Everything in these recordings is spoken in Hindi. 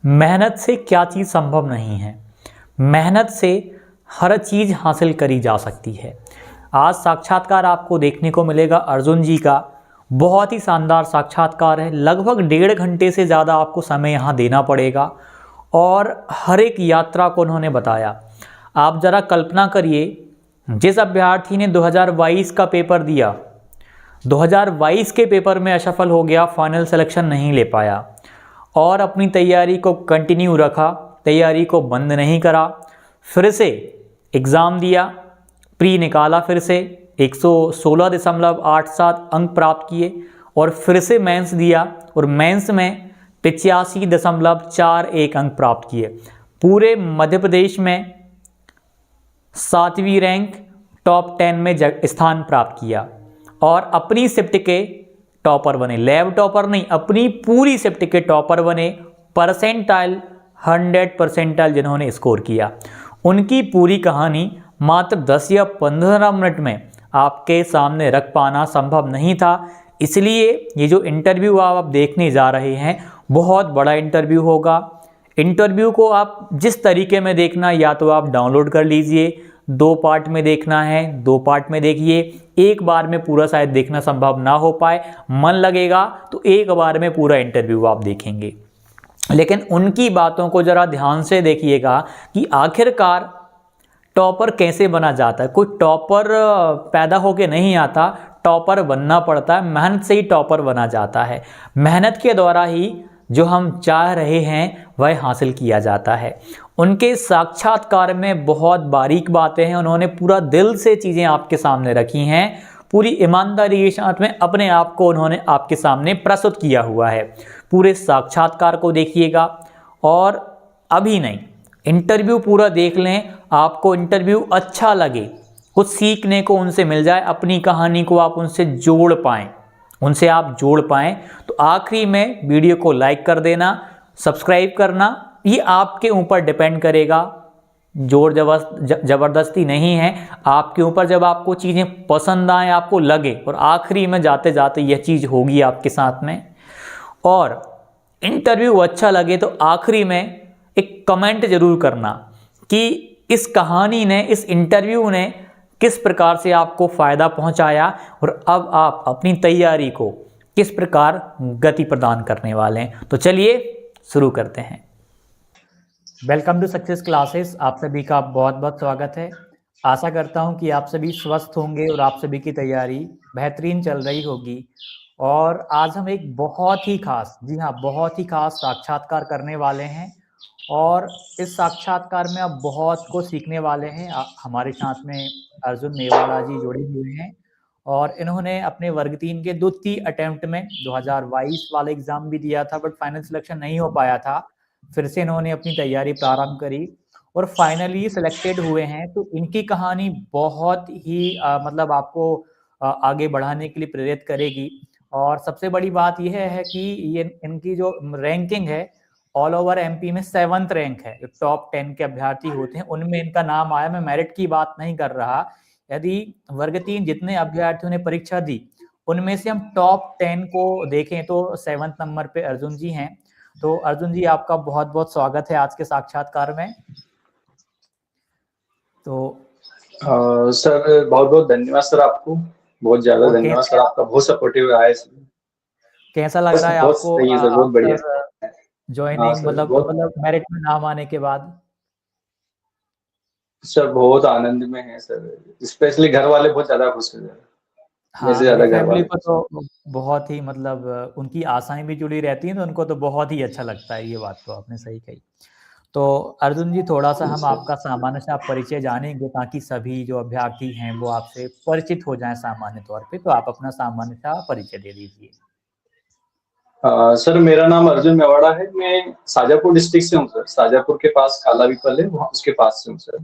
मेहनत से क्या चीज़ संभव नहीं है। मेहनत से हर चीज़ हासिल करी जा सकती है। आज साक्षात्कार आपको देखने को मिलेगा अर्जुन जी का। बहुत ही शानदार साक्षात्कार है। लगभग 1.5 घंटे से ज़्यादा आपको समय यहाँ देना पड़ेगा और हर एक यात्रा को उन्होंने बताया। आप ज़रा कल्पना करिए, जिस अभ्यर्थी ने 2022 का पेपर दिया, 2022 के पेपर में असफल हो गया, फाइनल सिलेक्शन नहीं ले पाया और अपनी तैयारी को कंटिन्यू रखा, तैयारी को बंद नहीं करा, फिर से एग्ज़ाम दिया, प्री निकाला, फिर से 116.87 अंक प्राप्त किए और फिर से मेंस दिया और मेंस में 85.41 अंक प्राप्त किए। पूरे मध्य प्रदेश में 7वीं रैंक, टॉप 10 में स्थान प्राप्त किया और अपनी शिफ्ट के टॉपर बने। लैब टॉपर नहीं, अपनी पूरी शिफ्ट के टॉपर बने। परसेंटाइल 100 परसेंटाइल जिन्होंने स्कोर किया, उनकी पूरी कहानी मात्र 10 या 15 मिनट में आपके सामने रख पाना संभव नहीं था। इसलिए ये जो इंटरव्यू आप देखने जा रहे हैं, बहुत बड़ा इंटरव्यू होगा। इंटरव्यू को आप जिस तरीके में देखना, या तो आप डाउनलोड कर लीजिए, 2 पार्ट में देखना है 2 पार्ट में देखिए। एक बार में पूरा शायद देखना संभव ना हो पाए, मन लगेगा तो एक बार में पूरा इंटरव्यू आप देखेंगे। लेकिन उनकी बातों को ज़रा ध्यान से देखिएगा कि आखिरकार टॉपर कैसे बना जाता है। कोई टॉपर पैदा होके नहीं आता, टॉपर बनना पड़ता है। मेहनत से ही टॉपर बना जाता है। मेहनत के द्वारा ही जो हम चाह रहे हैं वह हासिल किया जाता है। उनके साक्षात्कार में बहुत बारीक बातें हैं। उन्होंने पूरा दिल से चीज़ें आपके सामने रखी हैं। पूरी ईमानदारी के साथ में अपने आप को उन्होंने आपके सामने प्रस्तुत किया हुआ है। पूरे साक्षात्कार को देखिएगा और अभी नहीं, इंटरव्यू पूरा देख लें। आपको इंटरव्यू अच्छा लगे, कुछ सीखने को उनसे मिल जाए, अपनी कहानी को आप उनसे जोड़ पाएँ, उनसे आप जोड़ पाएँ, तो आखिरी में वीडियो को लाइक कर देना, सब्सक्राइब करना। ये आपके ऊपर डिपेंड करेगा, जोर जबरदस्ती नहीं है, आपके ऊपर। जब आपको चीज़ें पसंद आए, आपको लगे, और आखिरी में जाते जाते यह चीज़ होगी आपके साथ में, और इंटरव्यू अच्छा लगे तो आखिरी में एक कमेंट जरूर करना कि इस कहानी ने, इस इंटरव्यू ने किस प्रकार से आपको फ़ायदा पहुंचाया और अब आप अपनी तैयारी को किस प्रकार गति प्रदान करने वाले हैं। तो चलिए शुरू करते हैं। Welcome to success classes. आप सभी का बहुत बहुत स्वागत है। आशा करता हूं कि आप सभी स्वस्थ होंगे और आप सभी की तैयारी बेहतरीन चल रही होगी। और आज हम एक बहुत ही खास, जी हाँ, बहुत ही खास साक्षात्कार करने वाले हैं और इस साक्षात्कार में आप बहुत कुछ सीखने वाले हैं। हमारे साथ में अर्जुन मेवाड़ा जी जुड़े हुए हैं और इन्होंने अपने वर्ग 3 के द्वितीय अटेम्प्ट में 2022 वाला एग्जाम भी दिया था, बट फाइनल सिलेक्शन नहीं हो पाया था। फिर से इन्होंने अपनी तैयारी प्रारंभ करी और फाइनली सिलेक्टेड हुए हैं। तो इनकी कहानी बहुत ही मतलब आपको आगे बढ़ाने के लिए प्रेरित करेगी। और सबसे बड़ी बात यह है कि ये इनकी जो रैंकिंग है ऑल ओवर एमपी में 7th रैंक है। जो टॉप 10 के अभ्यर्थी होते हैं उनमें इनका नाम आया। मैं मेरिट की बात नहीं कर रहा। यदि वर्ग 3 जितने अभ्यर्थियों ने परीक्षा दी उनमें से हम टॉप 10 को देखें तो 7th नंबर पे अर्जुन जी हैं। तो अर्जुन जी, आपका बहुत बहुत स्वागत है आज के साक्षात्कार में। तो सर बहुत बहुत धन्यवाद सर, आपको बहुत ज्यादा धन्यवाद सर, आपका बहुत सपोर्टिव रहा है इसमें। कैसा लग रहा है बहुत आपको सही है सर, बहुत बढ़िया। ज्वाइनिंग, सर मतलब मेरिट में नाम आने के बाद? सर बहुत आनंद में है सर, स्पेशली घर वाले बहुत ज्यादा खुश है सर। मेरे से हाँ, ज्यादा नहीं, घर फैमिली वाले को तो बहुत ही, मतलब उनकी आशाएं भी जुड़ी रहती हैं तो उनको तो बहुत ही अच्छा लगता है। ये बात तो आपने सही कही। तो अर्जुन जी, थोड़ा सा हम आपका सामान्य सा परिचय जानेंगे ताकि सभी जो अभ्यर्थी हैं वो आपसे परिचित हो जाएं सामान्य तौर पे। तो आप अपना सामान्य सा परिचय दे दीजिए। सर मेरा नाम अर्जुन मेवाड़ा है। मैं शाजापुर डिस्ट्रिक्ट से हूँ सर। शाजापुर के पास काला पीपल है, वहाँ उसके पास से हूँ सर।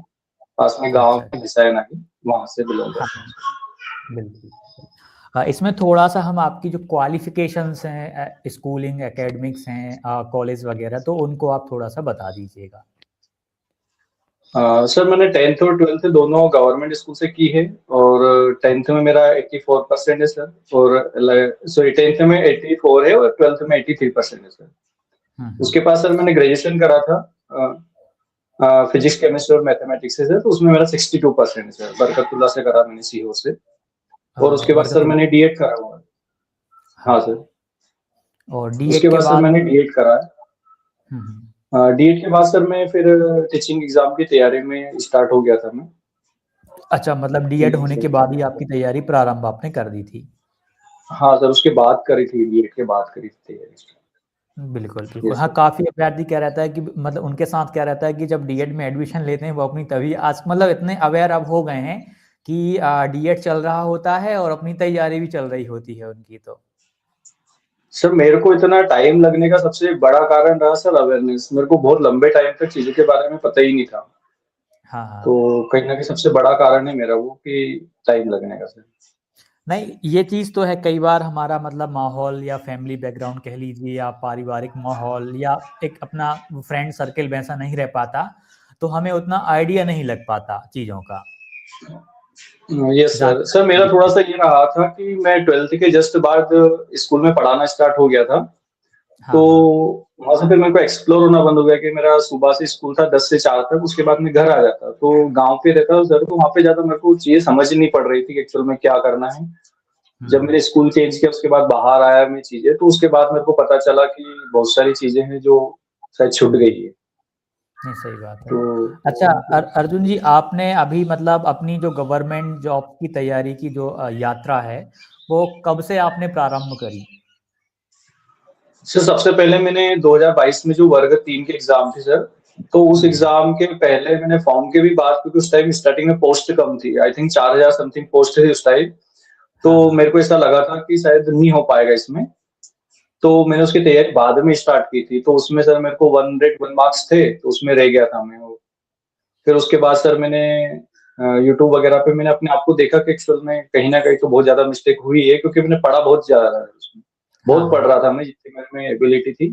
पास में गाँव अच्छा, में घिसाया नहीं, वहाँ से बिलोंग हाँ, करता हूँ। बिल्कुल। इसमें थोड़ा सा हम आपकी जो क्वालिफिकेशंस हैं, स्कूलिंग एकेडमिक्स हैं, कॉलेज वगैरह, तो उनको आप थोड़ा सा बता दीजिएगा। सर मैंने 10th और 12th दोनों गवर्नमेंट स्कूल से की है और 10th में मेरा 84% है सर। और सॉरी 10th में 84 है और 12th में 83% है सर। उसके बाद सर मैंने ग्रेजुएशन करा था फिजिक्स केमिस्ट्री और मैथमेटिक्स से सर, तो उसमें मेरा 62% है सर, बरकतुल्लाह से करा मैंने सीओ से। और उसके बाद सर बरकतुल्लाह। मैंने डीएड करा हुआ है। हाँ हाँ, सर। और उसके डीएड के बाद सर बाद? मैंने डीएड करा है। हम्म। डीएड के बाद सर मैं फिर टीचिंग एग्जाम की तैयारी में स्टार्ट हो गया था मैं। अच्छा, मतलब डीएड होने के बाद ही आपकी तैयारी प्रारंभ आपने कर दी थी? हाँ सर, उसके बाद करी थी, डीएड के बाद करी थी तैयारी। बिल्कुल, बिल्कुल। यस हाँ, सर। काफ़ी अभ्यर्थी क्या रहता है कि मतलब उनके साथ क्या रहता है कि जब डीएड में एडमिशन लेते हैं वो अपनी तभी आज मतलब इतने अवेयर अब हो गए हैं कि डीएड चल रहा होता है और अपनी तैयारी भी चल रही होती है उनकी तो। सर मेरे को इतना टाइम लगने का सबसे बड़ा कारण रहा सर अवेयरनेस। मेरे को बहुत लंबे टाइम तक चीज़ों के बारे में पता ही नहीं था। हाँ, तो हाँ। कहीं न कहीं सबसे बड़ा कारण है मेरा वो कि टाइम लगने का सर। नहीं, ये चीज़ तो है, कई बार हमारा मतलब माहौल या फैमिली बैकग्राउंड कह लीजिए या पारिवारिक माहौल या एक अपना फ्रेंड सर्किल वैसा नहीं रह पाता, तो हमें उतना आइडिया नहीं लग पाता चीज़ों का। Yes sir. सर मेरा जानकारी। थोड़ा-सा ये रहा था कि मैं 12th के जस्ट बाद स्कूल में पढ़ाना स्टार्ट हो गया था। तो हाँ, हाँ। वहाँ से फिर मेरे को एक्सप्लोर होना बंद हो गया कि मेरा सुबह से स्कूल था 10 से 4 तक, उसके बाद मैं घर आ जाता। तो गाँव पे रहता था सर, तो वहाँ पे ज़्यादा मेरे को चीज़ें समझ नहीं पड़ रही थी कि एक्चुअल में क्या करना है। जब हुँ। मैंने स्कूल चेंज किया उसके बाद बाहर आया मैं चीज़ें, तो उसके बाद मेरे को पता चला कि बहुत सारी चीज़ें हैं जो शायद छूट हुँ। गई है। नहीं, सही बात है। तो अच्छा, अर्जुन जी, आपने अभी मतलब अपनी जो गवर्नमेंट जॉब की तैयारी की जो यात्रा है, वो कब से आपने प्रारंभ करी? सर सबसे पहले मैंने 2022 में जो वर्ग 3 के एग्ज़ाम थे सर, तो उस हुँ, हुँ। एग्ज़ाम के पहले मैंने फॉर्म की भी बात की, क्योंकि उस टाइम स्टार्टिंग में पोस्ट कम थी। आई थिंक 4000 समथिंग पोस्ट थी उस टाइम। हाँ, तो हाँ। मेरे को ऐसा लगा था कि शायद नहीं हो पाएगा इसमें। तो मैंने उसकी तैयारी बाद में स्टार्ट की थी। तो उसमें सर मेरे को 101 मार्क्स थे, तो उसमें रह गया था मैं। फिर उसके बाद सर मैंने यूट्यूब वगैरह पे मैंने अपने आप को देखा कि एक्चुअल में कहीं न कहीं तो बहुत ज़्यादा मिस्टेक हुई है, क्योंकि मैंने पढ़ा बहुत ज़्यादा था उसमें। हाँ, बहुत पढ़ हाँ। रहा था मैं जितनी मेरे में एबिलिटी थी।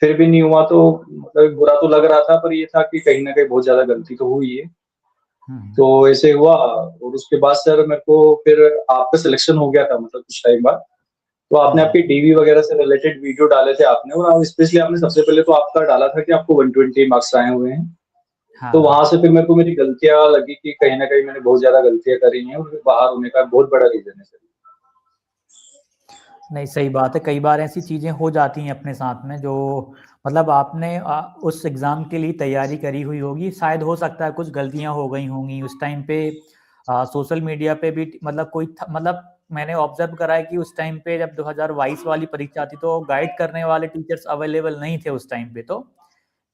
फिर भी नहीं हुआ तो मतलब बुरा तो लग रहा था, पर ये था कि कहीं न कहीं बहुत ज़्यादा गलती तो हुई है। हुँ, हुँ। तो ऐसे हुआ और उसके बाद सर मेरे को फिर आपका सिलेक्शन हो गया था मतलब कुछ टाइम बाद। तो हुँ, आपने हुँ। आपकी टीवी वगैरह से रिलेटेड वीडियो डाले थे आपने, और आप स्पेशली आपने सबसे पहले तो आपका डाला था कि आपको 120 मार्क्स आए हुए हैं। हाँ, तो हाँ। वहाँ से फिर मेरे को मेरी गलतियाँ लगी कि कहीं न कहीं मैंने बहुत ज़्यादा गलतियाँ करी हैं, और बाहर होने का बहुत बड़ा रीज़न है सर। नहीं, सही बात है। कई बार ऐसी चीज़ें हो जाती हैं अपने साथ में जो मतलब आपने उस एग्ज़ाम के लिए तैयारी करी हुई होगी, शायद हो सकता है कुछ गलतियाँ हो गई होंगी उस टाइम पे। सोशल मीडिया पे भी मतलब कोई था मतलब मैंने ऑब्ज़र्व करा है कि उस टाइम पे जब 2022 वाली परीक्षा थी तो गाइड करने वाले टीचर्स अवेलेबल नहीं थे उस टाइम पे तो,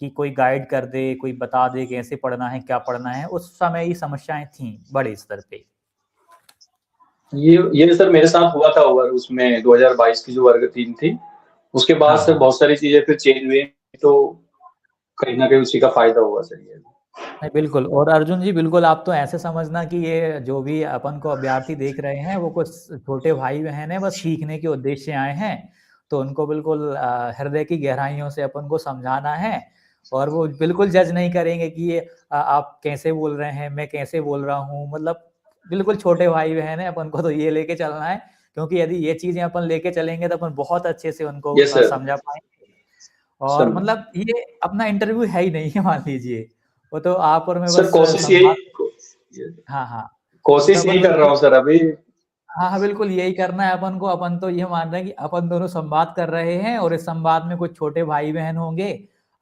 कि कोई गाइड कर दे, कोई बता दे कैसे पढ़ना है, क्या पढ़ना है। उस समय ये समस्याएँ थीं बड़े स्तर पे। ये सर मेरे साथ हुआ था ओवर उसमें 2022 की जो वर्ग 3 थी। उसके बाद हाँ, से हाँ। बहुत सारी चीज़ें फिर चेंज हुई, तो कहीं न कहीं उसी का फ़ायदा हुआ सर ये। नहीं, बिल्कुल। और अर्जुन जी, बिल्कुल आप तो ऐसे समझना कि ये जो भी अपन को अभ्यर्थी देख रहे हैं वो कुछ छोटे भाई-बहन हैं, बस सीखने के उद्देश्य से आए हैं। तो उनको बिल्कुल हृदय की गहराइयों से अपन को समझाना है और वो बिल्कुल जज नहीं करेंगे कि ये आप कैसे बोल रहे हैं, मैं कैसे बोल रहा हूँ। मतलब बिल्कुल छोटे भाई-बहन हैं, अपन को तो ये लेके चलना है, क्योंकि यदि ये चीज़ें अपन लेके चलेंगे तो अपन बहुत अच्छे से उनको यस सर। समझा पाएँगे। और सर मतलब ये अपना इंटरव्यू है ही नहीं है मान लीजिए। वो तो आप और मैं सर बस कोशिश यही संवाद। हाँ, हाँ। वो तो कोशिश अपन यही कर रहा बिल्कुल। हूँ सर अभी। हाँ, हाँ, बिल्कुल यही करना है अपन को। अपन तो ये मान रहे हैं कि अपन दोनों संवाद कर रहे हैं और इस संवाद में कुछ छोटे भाई-बहन होंगे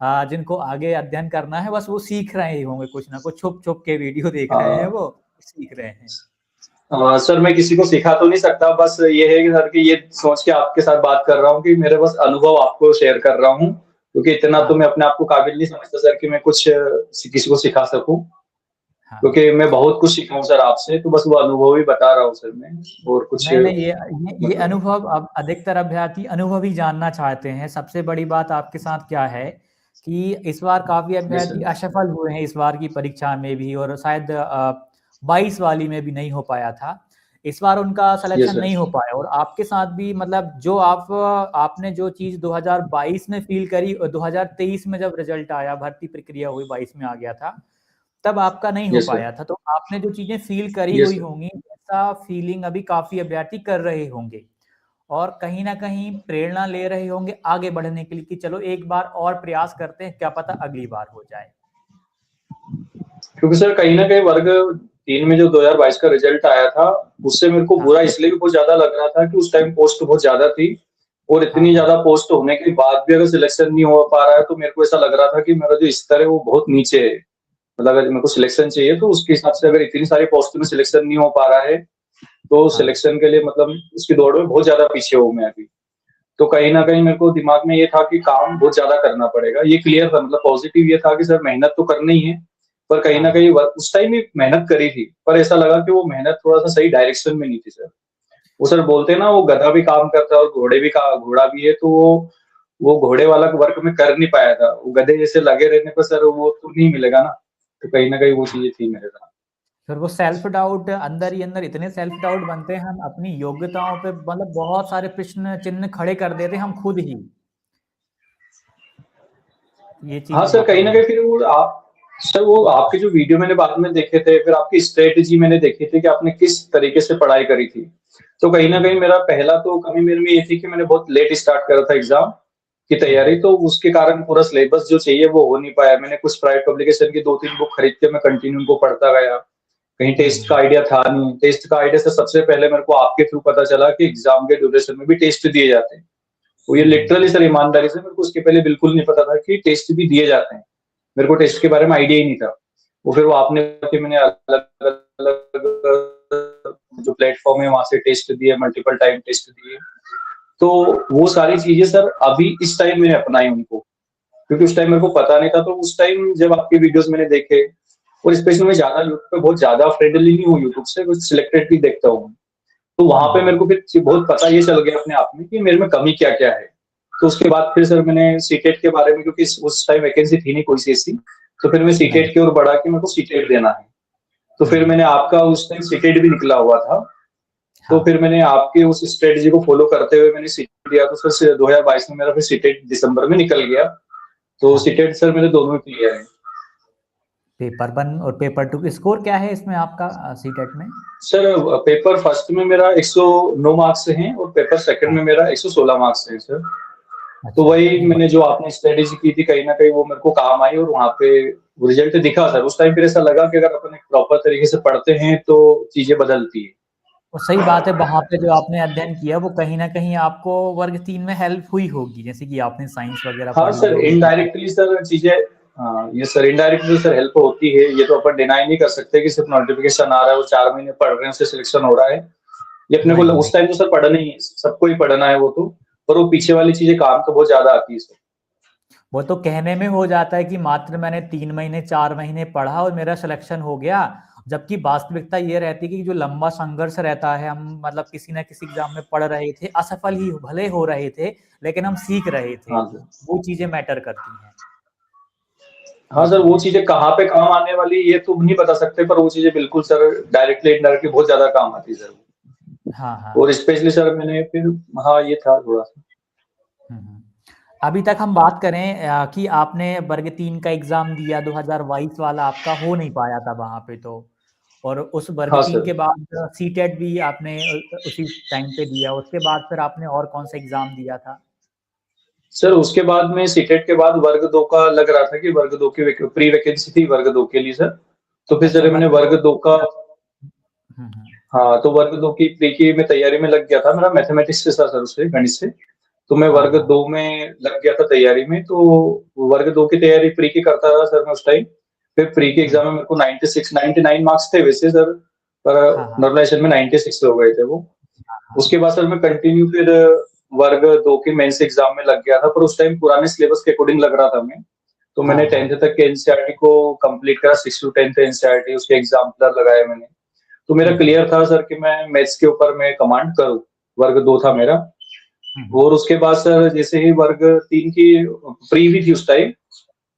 जिनको आगे अध्ययन करना है, बस वो सीख रहे ही होंगे कुछ ना कुछ, छुप-छुप के वीडियो देख रहे हैं हाँ। वो, सीख रहे हैं। सर मैं किसी को सिखा तो नहीं सकता, बस ये है कि सर कि ये सोच के आपके साथ बात कर रहा हूँ कि मेरे बस अनुभव आपको शेयर कर रहा हूँ, क्योंकि इतना हाँ, तो मैं हाँ। अपने आप को काबिल नहीं समझता सर कि मैं कुछ किसी को सिखा सकूँ। हाँ, हाँ। क्योंकि मैं बहुत कुछ सीखा हूँ सर आपसे, तो बस वो अनुभव ही बता रहा हूँ सर मैं, और कुछ नहीं, नहीं, ये मतलब अनुभव अब अधिकतर अभ्यर्थी अनुभव ही जानना चाहते हैं। सबसे बड़ी बात आपके साथ क्या है कि इस बार काफ़ी यस अभ्यर्थी सर। असफल हुए हैं इस बार की परीक्षा में भी और शायद 22 वाली में भी नहीं हो पाया था। इस बार उनका यस सिलेक्शन सर। नहीं हो पाया और आपके साथ भी मतलब जो आपने जो चीज़ 2022 में फ़ील करी और 2023 में जब रिज़ल्ट आया, भर्ती प्रक्रिया हुई, 22 में आ गया था। तब आपका नहीं हो यस सर। पाया था, तो आपने जो चीज़ें फ़ील करी यस हुई सर। होंगी, वैसा फ़ीलिंग अभी काफ़ी अभ्यर्थी कर रहे होंगे। और कहीं ना कहीं प्रेरणा ले रहे होंगे आगे बढ़ने के लिए कि चलो एक बार और प्रयास करते हैं, क्या पता अगली बार हो जाए। क्योंकि सर कहीं न कहीं वर्ग 3 में जो 2022 का रिजल्ट आया था, उससे मेरे को हाँ बुरा इसलिए भी बहुत ज़्यादा लग रहा था कि उस टाइम पोस्ट बहुत ज़्यादा थी और हाँ इतनी हाँ। ज़्यादा पोस्ट होने के बाद भी अगर सिलेक्शन नहीं हो पा रहा है, तो मेरे को ऐसा लग रहा था कि मेरा जो स्तर है वो बहुत नीचे है। मतलब अगर मेरे को सिलेक्शन चाहिए तो उसके हिसाब से अगर इतनी सारी पोस्ट में सिलेक्शन नहीं हो पा रहा है, तो हाँ सिलेक्शन के लिए मतलब उसकी दौड़ में बहुत ज़्यादा पीछे हूँ मैं अभी। तो कहीं न कहीं मेरे को दिमाग में ये था कि काम बहुत ज़्यादा करना पड़ेगा। ये क्लियर था, मतलब पॉज़िटिव ये था कि सर मेहनत तो करनी ही है, पर कहीं हाँ न हाँ। कहीं व उस टाइम भी मेहनत करी थी, पर ऐसा लगा कि वो मेहनत थोड़ा-सा सही डायरेक्शन में नहीं थी सर। वो सर बोलते हैं ना, वो गधा भी काम करता है और घोड़ा भी है, तो वो घोड़े वाला वर्क मैं कर नहीं पाया था। वो गधे जैसे लगे रहने पर सर वो तो नहीं मिलेगा ना, तो कहीं न कहीं वो चीज़ें थी मेरे साथ। फिर वो सेल्फ डाउट अंदर ही अंदर, इतने सेल्फ डाउट बनते हैं, हम अपनी योग्यताओं पे मतलब बहुत सारे प्रश्न चिन्ह खड़े कर देते हैं हम खुद ही। ये चीज हाँ सर, वहां पर कहीं न हो। कहीं फिर वो आप सर वो आपके जो वीडियो मैंने बाद में देखे थे, फिर आपकी स्ट्रैटेजी मैंने देखी थी कि आपने किस तरीके से पढ़ाई करी थी। तो कहीं न कहीं मेरा पहला तो कमी मेरे में ये थी कि मैंने बहुत लेट स्टार्ट करा था एग्ज़ाम की तैयारी, हम्म, तो उसके कारण पूरा सिलेबस जो चाहिए वो हो नहीं पाया। मैंने कुछ प्राइवेट पब्लिकेशन की 2-3 बुक खरीद के मैं कंटिन्यू उनको पढ़ता गया। कहीं टेस्ट का हम्म, आइडिया था नहीं। टेस्ट का आइडिया से सबसे पहले मेरे को आपके थ्रू पता चला कि एग्ज़ाम के ड्यूरेशन में भी टेस्ट दिए जाते हैं। तो ये लिटरली हम्म। सर ईमानदारी से मेरे को उसके पहले बिल्कुल नहीं पता था कि टेस्ट भी दिए जाते हैं। मेरे को टेस्ट के बारे में आइडिया ही नहीं था। वो फिर वो आपने कि मैंने अलग-अलग जो प्लेटफ़ॉर्म है वहाँ से टेस्ट दिए, मल्टीपल टाइम टेस्ट दिए। तो वो सारी चीज़ें सर अभी इस टाइम मैंने अपनाई उनको, क्योंकि उस टाइम मेरे को पता नहीं था। तो उस टाइम जब आपके वीडियोज़ मैंने देखे और स्पेशली मैं ज़्यादा यूट्यूब पे बहुत ज़्यादा फ्रेंडली नहीं हूँ यूट्यूब से, कुछ सिलेक्टेड ही देखता हूँ। तो वहाँ पे मेरे को फिर बहुत पता ये चल गया अपने आप में कि मेरे में कमी क्या-क्या है। तो उसके बाद फिर सर मैंने सीटेट के बारे में, क्योंकि उस टाइम वैकेंसी थी नहीं कोई सी ऐसी, तो फिर मैं नहीं। सीटेट की ओर बढ़ा कि मेरे को सीटेट देना है। तो फिर हम्म। मैंने आपका उस टाइम सीटेट भी निकला हुआ था, तो फिर हाँ। मैंने आपकी उस स्ट्रेटजी को फॉलो करते हुए मैंने सीटेट दिया, तो फिर 2022 में मेरा फिर सीटेट दिसंबर में निकल गया। तो हाँ। सीटेट सर मेरे दोनों ही क्लियर हैं। पेपर 1 और पेपर 2 स्कोर क्या है इसमें आपका सीटेट में? सर पेपर फर्स्ट में मेरा 109 मार्क्स से हैं और पेपर सेकंड हाँ। में मेरा 116 मार्क्स से है सर। तो अच्छा, वही नहीं मैंने जो आपने स्ट्रेटेजी की थी, कहीं न कहीं वो मेरे को काम आई और वहाँ पे रिजल्ट दिखा सर। उस टाइम फिर ऐसा लगा कि अगर अपन एक प्रॉपर तरीके से पढ़ते हैं तो चीज़ें बदलती हैं। वो सही बात है, वहाँ पे जो आपने अध्ययन किया वो कहीं न कहीं आपको वर्ग 3 में हेल्प हुई होगी, जैसे कि आपने साइंस वगैरह हाँ पढ़ ली सर, होगी तो फिर। इनडायरेक्टली सर चीज़ें हाँ, ये सर इनडायरेक्टली सर हेल्प होती है। ये तो अपन डिनाई नहीं कर सकते कि सिर्फ नोटिफ़िकेशन आ रहा है, वो 4 महीने पढ़ रहे हैं, उससे सिलेक्शन हो रहा है। ये अपने को नहीं, उस नहीं। टाइम तो सर पढ़ना ही है, सबको ही पढ़ना है वो तो, पर वो पीछे वाली चीज़ें काम तो बहुत ज़्यादा आती है सर। वो तो कहने में हो जाता है कि मात्र मैंने 3 महीने 4 महीने पढ़ा और मेरा सिलेक्शन हो गया। जबकि वास्तविकता ये रहती है कि जो लंबा संघर्ष रहता है, हम मतलब किसी न किसी एग्ज़ाम में पढ़ रहे थे, असफल ही भले हो रहे थे, लेकिन हम सीख रहे थे। हाँ सर। वो चीज़ें मैटर करती हैं, हाँ ये सर, वो चीज़ें। चीज़ें कहाँ पे काम आने वाली ये तो नहीं बता सकते, पर वो चीज़ें बिल्कुल सर डायरेक्टली इनडायरेक्टली बहुत ज़्यादा काम आती है सर। हाँ, हाँ। और स्पेशली सर मैंने फिर हाँ, ये था थोड़ा-सा। हुँ, हुँ। अभी तक हम बात करें कि आपने वर्ग 3 का एग्ज़ाम दिया, 2022 वाला आपका हो नहीं पाया था वहाँ पे तो। और उस वर्ग हाँ 3 सर। के बाद सीटेट भी आपने उसी टाइम पे दिया। उसके बाद फिर आपने और कौन-सा एग्ज़ाम दिया था? सर उसके बाद में सीटेट के बाद वर्ग 2 का लग रहा था कि वर्ग 2 की प्री वैकेंसी थी वर्ग 2 के लिए सर। तो फिर अच्छा, सर मैंने वर्ग 2 वर्ग 2 का हुँ, हुँ। हाँ, तो वर्ग 2 की प्री की मैं तैयारी में लग गया था। मेरा मैथमेटिक्स से था सर उससे, गणित से। तो मैं हाँ, वर्ग हाँ। 2 में लग गया था तैयारी में, तो वर्ग 2 की तैयारी प्री की करता रहा सर मैं उस टाइम। फिर प्री के हुँ। एग्ज़ाम में मेरे को 96 99 मार्क्स थे वैसे सर, पर हाँ, हाँ। नॉर्मलाइज़ेशन में 96 हो गए थे वो। हाँ, हाँ। उसके बाद सर मैं कंटिन्यू फिर वर्ग 2 के मेंस एग्ज़ाम में लग गया था, पर उस टाइम पुराने सिलेबस के अकॉर्डिंग लग रहा था मैं। तो हाँ, मैंने हाँ। 10th तक के एनसीईआरटी को कंप्लीट करा, 6 टू 10th एनसीईआरटी उसके एग्ज़ाम्पलर लगाए मैंने। तो मेरा हुँ, हुँ। क्लियर था सर कि मैं मैथ्स के ऊपर मैं कमांड करूँ, वर्ग 2 था हुँ, मेरा। हुँ, हुँ। और उसके बाद सर जैसे ही वर्ग 3 की प्री भी थी उस टाइम,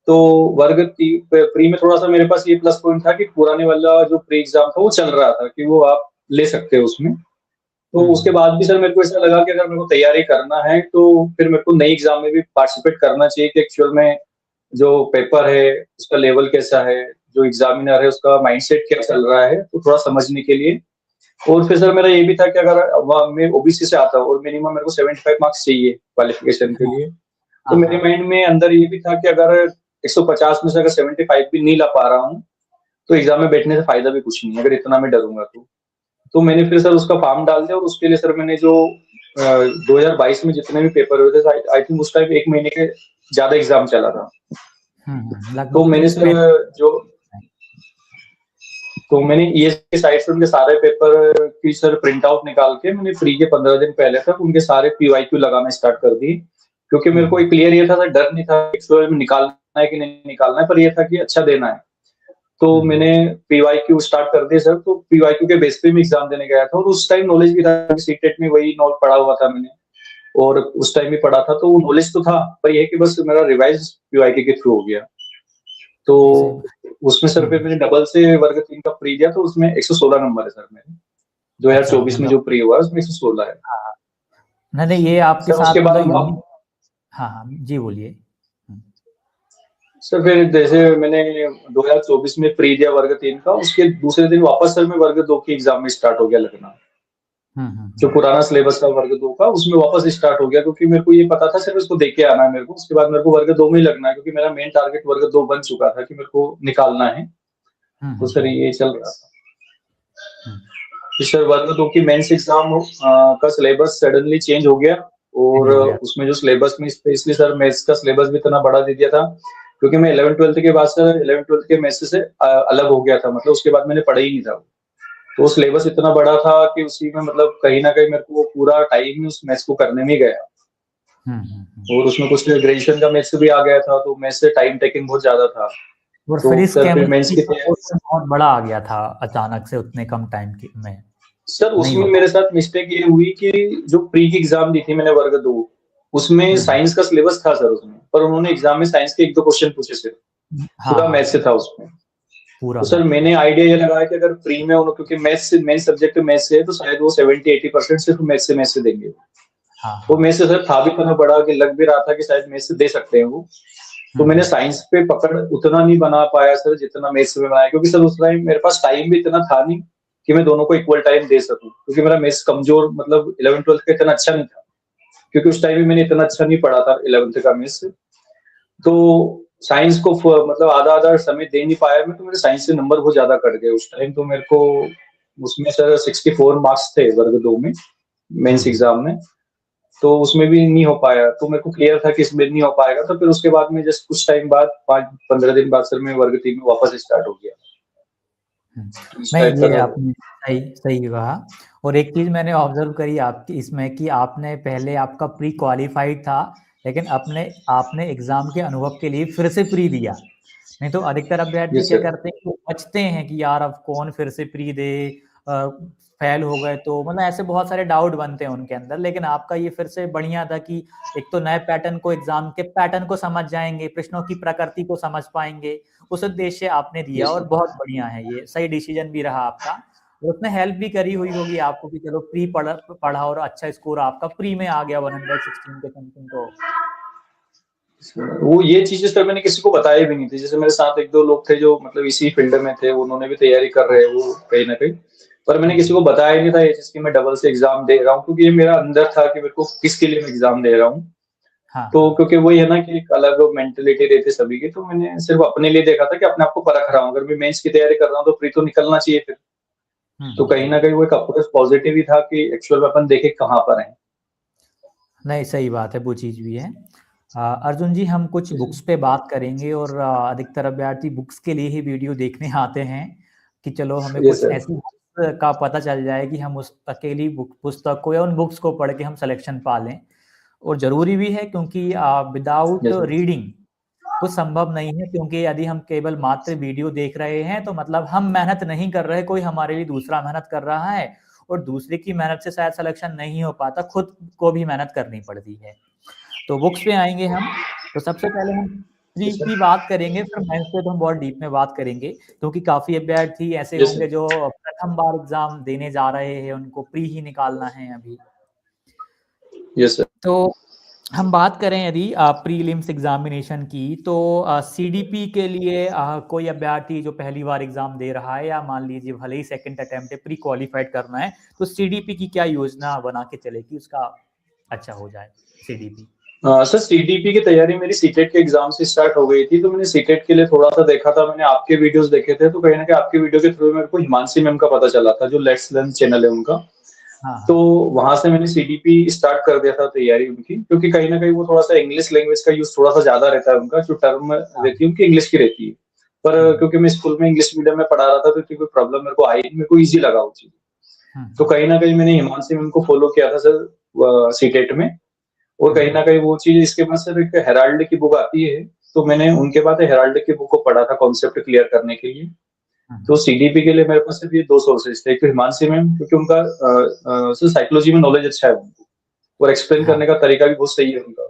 तो वर्ग ती प्री में थोड़ा-सा मेरे पास ये प्लस पॉइंट था कि पुराने वाला जो प्री एग्ज़ाम था वो चल रहा था कि वो आप ले सकते हो उसमें। तो हुँ, उसके हुँ। बाद भी सर मेरे को ऐसा लगा कि अगर मेरे को तैयारी करना है, तो फिर मेरे को नई एग्ज़ाम में भी पार्टिसिपेट करना चाहिए कि एक्चुअल में जो पेपर है, उसका लेवल कैसा है, जो एग्ज़ामिनर है उसका माइंडसेट क्या चल रहा है, तो थोड़ा समझने के लिए। और फिर सर मेरा ये भी था कि अगर मैं ओबीसी से आता हूँ और मिनिमम मेरे को 75 मार्क्स चाहिए क्वालिफिकेशन के लिए, तो मेरे माइंड में अंदर ये भी था कि अगर 150 में से अगर 75 भी नहीं ला पा रहा हूँ, तो एग्जाम में बैठने से फायदा भी कुछ नहीं है, अगर इतना मैं डरूंगा तो मैंने फिर सर उसका फॉर्म डाल दिया और उसके लिए सर मैंने जो 2022 में जितने भी पेपर हुए थे, आई थिंक उस टाइम 1 महीने के ज्यादा एग्जाम चला था। तो लगभग मैंने 30 सर जो तो मैंने ईएस की साइट से उनके सारे पेपर की सर प्रिंट आउट निकाल के मैंने फ्री के 15 दिन पहले तक उनके सारे पीवाईक्यू लगाना स्टार्ट कर दी, क्योंकि मेरे को एक क्लियर ये था सर, डर नहीं था एक्चुअल में निकालना है कि नहीं निकालना है, पर ये था कि अच्छा देना है। तो मैंने पीवाईक्यू स्टार्ट कर दिए सर, तो पीवाईक्यू के बेस पे मैं एग्जाम देने गया था और उस टाइम नॉलेज भी था, सीटेट में वही नोट पढ़ा हुआ था मैंने और उस टाइम भी पढ़ा था, तो नॉलेज तो था, पर ये है कि बस मेरा रिवाइज पीवाईक्यू के थ्रू हो गया। तो उसमें सर फिर मैंने डबल से वर्ग 3 का प्री दिया, तो उसमें 116 नंबर है सर मेरे। 2024 में जो प्री हुआ है उसमें 116 है। नहीं नहीं, ये आपके सर साथ उसके बाद मतलब हाँ जी बोलिए। सर फिर जैसे मैंने 2024 में प्री दिया वर्ग 3 का, उसके दूसरे दिन वापस सर मैं वर्ग 2 की एग्जाम में स्टार्ट हो गया लगना। जो पुराना सिलेबस था वर्ग 2 का, उसमें वापस स्टार्ट हो गया, क्योंकि मेरे को ये पता था सिर्फ इसको देख के आना है मेरे को, उसके बाद मेरे को वर्ग 2 में ही लगना है, क्योंकि मेरा मेन टारगेट वर्ग 2 बन चुका था कि मेरे को निकालना है। तो सर ये चल रहा था। सर वर्ग 2 की मेंस एग्जाम का सिलेबस सडनली चेंज हो गया और उसमें जो सिलेबस में स्पेशली सर मैथ्स का सिलेबस भी इतना बढ़ा दे दिया था, क्योंकि मैं 11th-12th के बाद सर 11th-12th के मैथ्स से अलग हो गया था, मतलब उसके बाद मैंने पढ़ा ही नहीं था। तो सिलेबस इतना बड़ा था कि उसी में मतलब कहीं ना कहीं मेरे को पूरा टाइम उस मैथ्स को करने में गया। और उसमें कुछ ग्रेजुएशन का मैथ्स भी आ गया था, तो मैथ्स से टाइम टेकिंग बहुत ज्यादा था। और तो फिर सर फिर मेंस की बहुत बड़ा आ गया था अचानक से उतने कम टाइम में। सर उसमें मेरे साथ मिस्टेक ये हुई कि जो प्री की एग्जाम दी थी मैंने वर्ग 2, उसमें साइंस का सिलेबस था सर उसमें, पर उन्होंने एग्जाम में साइंस के 1-2 क्वेश्चन पूछे सिर्फ, पूरा मैथ्स से था उसमें। तो सर मैंने आइडिया ये लगाया कि अगर प्री में उन्होंने, क्योंकि मैथ्स मेन सब्जेक्ट मैथ्स है, तो शायद वो 70-80% सिर्फ मैथ्स से देंगे। वो मैथ्स से सर था भी इतना बड़ा कि लग भी रहा था कि शायद मैथ्स से दे सकते हैं वो। तो मैंने साइंस पे पकड़ उतना नहीं बना पाया सर जितना मैथ्स में बनाया, क्योंकि सर उस टाइम मेरे पास टाइम भी इतना था नहीं कि मैं दोनों को इक्वल टाइम दे सकूं, क्योंकि मेरा मैथ्स कमजोर, मतलब 11th-12th का इतना अच्छा नहीं था, क्योंकि उस टाइम भी मैंने इतना अच्छा नहीं पढ़ा था 11th का मैथ्स। तो साइंस को मतलब आधा आधा समय दे नहीं पाया मैं, तो मेरे साइंस से नंबर बहुत ज्यादा कट गए उस टाइम। तो मेरे को उसमें सर 64 मार्क्स थे वर्ग 2 में मेंस एग्जाम में, तो उसमें भी नहीं हो पाया। तो मेरे को क्लियर था कि इसमें नहीं हो पाएगा, तो फिर उसके बाद में जस्ट कुछ टाइम बाद 5-15 दिन बाद सर मैं वर्ग 3 में वापस स्टार्ट हो गया। नहीं ये आपने सही सही कहा। और एक चीज मैंने ऑब्जर्व करी आपकी इसमें कि आपने पहले आपका प्री क्वालिफाइड था, लेकिन आपने एग्जाम के अनुभव के लिए फिर से प्री दिया। नहीं तो अधिकतर अभ्यर्थी क्या करते हैं कि बचते हैं कि यार अब कौन फिर से प्री दे, फेल हो गए तो, मतलब ऐसे बहुत सारे डाउट बनते हैं उनके अंदर। लेकिन आपका ये फिर से बढ़िया था कि एक तो नए पैटर्न को, एग्जाम के पैटर्न को समझ जाएंगे, प्रश्नों की प्रकृति को समझ पाएंगे, उस उद्देश्य आपने दिया और बहुत बढ़िया है, ये सही डिसीजन भी रहा आपका। और उसने हेल्प भी करी हुई होगी आपको कि चलो प्री पढ़ा और अच्छा स्कोर आपका प्री में आ गया 116 के समथिंग। तो वो ये चीजें सर मैंने किसी को बताया भी नहीं थी। जैसे मेरे साथ 1-2 लोग थे जो मतलब इसी फील्ड में थे, उन्होंने भी तैयारी कर रहे हैं वो कहीं ना कहीं, पर मैंने किसी को बताया नहीं था ये चीज कि मैं डबल से एग्जाम दे रहा हूँ, क्योंकि ये मेरा अंदर था कि मेरे को किसके लिए मैं एग्जाम दे रहा हूँ। तो क्योंकि वही है ना कि एक अलग मेंटेलिटी रहती है सभी की, तो मैंने सिर्फ अपने लिए देखा था कि अपने आप को परख रहा हूँ, अगर मैं मेंस की तैयारी कर रहा हूँ तो प्री तो निकलना चाहिए फिर। तो कहीं ना कहीं वो एक अप्रोच पॉजिटिव ही था कि एक्चुअल में अपन देखे कहाँ पर है। नहीं सही बात है, वो चीज भी है। अर्जुन जी, हम कुछ बुक्स पे बात करेंगे और अधिकतर अभ्यर्थी बुक्स के लिए ही वीडियो देखने आते हैं कि चलो हमें कुछ ऐसी बुक्स का पता चल जाए कि हम उस अकेली पुस्तक को या उन बुक्स को पढ़ के हम सिलेक्शन पा लें। और जरूरी भी है, क्योंकि विदाउट रीडिंग कुछ संभव नहीं है। क्योंकि यदि हम केवल मात्र वीडियो देख रहे हैं तो मतलब हम मेहनत नहीं कर रहे, कोई हमारे लिए दूसरा मेहनत कर रहा है, और दूसरे की मेहनत से शायद सिलेक्शन नहीं हो पाता, खुद को भी मेहनत करनी पड़ती है। तो बुक्स पे आएंगे हम। तो सबसे पहले हम प्री की बात करेंगे, फिर मेंस पे तो हम बहुत डीप में बात करेंगे, क्योंकि काफी अभ्यर्थी ऐसे होंगे जो प्रथम बार एग्जाम देने जा रहे हैं, उनको प्री ही निकालना है अभी। Yes sir. तो हम बात करें यदि प्रीलिम्स एग्जामिनेशन की, तो सीडीपी के लिए कोई अभ्यर्थी जो पहली बार एग्जाम दे रहा है, या मान लीजिए भले ही सेकंड अटेम्प्ट है, प्री क्वालिफाइड करना है, तो सीडीपी की क्या योजना बना के चले कि उसका अच्छा हो जाए सीडीपी? सर सीडीपी की तैयारी मेरी सीटेट के एग्जाम से स्टार्ट हो गई थी, तो मैंने सीटेट के लिए थोड़ा सा देखा था, मैंने आपके वीडियोस देखे थे, तो कहीं ना कहीं आपके वीडियो के थ्रू मेरे को हिमांशी मैम का पता चला था, जो लेट्स लर्न चैनल है उनका। हाँ तो हाँ। वहां से मैंने सीडीपी स्टार्ट कर दिया था तैयारी उनकी, क्योंकि कहीं ना कहीं वो थोड़ा सा इंग्लिश लैंग्वेज का यूज थोड़ा सा ज्यादा रहता है उनका, जो टर्म हाँ। रहती है उनकी इंग्लिश की रहती है। पर क्योंकि मैं स्कूल में इंग्लिश मीडियम में पढ़ा रहा था, तो इतनी कोई प्रॉब्लम मेरे को आई नहीं, मेरे को ईजी लगा वो चीज। तो हम्म। कहीं ना कहीं मैंने हिमांशी मैम को फॉलो किया था सर सीटेट में। और कहीं ना कहीं वो चीज, इसके बाद सर एक हेराल्ड की बुक आती है, तो मैंने उनके बाद हेराल्ड की बुक को पढ़ा था कॉन्सेप्ट क्लियर करने के लिए। तो हम्म। सीडीपी के लिए मेरे पास सिर्फ ये दो सोर्सेज थे, एक तो हिमांशी मैम, क्योंकि उनका साइकोलॉजी में नॉलेज अच्छा है उनको, और एक्सप्लेन हाँ करने का तरीका भी बहुत सही है उनका।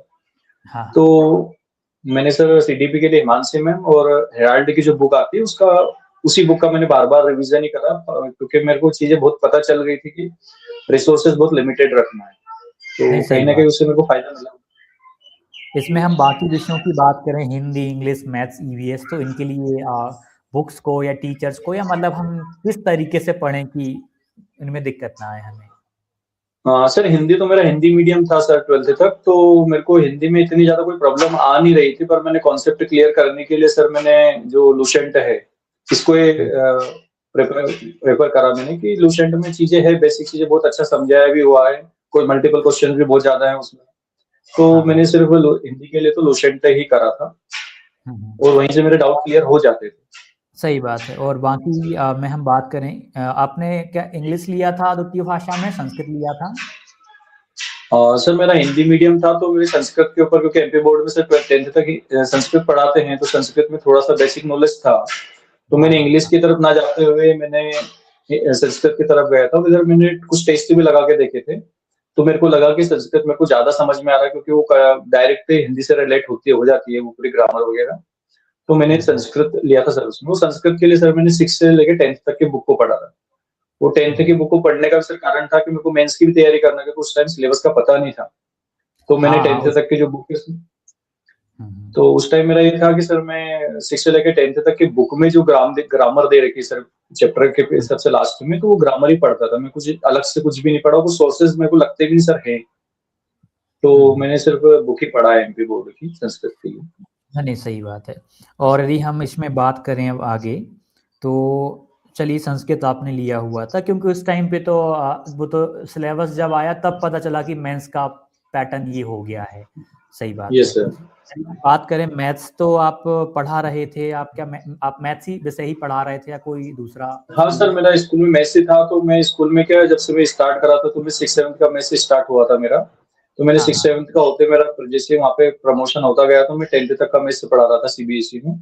हाँ। तो मैंने सर सीडीपी के लिए हिमांशी मैम और हेराल्ड की जो बुक आती है उसका, उसी बुक का मैंने बार बार रिवीजन ही करा, क्योंकि मेरे को चीजें बहुत पता चल गई थी कि रिसोर्सेज बहुत लिमिटेड रखना है, नहीं, तो सही कहीं ना कहीं बात। उससे मेरे को फायदा मिला। इसमें हम बाकी विषयों की बात करें, हिंदी, इंग्लिश, मैथ्स, ईवीएस, तो इनके लिए बुक्स को या टीचर्स को, या मतलब हम किस तरीके से पढ़ें कि इनमें दिक्कत ना आए हमें? सर हिंदी तो मेरा हिंदी मीडियम था सर 12th तक, तो मेरे को हिंदी में इतनी ज्यादा कोई प्रॉब्लम आ नहीं रही थी, पर मैंने कॉन्सेप्ट क्लियर करने के लिए सर मैंने जो लुसेंट है इसको हम्म। प्रेफर करा मैंने, कि लुसेंट में चीजें है, बेसिक चीजें बहुत अच्छा समझाया भी हुआ है, कोई मल्टीपल क्वेश्चन भी बहुत ज्यादा है उसमें। तो हाँ मैंने हाँ। सिर्फ हिंदी के लिए तो लुसेंट ही करा था, हम्म। और वहीं से मेरे डाउट क्लियर हो जाते थे। सही बात है। और बाकी में हम बात करें, आपने क्या इंग्लिश लिया था द्वितीय भाषा में, संस्कृत लिया था? सर मेरा हिंदी मीडियम था, तो मेरे संस्कृत के ऊपर, क्योंकि एमपी बोर्ड में सर 10th तक ही संस्कृत पढ़ाते हैं, तो संस्कृत में थोड़ा सा बेसिक नॉलेज था। तो हाँ मैंने हाँ इंग्लिश हाँ। की तरफ ना जाते हुए मैंने संस्कृत की तरफ गया था। इधर मैंने कुछ टेस्ट भी लगा के देखे थे, तो मेरे को लगा कि संस्कृत मेरे को ज्यादा समझ में आ रहा है, क्योंकि वो डायरेक्ट हिंदी से रिलेट होती हो जाती है वो पूरी ग्रामर वगैरह। तो मैंने हम्म। संस्कृत लिया था सर उसमें। वो संस्कृत के लिए सर मैंने 6 से लेकर 10th तक की बुक को पढ़ा था। वो 10th की हम्म। बुक को पढ़ने का सर कारण था कि मेरे को मेंस की भी तैयारी करना, क्योंकि उस टाइम सिलेबस का पता नहीं था। तो मैंने हाँ हाँ 10th तक की जो बुक है, हम्म। तो उस टाइम मेरा ये था कि सर मैं 6 से लेकर 10th तक की बुक में जो ग्रामर दे रखी है सर, चैप्टर के हम्म। सबसे लास्ट में, तो वो ग्रामर ही पढ़ता था मैं, कुछ अलग से कुछ भी नहीं पढ़ा। वो सोर्सेज मेरे को लगते भी नहीं सर है, तो हम्म। मैंने सिर्फ बुक ही पढ़ा है एमपी बोर्ड की संस्कृत के लिए। हाँ, नहीं, सही बात है। और यदि हम इसमें बात करें अब आगे, तो चलिए, संस्कृत आपने लिया हुआ था क्योंकि उस टाइम पे तो वो तो सिलेबस जब आया तब पता चला कि मेंस का पैटर्न ये हो गया है। सही बात ये है। सर। यदि हम बात करें मैथ्स, तो आप पढ़ा रहे थे, आप क्या आप मैथ्स ही वैसे ही पढ़ा रहे थे या कोई दूसरा हाँ स्कूल सर, में? मेरा स्कूल में मैथ्स ही था, तो मैं स्कूल में क्या, जब से मैं स्टार्ट करा था तो मैं 6th 7th का मैथ्स से स्टार्ट हुआ था मेरा। तो मैंने हाँ 6th हाँ। 7th का होते मेरा जैसे वहाँ पे प्रमोशन होता गया, तो मैं 10th तक का मैथ्स पढ़ा रहा था सीबीएसई में।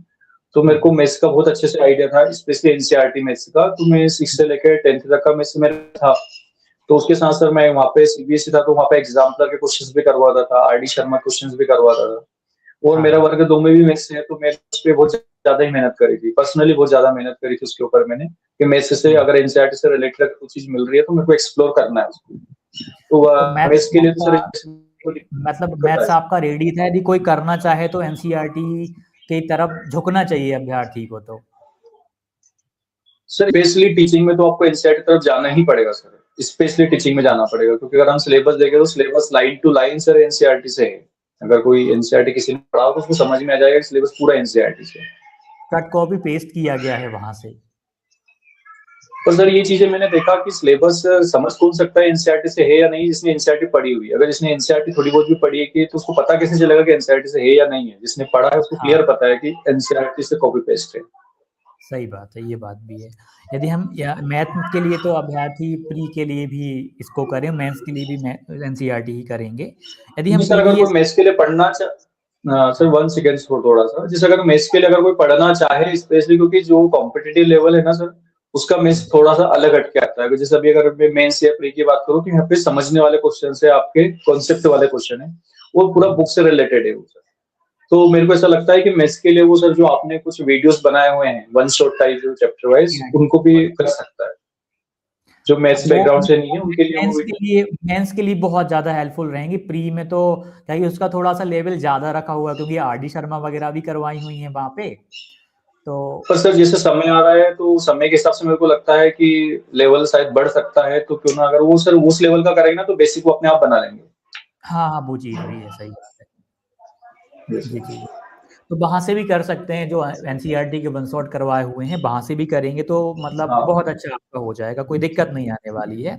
तो मेरे को हम्म। मैथ्स का बहुत अच्छे से आइडिया था, स्पेशली एनसीईआरटी मैथ्स का। तो मैं 6 से लेकर 10th तक का मैथ्स मेरा था। तो उसके साथ सर मैं वहाँ पे सीबीएसई था, तो वहाँ पे एग्जाम्पलर के क्वेश्चंस भी करवाता था, आरडी शर्मा क्वेश्चंस भी करवाता था। और हाँ मेरा हाँ। वर्ग 2 में भी मैथ्स है, तो मैंने उस पे बहुत ज्यादा ही मेहनत करी थी, पर्सनली बहुत ज्यादा मेहनत करी थी उसके ऊपर मैंने, कि मैथ्स से हम्म। अगर एनसीईआरटी से रिलेटेड अगर कोई चीज मिल रही है तो मेरे को एक्सप्लोर करना है उसको। तो तो मैथ्स मैथ्स के लिए तो आपका, सर मतलब दिक्कत मैथ्स है। आपका रेडी था, यदि कोई करना चाहे तो एनसीईआरटी की तरफ झुकना चाहिए अभ्यर्थी को तो? सर स्पेशली टीचिंग में तो आपको एनसीईआरटी तरफ जाना ही पड़ेगा सर, स्पेशली टीचिंग में जाना पड़ेगा, क्योंकि अगर हम सिलेबस देखें तो syllabus line to line sir NCERT से है। अगर कोई एनसीईआरटी किसी ने पढ़ा हो तो उसको समझ में आ जाएगा कि सिलेबस पूरा एनसीईआरटी से है। कट कॉपी पेस्ट किया गया है वहां से। पर सर ये चीजें मैंने देखा कि सिलेबस समझ कौन सकता है एनसीईआरटी से है या नहीं, जिसने एनसीईआरटी पढ़ी हुई है। अगर जिसने एनसीईआरटी थोड़ी बहुत भी पढ़ी है कि, तो उसको पता कैसे चलेगा कि एनसीईआरटी से है या नहीं है? जिसने पढ़ा है उसको हाँ, क्लियर पता है कि एनसीईआरटी से कॉपी पेस्ट है। सही बात है, ये बात भी है। यदि हम मैथ के लिए तो अभ्यर्थी प्री के लिए भी इसको करें, मेंस के लिए भी एनसीईआरटी ही करेंगे। यदि हम नहीं सर, अगर कोई ईवीएस। मैथ्स के लिए पढ़ना सर हाँ 1 सेकेंड थोड़ा सा, जैसे अगर मैथ्स के लिए अगर कोई पढ़ना चाहे स्पेशली, क्योंकि जो कॉम्पिटिटिव लेवल है ना सर, उसका मैथ्स थोड़ा सा अलग हटके आता है। जैसे अभी अगर मैं मेंस या प्री की बात करूँ, तो यहाँ पे समझने वाले क्वेश्चन है, आपके कॉन्सेप्ट वाले क्वेश्चन है, वो पूरा बुक से रिलेटेड है वो सर। तो मेरे को ऐसा लगता है कि मैथ्स के लिए वो सर जो आपने कुछ वीडियोस बनाए हुए हैं वन शॉट टाइप जो चैप्टर वाइज, उनको भी कर सकता है। जो मैथ्स वो बैकग्राउंड से नहीं है उनके लिए वो मेंस के लिए बहुत ज़्यादा हेल्पफुल रहेंगी। प्री में तो क्या कि उसका थोड़ा-सा लेवल ज़्यादा रखा हुआ है, क्योंकि आर.डी. शर्मा वगैरह भी करवाई हुई हैं वहाँ पे। तो पर सर जैसे समय आ रहा है तो समय के हिसाब से मेरे को लगता है कि लेवल शायद बढ़ सकता है, तो क्यों ना अगर वो सर उस लेवल का करेंगे ना तो बेसिक वो अपने आप बना लेंगे। हाँ, हाँ, वो चीज़ भी है, सही बात है। जैसे ये चीज़ है। तो वहाँ से भी कर सकते हैं, जो एनसीईआरटी के वन शॉट करवाए हुए हैं, वहाँ से भी करेंगे तो मतलब हाँ, बहुत अच्छा आपका हो जाएगा, कोई दिक्कत नहीं आने वाली है।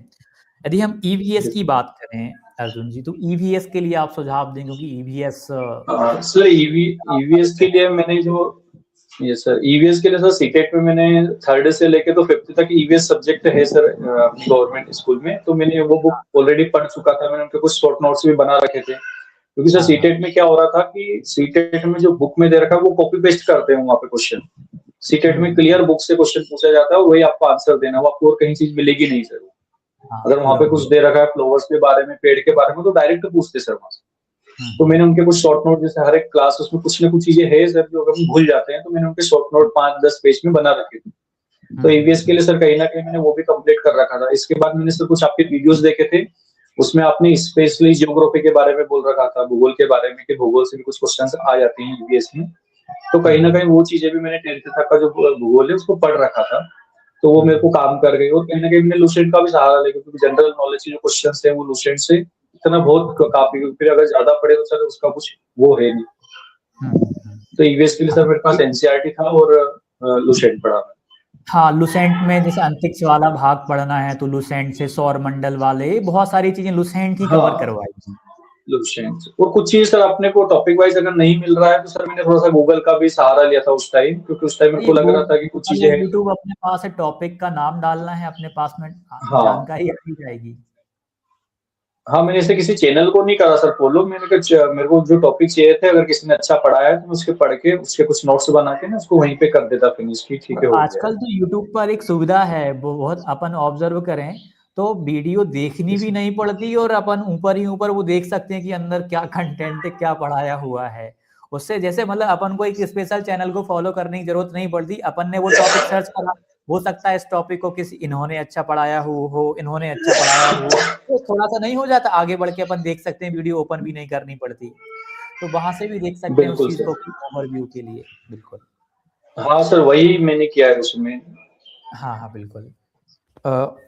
यदि हम ईवीएस की बात करें अर्जुन जी, तो ईवीएस के लिए आप सुझाव दें, क्योंकि ईवीएस सर ईवीएस के लिए मैंने जो ये सर ईवीएस के लिए सर सीटेट में मैंने थर्ड से लेके तो फिफ्थ तक ईवीएस सब्जेक्ट है सर अपनी गवर्नमेंट स्कूल में, तो मैंने वो बुक ऑलरेडी पढ़ चुका था, मैंने उनके कुछ शॉर्ट नोट्स भी बना रखे थे। क्योंकि सर हाँ, हाँ, सीटेट में क्या हो रहा था कि सीटेट में जो बुक में दे रखा है वो कॉपी पेस्ट करते हैं वहाँ पे क्वेश्चन। सीटेट में हुँ, क्लियर बुक से क्वेश्चन पूछा जाता है और वही आपको आंसर देना है, वो आपको और कहीं चीज मिलेगी नहीं सर। हाँ, अगर वहाँ पूरा पे कुछ दे रखा है फ्लावर्स के बारे में, पेड़ के बारे में, तो डायरेक्ट पूछते सर वहाँ से। हुँ, तो हुँ, मैंने उनके कुछ शॉर्ट नोट, जैसे हर एक क्लास उसमें कुछ ना कुछ चीजें है सर जो अगर हम भूल जाते हैं, तो मैंने उनके शॉर्ट नोट 5-10 पेज में बना रखे थे। हुँ, तो हुँ, ईवीएस के लिए सर कहीं ना कहीं मैंने वो भी कंप्लीट कर रखा था। इसके बाद मैंने सर कुछ आपके वीडियोस देखे थे, उसमें आपने स्पेशली जियोग्राफी के बारे में बोल रखा था, भूगोल के बारे में, कि भूगोल से भी कुछ क्वेश्चंस आ जाते हैं ईवीएस में। तो कहीं ना हुँ, कहीं वो चीजें भी मैंने 10th तक का जो भूगोल है उसको पढ़ रखा था, तो वो हुँ, मेरे को काम कर गई। और कहीं ना कहीं मैंने लुसेंट का भी सहारा लिया, क्योंकि जनरल नॉलेज के जो क्वेश्चंस है वो लुसेंट से इतना बहुत काफी, फिर अगर ज्यादा पढ़े तो सर उसका कुछ वो है नहीं। हुँ, हुँ, हुँ। तो ईवीएस के लिए हाँ, सर मेरे पास एनसीईआरटी था और लुसेंट पढ़ा था। हाँ, लुसेंट में जैसे अंतरिक्ष वाला भाग पढ़ना है तो लुसेंट से, सौरमंडल वाले बहुत सारी चीज़ें लुसेंट ही कवर हाँ, करवाई थी। लुसेंट और कुछ चीज सर अपने को टॉपिक वाइज अगर नहीं मिल रहा है तो सर मैंने थोड़ा सा गूगल का भी सहारा लिया था उस टाइम, क्योंकि उस टाइम मेरे ये को लग रहा था कि कुछ गूगल चीजें या हैं। यूट्यूब अपने पास है, टॉपिक का नाम डालना है अपने पास में, हाँ, जानकारी आ ही जाएगी। हाँ, मैंने ऐसे किसी चैनल को नहीं करा सर फॉलो, मैंने कहा मेरे को जो टॉपिक चाहिए थे अगर किसी ने अच्छा पढ़ाया है तो मैं उसके पढ़ के उसके कुछ नोट्स बना के ना उसको वहीं पे कर देता फिनिश, की ठीक और है हो गया। आजकल तो यूट्यूब पर एक सुविधा है, वो बहुत अपन ऑब्जर्व करें तो वीडियो देखनी भी नहीं पड़ती, और अपन ऊपर ही ऊपर वो देख सकते हैं कि अंदर क्या कंटेंट है, क्या पढ़ाया हुआ है। उससे जैसे मतलब अपन को एक स्पेशल चैनल को फॉलो करने की जरूरत नहीं पड़ती, अपन ने वो टॉपिक सर्च करा, हो सकता है इस टॉपिक को किसी इन्होंने अच्छा पढ़ाया हो इन्होंने अच्छा पढ़ाया हो, तो थोड़ा सा नहीं हो जाता, आगे बढ़ के अपन देख सकते हैं, वीडियो ओपन भी नहीं करनी पड़ती। तो वहां से भी देख सकते हैं उस बिल्कुल चीज सर। को ओवरव्यू के लिए। बिल्कुल। हाँ सर, वही मैंने किया है उसमें। हाँ, हाँ, बिल्कुल।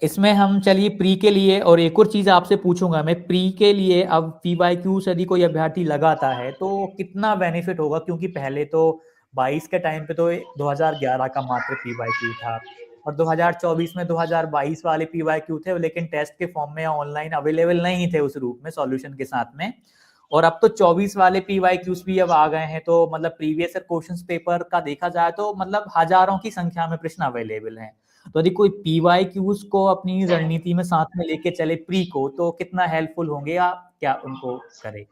इसमें हम चलिए प्री के लिए, और एक और चीज़ आपसे पूछूंगा मैं, प्री के लिए अब पीवाईक्यू यदि कोई अभ्यर्थी लगाता है तो कितना बेनिफिट होगा, क्योंकि पहले तो 22 के टाइम पे तो 2011 का मात्र पीवाईक्यू था, और 2024 में 2022 वाले पीवाईक्यू थे, लेकिन टेस्ट के फॉर्म में या ऑनलाइन अवेलेबल नहीं थे उस रूप में सॉल्यूशन के साथ में। और अब तो 24 वाले पीवाईक्यूज भी अब आ गए हैं, तो मतलब प्रीवियस क्वेश्चंस पेपर का देखा जाए तो मतलब हजारों की संख्या में प्रश्न अवेलेबल हैं। तो यदि कोई पीवाईक्यूज को अपनी रणनीति में साथ में लेके चले प्री को, तो कितना हेल्पफुल होंगे, या क्या उनको करे?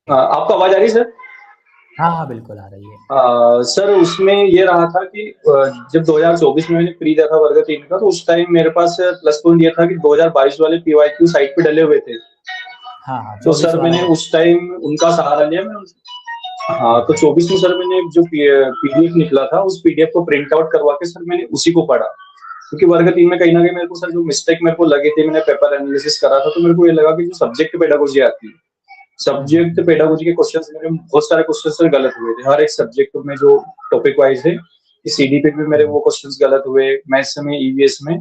आपको आवाज आ रही है सर? हाँ, हाँ, बिल्कुल आ रही है। सर उसमें ये रहा था कि जब 2024 में मैंने प्री दिया था वर्ग 3 का, तो उस टाइम मेरे पास प्लस पॉइंट ये था कि 2022 वाले पीवाईक्यू साइट पे डले हुए थे। हाँ, हाँ, तो 24 सर वाला मैंने है। उस टाइम उनका सहारा लिया। हाँ, तो 24 में सर मैंने जो पीडीएफ निकला था उस पीडीएफ को प्रिंट आउट करवा के सर मैंने उसी को पढ़ा। क्योंकि वर्ग 3 में कहीं ना कहीं मेरे को सर जो मिस्टेक मेरे को लगे थे, मैंने पेपर एनालिसिस करा था, तो मेरे को ये लगा कि जो सब्जेक्ट पेडागोजी आती है, हम्म, सब्जेक्ट पेडागोजी के क्वेश्चंस मेरे बहुत सारे क्वेश्चंस सर गलत हुए थे हर एक सब्जेक्ट में जो टॉपिक वाइज है। सीडी पे भी मेरे हम्म, वो क्वेश्चंस गलत हुए, मैथ्स में, ईवीएस में।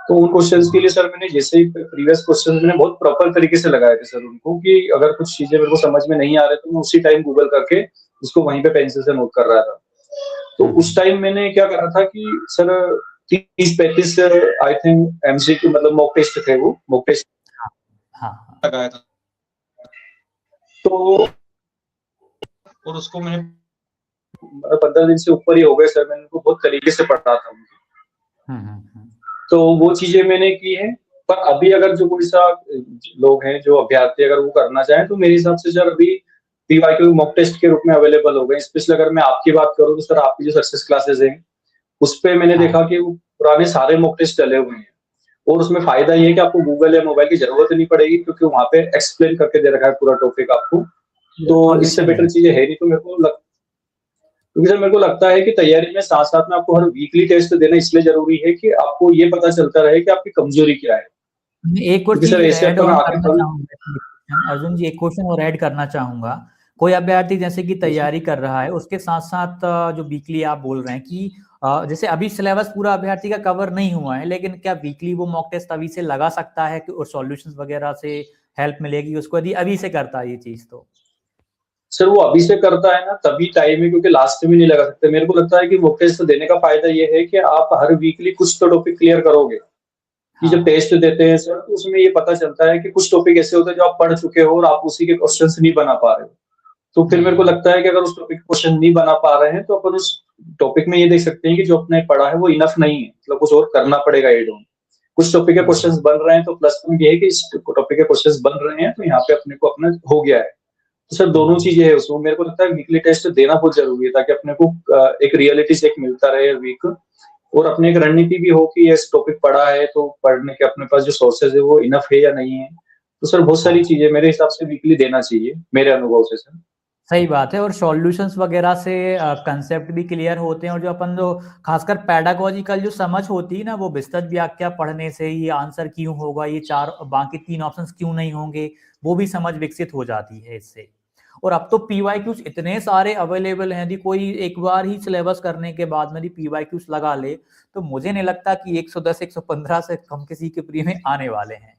तो उन क्वेश्चंस के हम्म, लिए सर मैंने जैसे ही प्रीवियस क्वेश्चंस मैंने बहुत प्रॉपर तरीके से लगाए थे सर उनको, कि अगर कुछ चीजें मेरे को समझ में नहीं आ रहे तो मैं उसी टाइम गूगल करके उसको वहीं पे पेंसिल से नोट कर रहा था। तो उस टाइम मैंने क्या करा था कि सर 30-35 आई थिंक एमसीक्यू मतलब मॉक टेस्ट थे, वो मॉक टेस्ट हाँ, हाँ, हाँ, लगाया था। तो और उसको मैंने 15 दिन से ऊपर ही हो गए सर, मैंने उनको बहुत तरीके से पढ़ा था उनको। हम्म, हम्म, तो वो चीजें मैंने की है। पर अभी अगर जो कोई सा लोग हैं जो अभ्यर्थी अगर वो करना चाहें, तो मेरे हिसाब से सर अभी पीवाईक्यू मॉक टेस्ट के रूप में अवेलेबल हो गए। स्पेशली अगर मैं आपकी बात करूं तो सर आपकी जो सक्सेस क्लासेस हैं उस पे मैंने हाँ, देखा कि वो पुराने सारे मॉक टेस्ट डले हुए हैं। और उसमें फायदा ये है कि आपको गूगल या मोबाइल की जरूरत नहीं पड़ेगी, क्योंकि वहां पे एक्सप्लेन करके दे रखा है पूरा टॉपिक आपको। तो इससे सॉल्यूशन है। बेटर चीजें है नहीं, तो मेरे को क्योंकि सर मेरे को लगता है कि तैयारी में साथ-साथ में आपको हर वीकली टेस्ट देना इसलिए ज़रूरी है कि आपको ये पता चलता रहे कि आपकी कमज़ोरी क्या है। मैं एक और क्योंकि सर चीज़ एसीएफ ऐड का मैं ऑन आखिरी करना पल चाहूँगा इसमें अर्जुन जी, एक क्वेश्चन और ऐड करना चाहूँगा। कोई अभ्यर्थी जैसे कि जी सर। तैयारी कर रहा है, उसके साथ-साथ जो वीकली आप बोल रहे हैं कि जैसे अभी सिलेबस पूरा अभ्यर्थी का कवर नहीं हुआ है, लेकिन क्या वीकली वो मॉक टेस्ट अभी से लगा सकता है कि और सॉल्यूशंस वगैरह से हेल्प मिलेगी उसको यदि अभी से करता है ये चीज़ तो? सर वो अभी से करता है ना तभी टाइम है क्योंकि लास्ट में नहीं लगा सकते। मेरे को लगता है कि मॉक टेस्ट देने का फ़ायदा ये है कि आप हर वीकली कुछ तो टॉपिक क्लियर करोगे। कि हाँ, जब हाँ। टेस्ट देते हैं सर तो उसमें ये पता चलता है कि कुछ टॉपिक ऐसे होते हैं जो आप पढ़ चुके हो और आप उसी के क्वेश्चंस नहीं बना पा रहे हो। तो फिर मेरे को हुँ, लगता है कि अगर उस टॉपिक क्वेश्चन नहीं बना पा रहे हैं तो अपन उस टॉपिक में ये देख सकते हैं कि जो आपने पढ़ा है वो इनफ नहीं है, मतलब कुछ और करना पड़ेगा एड ऑन। कुछ टॉपिक के हुँ, क्वेश्चंस बन रहे हैं तो प्लस पॉइंट ये है कि इस टॉपिक के क्वेश्चंस बन रहे हैं तो यहाँ पे अपने को अपना हो गया है। तो सर दोनों हुँ, चीजें है उसमें मेरे को लगता है वीकली टेस्ट देना बहुत जरूरी है ताकि अपने को एक रियलिटी चेक मिलता रहे वीक और अपने एक रणनीति भी हो कि ये टॉपिक पढ़ा है तो पढ़ने के अपने पास जो सोर्सेज है वो इनफ है या नहीं है। तो सर बहुत सारी हाँ। चीजें मेरे हिसाब से वीकली देना चाहिए मेरे अनुभव से सर। सही बात है और सॉल्यूशंस वगैरह से कंसेप्ट भी क्लियर होते हैं और जो अपन जो खासकर पैडागॉजिकल जो समझ होती है ना वो विस्तृत व्याख्या पढ़ने से ये आंसर क्यों होगा ये चार बाकी तीन ऑप्शंस क्यों नहीं होंगे वो भी समझ विकसित हो जाती है इससे। और अब तो पीवाईक्यूज इतने सारे अवेलेबल हैं यदि कोई एक बार ही सिलेबस करने के बाद में यदि पीवाईक्यूज लगा ले तो मुझे नहीं लगता कि 110 115 से कम किसी के प्री में आने वाले हैं।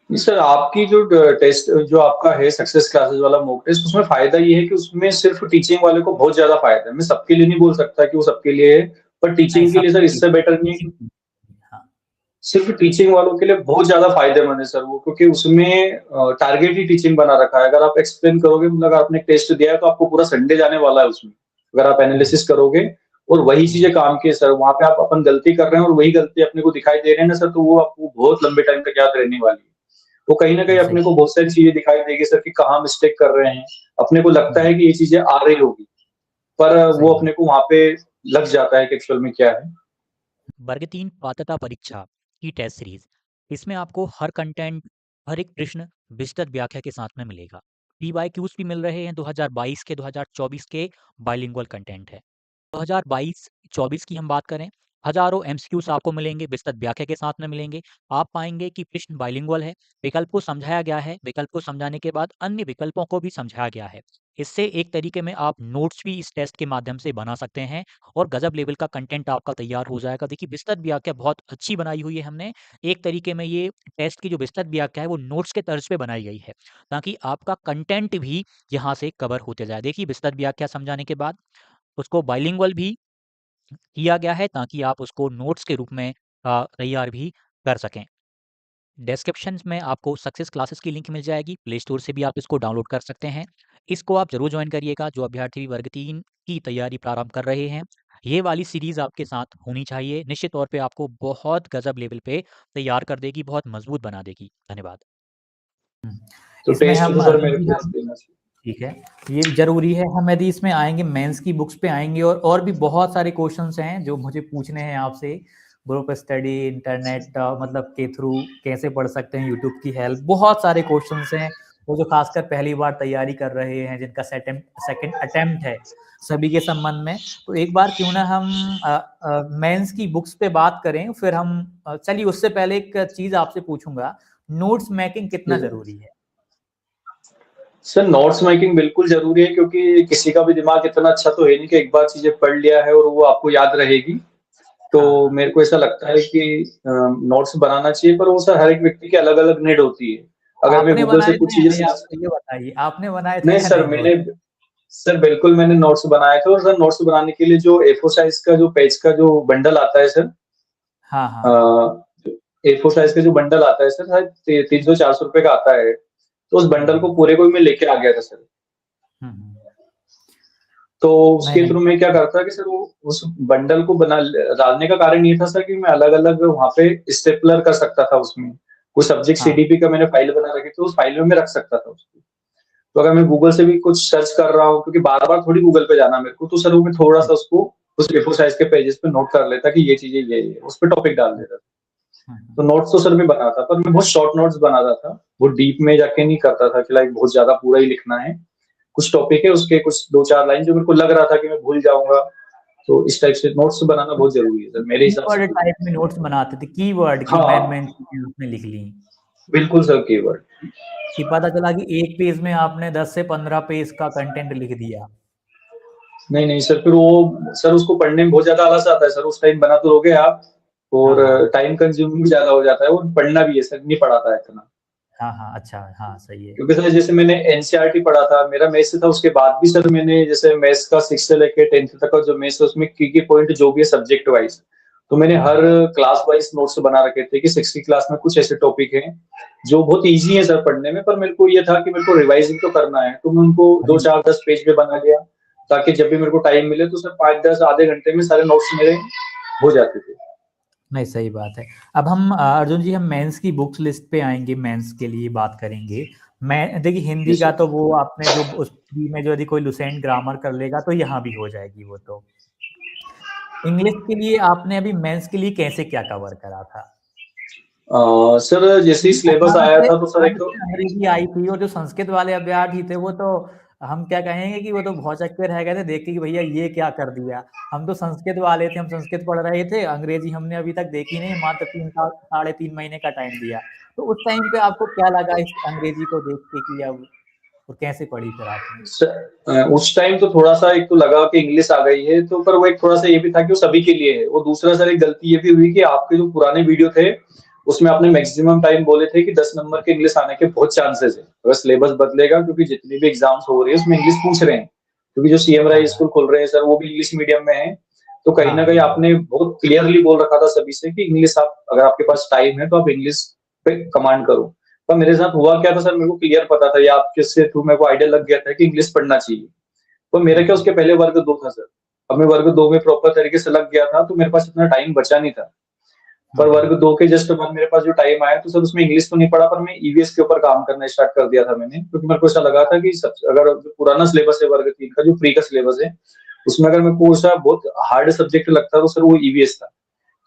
सर आपकी जो टेस्ट जो आपका है सक्सेस क्लासेस वाला मॉक टेस्ट उसमें फायदा ये है कि उसमें सिर्फ टीचिंग वाले को बहुत ज्यादा फायदा है। मैं सबके लिए नहीं बोल सकता कि वो सबके लिए है पर नहीं टीचिंग के लिए सर सबके इससे बेटर नहीं है। लिए हाँ। सिर्फ टीचिंग वालों के लिए बहुत ज्यादा फायदेमंद है सर वो क्योंकि उसमें टारगेट ही टीचिंग बना रखा है। अगर आप एक्सप्लेन करोगे मतलब अगर आपने टेस्ट दिया है तो आपको पूरा संडे जाने वाला है उसमें। अगर आप हम्म, एनालिसिस करोगे और वही हम्म, चीजें काम की है सर वहां पे आप अपन गलती कर रहे हैं और वही गलती अपने को दिखाई दे रहे हैं ना सर तो वो आपको बहुत लंबे टाइम तक याद रहने वाली है। वो कहीं ना कहीं सही। अपने को बहुत सारी चीजें दिखाई देगी सर कि कहाँ मिस्टेक कर रहे हैं। अपने को लगता हम्म, है कि ये चीजें आ रही होगी पर सही वो बात। अपने को वहां पे लग जाता है कि एक्चुअल में क्या है। वर्ग 3 पात्रता परीक्षा की टेस्ट सीरीज। इसमें आपको हर कंटेंट, हर एक प्रश्न विस्तृत व्याख्या के साथ में मिलेगा। पीवाईक्यूज भी मिल रहे हैं 2022 के 2024 के बाइलिंगुअल कंटेंट है। 2022-24 की हम बात करें, हजारों एमसीक्यूज आपको मिलेंगे, विस्तृत व्याख्या के साथ में मिलेंगे। आप पाएंगे कि प्रश्न बाइलिंगुअल है, विकल्प को समझाया गया है, विकल्प को समझाने के बाद अन्य विकल्पों को भी समझाया गया है। इससे एक तरीके में आप नोट्स भी इस टेस्ट के माध्यम से बना सकते हैं और गजब लेवल का कंटेंट आपका तैयार हो जाएगा। देखिए विस्तृत व्याख्या बहुत अच्छी बनाई हुई है हमने। एक तरीके में ये टेस्ट की जो विस्तृत व्याख्या है वो नोट्स के तर्ज पे बनाई गई है, ताकि आपका कंटेंट भी यहाँ से कवर होते जाए। देखिए विस्तृत व्याख्या समझाने के बाद उसको बाइलिंगुअल भी किया गया है ताकि आप उसको नोट्स के रूप में तैयार भी कर सकें। डिस्क्रिप्शन में आपको सक्सेस क्लासेस की लिंक मिल जाएगी, प्ले स्टोर से भी आप इसको डाउनलोड कर सकते हैं। इसको आप ज़रूर ज्वाइन करिएगा जो अभ्यर्थी वर्ग 3 की तैयारी प्रारंभ कर रहे हैं। ये वाली सीरीज़ आपके साथ होनी चाहिए, निश्चित तौर पे आपको बहुत गज़ब लेवल पे तैयार कर देगी, बहुत मजबूत बना देगी। धन्यवाद। हम्म, तो इसमें टेस्ट हम तो सर अर्जुन मेरे जी को हम देना चाहिए। ठीक है ये ज़रूरी है हम यदि इसमें आएंगे मेंस की बुक्स पे आएंगे और भी बहुत सारे क्वेश्चंस हैं जो मुझे पूछने हैं आपसे। ग्रुप स्टडी इंटरनेट मतलब के थ्रू कैसे पढ़ सकते हैं यूट्यूब की हेल्प बहुत सारे क्वेश्चंस हैं। वो जो खासकर पहली बार तैयारी कर रहे हैं जिनका सेकंड अटेम्प्ट है सभी के संबंध में। तो एक बार क्यों ना हम मेंस की बुक्स पे बात करें फिर हम चलिए उससे पहले एक चीज़ आपसे पूछूंगा नोट्स मेकिंग कितना जरूरी है? सर नोट्स मेकिंग बिल्कुल जरूरी है क्योंकि किसी का भी दिमाग इतना अच्छा तो है नहीं कि एक बार चीजें पढ़ लिया है और वो आपको याद रहेगी। तो हाँ, हाँ। मेरे को ऐसा लगता है कि नोट्स बनाना चाहिए पर वो सर हर एक व्यक्ति की अलग अलग नीड होती है। अगर मैं आपने गूगल से बनाए कुछ थे या चीजें नहीं सर्च आप ये बताइए आपने बनाए थे नहीं या सर नहीं मैंने नोट? सर बिल्कुल मैंने नोट्स बनाए थे और सर नोट्स बनाने के लिए जो A4 साइज का जो पेज का जो बंडल आता है सर हाँ, हाँ, हाँ। A4 साइज का जो बंडल आता है सर शायद 300-400 रुपए का आता है। तो उस बंडल को हम्म, पूरे को ही मैं लेके आ गया था सर। हम्म। तो नहीं, उसके नहीं। थ्रू मैं क्या करता कि सर वो उस बंडल को बना डालने का कारण ये था सर कि मैं अलग-अलग वहाँ पे स्टेपलर कर सकता था उसमें। कोई सब्जेक्ट हाँ, सीडीपी का मैंने फाइल बना रखी थी, उस फाइल में मैं रख सकता था उसको। तो अगर मैं गूगल से भी कुछ सर्च कर रहा हूँ क्योंकि बार-बार थोड़ी गूगल पे जाना मेरे को, तो सर वो मैं हम्म, थोड़ा-सा उसको उस A4 साइज के पेजेस पे नोट कर लेता कि ये चीज़ें ये है, उस पे टॉपिक डाल हम्म, देता था। हम्म, तो नोट्स तो सर मैं बनाता पर मैं बहुत शॉर्ट नोट्स बनाता था। वो डीप में जाके नहीं करता था कि लाइक बहुत ज़्यादा पूरा ही लिखना है। कुछ टॉपिक है उसके कुछ 2-4 लाइन जो मेरे को लग रहा था कि मैं भूल जाऊंगा, तो इस टाइप से नोट्स बनाना बहुत जरूरी है सर मेरे हिसाब से। कीवर्ड टाइप में नोट्स बनाते थे, कीवर्ड की हाँ मेन चीजें आपने लिख ली बिल्कुल सर, कीवर्ड। कि पता चला कि एक पेज में आपने 10 से 15 पेज का कंटेंट लिख दिया। नहीं नहीं सर, फिर वो सर उसको पढ़ने में बहुत ज्यादा आलस आता है सर, उस टाइम बना तो लोगे आप, और हाँ टाइम कंज्यूमिंग भी ज्यादा हो जाता है, और पढ़ना भी है सर, नहीं पढ़ाता है इतना। हाँ हाँ, अच्छा हाँ सही है। क्योंकि सर जैसे मैंने एनसीईआरटी पढ़ा था, मेरा मैथ्स था, उसके बाद भी सर मैंने जैसे मैथ्स का 6 से लेके 10th तक का जो मैथ्स है उसमें की पॉइंट जो भी है सब्जेक्ट वाइज, तो मैंने हर क्लास वाइज नोट्स बना रखे थे कि 6th की क्लास में कुछ ऐसे टॉपिक हैं जो बहुत इजी है सर पढ़ने में, पर मेरे को ये था कि मेरे को रिवाइजिंग तो करना है, तो मैं उनको 2-4-10 पेज पे बना लिया, ताकि जब भी मेरे को टाइम मिले तो सर 5-10 आधे घंटे में सारे नोट्स मेरे हो जाते थे। नहीं सही बात है। अब हम अर्जुन जी हम मेंस की बुक्स लिस्ट पे आएंगे, मेंस के लिए बात करेंगे। मैं देखिए हिंदी का तो वो आपने जो उस फ्री में जो यदि कोई लुसेंट ग्रामर कर लेगा तो यहाँ भी हो जाएगी वो तो। इंग्लिश के लिए आपने अभी मेंस के लिए कैसे क्या कवर करा था? सर जैसे ही सिलेबस आया था तो सर एक तो अंग्रेजी आई थी, और जो संस्कृत वाले अभ्यर्थी थे वो तो हम क्या कहेंगे कि वो तो भौचक्के रह गए थे देख के कि भैया ये क्या कर दिया। हम तो संस्कृत वाले थे, हम संस्कृत पढ़ रहे थे, अंग्रेजी हमने अभी तक देखी नहीं, मात्र 3 साढ़े 3 महीने का टाइम दिया। तो उस टाइम पे आपको क्या लगा इस अंग्रेजी को देख के कि अब, और कैसे पढ़ी फिर आपने? उस टाइम तो थोड़ा सा एक तो लगा कि इंग्लिश आ गई है, तो पर वो एक थोड़ा सा ये भी था कि वो सभी के लिए है, और दूसरा सर एक गलती ये भी हुई कि आपके जो पुराने वीडियो थे उसमें आपने मैक्सिमम टाइम बोले थे कि 10 नंबर के इंग्लिश आने के बहुत चांसेस है अगर सिलेबस बदलेगा, क्योंकि जितनी भी एग्जाम्स हो रही है उसमें इंग्लिश पूछ रहे हैं, क्योंकि जो सीएम राय स्कूल खोल रहे हैं सर वो भी इंग्लिश मीडियम में है, तो कहीं ना कहीं आपने बहुत क्लियरली बोल रखा था सभी से कि इंग्लिश आप अगर आपके पास टाइम है तो आप इंग्लिश पे कमांड करो। पर मेरे साथ हुआ क्या था सर, मेरे को क्लियर पता था, या आपके से थ्रू मेरे को आइडिया लग गया था कि इंग्लिश पढ़ना चाहिए, तो मेरा क्या उसके पहले वर्ग 2 था सर, अब मैं वर्ग 2 में प्रॉपर तरीके से लग गया था, तो मेरे पास इतना टाइम बचा नहीं था। पर वर्ग 2 के जस्ट बाद मेरे पास जो टाइम आया तो सर उसमें इंग्लिश तो नहीं पढ़ा, पर मैं ईवीएस के ऊपर काम करना स्टार्ट कर दिया था मैंने, क्योंकि मेरे को ऐसा लगा था कि अगर जो पुराना सिलेबस है वर्ग 3 का जो प्री का सिलेबस है उसमें अगर मेरे को ऐसा बहुत हार्ड सब्जेक्ट लगता तो सर वो ईवीएस था,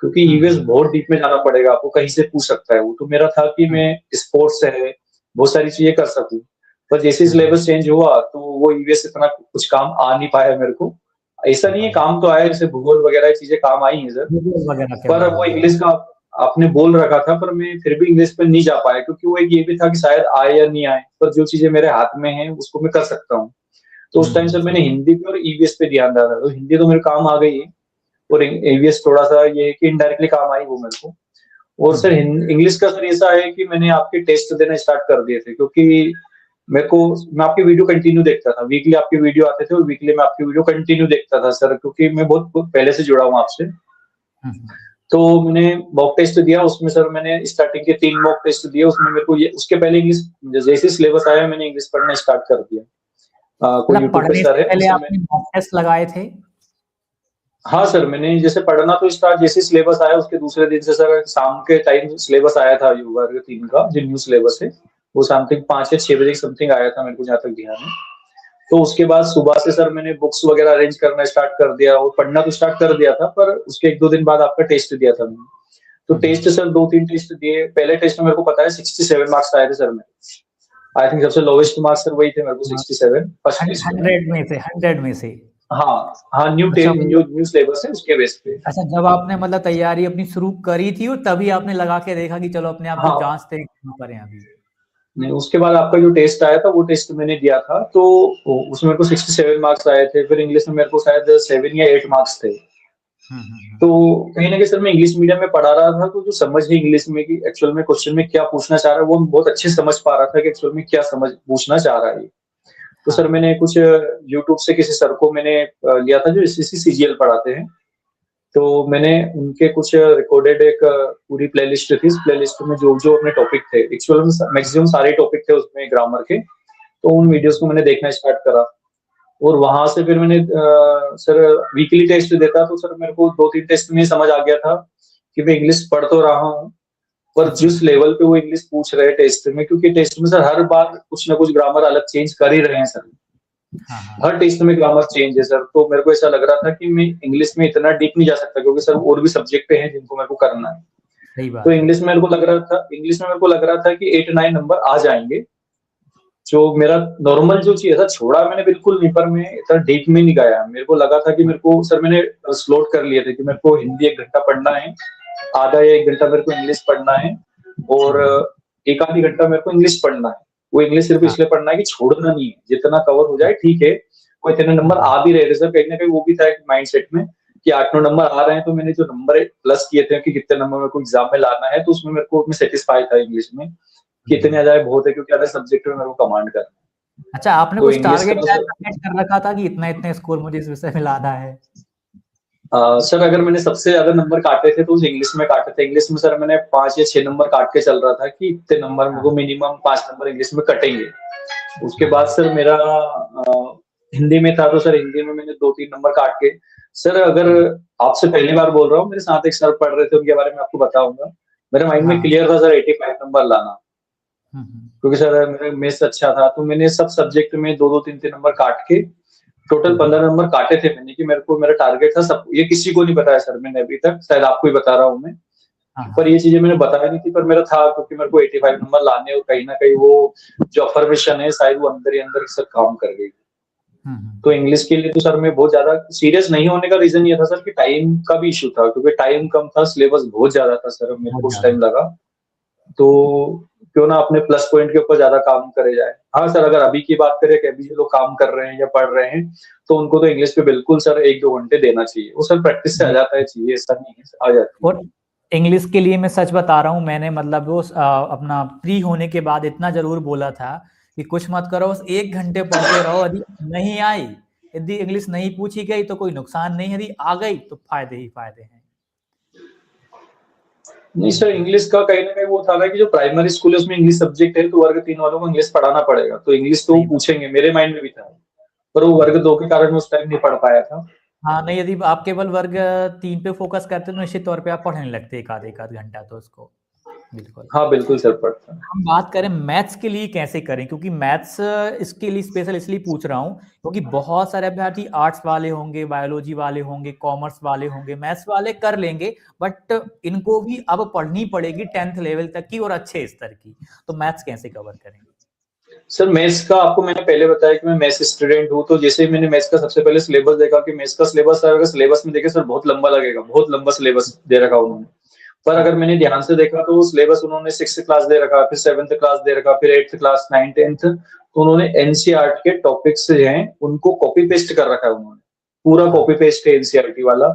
क्योंकि ईवीएस बहुत डीप में जाना पड़ेगा, आपको कहीं से पूछ सकता है वो, तो मेरा था कि मैं स्पोर्ट्स से बहुत सारी चीजें कर सकूं, पर जैसे सिलेबस चेंज हुआ तो वो ईवीएस इतना कुछ काम आ नहीं पाया मेरे को। ऐसा नहीं है, काम तो आया, जैसे भूगोल वगैरह चीजें काम आई हैं सर, वगैरह के पर वो इंग्लिश का आपने बोल रखा था, पर मैं फिर भी इंग्लिश पे नहीं जा पाया, क्योंकि वो एक ये भी था कि शायद आए या नहीं आए, पर जो चीजें मेरे हाथ में है उसको मैं कर सकता हूँ। तो उस टाइम सर मैंने हिंदी पे और ईवीएस पे ध्यान डाला, तो हिंदी तो मेरे काम आ गई है, और ईवीएस थोड़ा सा ये है कि इनडायरेक्टली काम आई वो मेरे को। और सर इंग्लिश का सर ऐसा है कि मैंने आपके टेस्ट देना स्टार्ट कर दिए थे, क्योंकि मेरे को मैं आपके वीडियो कंटिन्यू देखता था, वीकली आपके वीडियो आते थे और वीकली मैं आपके वीडियो कंटिन्यू देखता था सर, क्योंकि मैं बहुत पहले से जुड़ा हूँ आपसे। तो मैंने मॉक टेस्ट दिया, उसमें सर मैंने स्टार्टिंग के 3 मॉक टेस्ट दिए, उसमें मेरे को ये उसके पहले इंग्लिश जैसे सिलेबस आया मैंने इंग्लिश पढ़ना स्टार्ट कर दिया। कोई यूट्यूब पे पढ़ने सर से है पहले उससे आपने मॉक टेस्ट लगाए थे? हाँ सर, मैंने जैसे पढ़ना तो स्टार्ट जैसे सिलेबस आया उसके दूसरे दिन से सर, शाम के टाइम सिलेबस आया था वर्ग 3 का जो न्यू सिलेबस है, वो समथिंग 5 या 6 बजे समथिंग आया था मेरे को जहाँ तक ध्यान है। तो उसके बाद सुबह से सर मैंने बुक्स वगैरह अरेंज करना स्टार्ट कर दिया, और पढ़ना तो स्टार्ट कर दिया था, पर उसके 1-2 दिन बाद आपका टेस्ट दिया था मैंने। तो टेस्ट सर 2-3 टेस्ट दिए, पहले टेस्ट में मेरे को पता है 67 मार्क्स आए थे सर मेरे, आई थिंक सबसे लोवेस्ट मार्क्स सर वही थे मेरे को 67 फर्स्ट टेस्ट में। 100 में से? हाँ हाँ, न्यू अच्छा न्यू सिलेबस है उसके बेस पे। अच्छा, जब आपने मतलब तैयारी अपनी शुरू करी थी और तभी आपने लगा के देखा कि चलो अपने आप को हाँ जांचते हैं क्यों करें अभी? नहीं, उसके बाद आपका जो टेस्ट आया था वो टेस्ट मैंने दिया था, तो उसमें मेरे को 67 मार्क्स आए थे, फिर इंग्लिश में मेरे को शायद 7 या 8 मार्क्स थे। तो कहीं ना कहीं सर मैं इंग्लिश मीडियम में पढ़ा रहा था, तो जो समझ है इंग्लिश में कि एक्चुअल में क्वेश्चन में क्या पूछना चाह रहा है वो मैं बहुत अच्छे समझ पा रहा था कि एक्चुअल में क्या समझ पूछना चाह रहा है। तो सर मैंने कुछ यूट्यूब से किसी सर को मैंने लिया था जो एसएससी सीजीएल पढ़ाते हैं, तो मैंने उनके कुछ रिकॉर्डेड एक पूरी प्लेलिस्ट थी, इस प्लेलिस्ट में जो जो अपने टॉपिक थे, एक्चुअल में मैक्सिमम सारे टॉपिक थे उसमें ग्रामर के, तो उन वीडियोस को मैंने देखना स्टार्ट करा, और वहां से फिर मैंने सर वीकली टेस्ट देता, तो सर मेरे को 2-3 टेस्ट में समझ आ गया था कि मैं इंग्लिश पढ़ तो रहा हूँ, पर जिस लेवल पे वो इंग्लिश पूछ रहे हैं टेस्ट में, क्योंकि टेस्ट में सर हर बार कुछ ना कुछ ग्रामर अलग चेंज कर ही रहे हैं सर, हर टेस्ट में ग्रामर चेंज है सर, तो मेरे को ऐसा लग रहा था कि मैं इंग्लिश में इतना डीप नहीं जा सकता, क्योंकि सर और भी सब्जेक्ट हैं जिनको मेरे को करना है। सही बात तो है। इंग्लिश में मेरे को लग रहा था कि 8-9 नंबर आ जाएंगे, जो मेरा नॉर्मल जो चीज था छोड़ा मैंने बिल्कुल नहीं, पर मैं इतना डीप में नहीं गया। मेरे को लगा था कि मेरे को सर मैंने स्लॉट कर लिए थे कि मेरे को हिंदी 1 घंटा पढ़ना है, आधा या 1 घंटा मेरे को इंग्लिश पढ़ना है, और एक आधी घंटा मेरे को इंग्लिश पढ़ना है। वो इंग्लिश सिर्फ इसलिए पढ़ना है कि छोड़ना नहीं है, जितना कवर हो जाए ठीक है। वो इतने नंबर आ भी रहे थे सर, कहीं ना कहीं वो भी था एक माइंडसेट में कि 8-9 नंबर आ रहे हैं, तो मैंने जो नंबर प्लस किए थे कि कितने नंबर मेरे को एग्जाम में लाना है, तो उसमें मेरे को सेटिस्फाई था इंग्लिश में, कितने आ जाए बहुत है, क्योंकि अदर सब्जेक्ट में मेरे को कमांड करना है। अच्छा, आपने तो कुछ इंग्लिश टारगेट का तो सेट कर रखा था कि इतना इतने स्कोर मुझे इस विषय में लाना है? सर अगर मैंने सबसे ज्यादा नंबर काटे थे तो उस इंग्लिश में काटे थे। इंग्लिश में सर मैंने 5 या 6 नंबर काट के चल रहा था कि इतने नंबर मेरे को मिनिमम 5 नंबर इंग्लिश में कटेंगे। उसके बाद सर मेरा हिंदी में था, तो सर हिंदी में मैंने 2-3 नंबर काट के, सर अगर आपसे पहली बार बोल रहा हूँ, मेरे साथ एक सर पढ़ रहे थे, उनके बारे में आपको बताऊंगा। मेरे माइंड में क्लियर था सर 85 नंबर लाना, क्योंकि सर मेरा मैथ्स अच्छा था, तो मैंने सब सब्जेक्ट में 2-2 3-3 नंबर काट के टोटल 15 नंबर काटे थे मैंने, कि मेरे को मेरा टारगेट था। सब ये किसी को नहीं बताया सर मैंने अभी तक, शायद आपको ही बता रहा हूँ मैं, पर ये चीजें मैंने बताया नहीं थी, पर मेरा था, क्योंकि मेरे को 85 नंबर लाने, और कहीं ना कहीं वो जो अफर्मेशन है शायद वो अंदर ही अंदर सर काम कर गई। तो इंग्लिश के लिए तो सर मैं बहुत ज्यादा सीरियस नहीं होने का रीजन ये था सर कि टाइम का भी इशू था, क्योंकि टाइम कम था, सिलेबस बहुत ज्यादा था सर, मेरे को उस टाइम लगा। तो क्यों ना अपने प्लस पॉइंट के ऊपर ज्यादा काम करे जाए। हाँ सर, अगर अभी की बात करें कि अभी जो लोग काम कर रहे हैं या पढ़ रहे हैं, तो उनको तो इंग्लिश पे बिल्कुल सर 1-2 घंटे देना चाहिए। वो सर प्रैक्टिस से आ जाता है, चाहिए ऐसा नहीं है, आ जाती है। और इंग्लिश के लिए मैं सच बता रहा हूँ, मैंने मतलब वो अपना प्री होने के बाद इतना जरूर बोला था कि कुछ मत करो, बस 1 घंटे पढ़ते रहो। यदि नहीं आई, यदि इंग्लिश नहीं पूछी गई तो कोई नुकसान नहीं है, यदि आ गई तो फायदे ही फायदे हैं। नहीं सर, इंग्लिश का कहीं ना कहीं वो था ना कि जो प्राइमरी स्कूल है उसमें इंग्लिश सब्जेक्ट है, तो वर्ग 3 वालों को इंग्लिश पढ़ाना पड़ेगा, तो इंग्लिश तो वो पूछेंगे, मेरे माइंड में भी था, पर वो वर्ग 2 के कारण मैं उस टाइम नहीं पढ़ पाया था। हाँ नहीं, यदि आप केवल वर्ग 3 पे फोकस करते तो निश्चित तौर पे आप पढ़ने लगते एक आध घंटा तो उसको। बिल्कुल। हाँ बिल्कुल सर, पढ़ता। हम बात करें मैथ्स के लिए कैसे करें, क्योंकि मैथ्स इसके लिए स्पेशल इसलिए पूछ रहा हूँ क्योंकि बहुत सारे अभ्यर्थी आर्ट्स वाले होंगे, बायोलॉजी वाले होंगे, कॉमर्स वाले होंगे, मैथ्स वाले कर लेंगे, बट इनको भी अब पढ़नी पड़ेगी 10th लेवल तक की और अच्छे स्तर की। तो मैथ्स कैसे कवर करेंगे? सर मैथ्स का आपको मैंने पहले बताया कि मैं मैथ्स स्टूडेंट हूँ, तो जैसे मैंने मैथ्स का सबसे पहले सिलेबस देखा कि मैथ्स का सिलेबस, अगर सिलेबस में देखे सर बहुत लंबा लगेगा, बहुत लंबा सिलेबस दे रखा उन्होंने। पर अगर मैंने ध्यान से देखा तो सिलेबस उन्होंने 6th क्लास दे रखा, फिर 7th क्लास दे रखा, फिर 8th क्लास, 9th 10th, तो उन्होंने एनसीईआरटी के टॉपिक्स जो हैं उनको कॉपी पेस्ट कर रखा है उन्होंने, पूरा कॉपी पेस्ट है एनसीईआरटी वाला।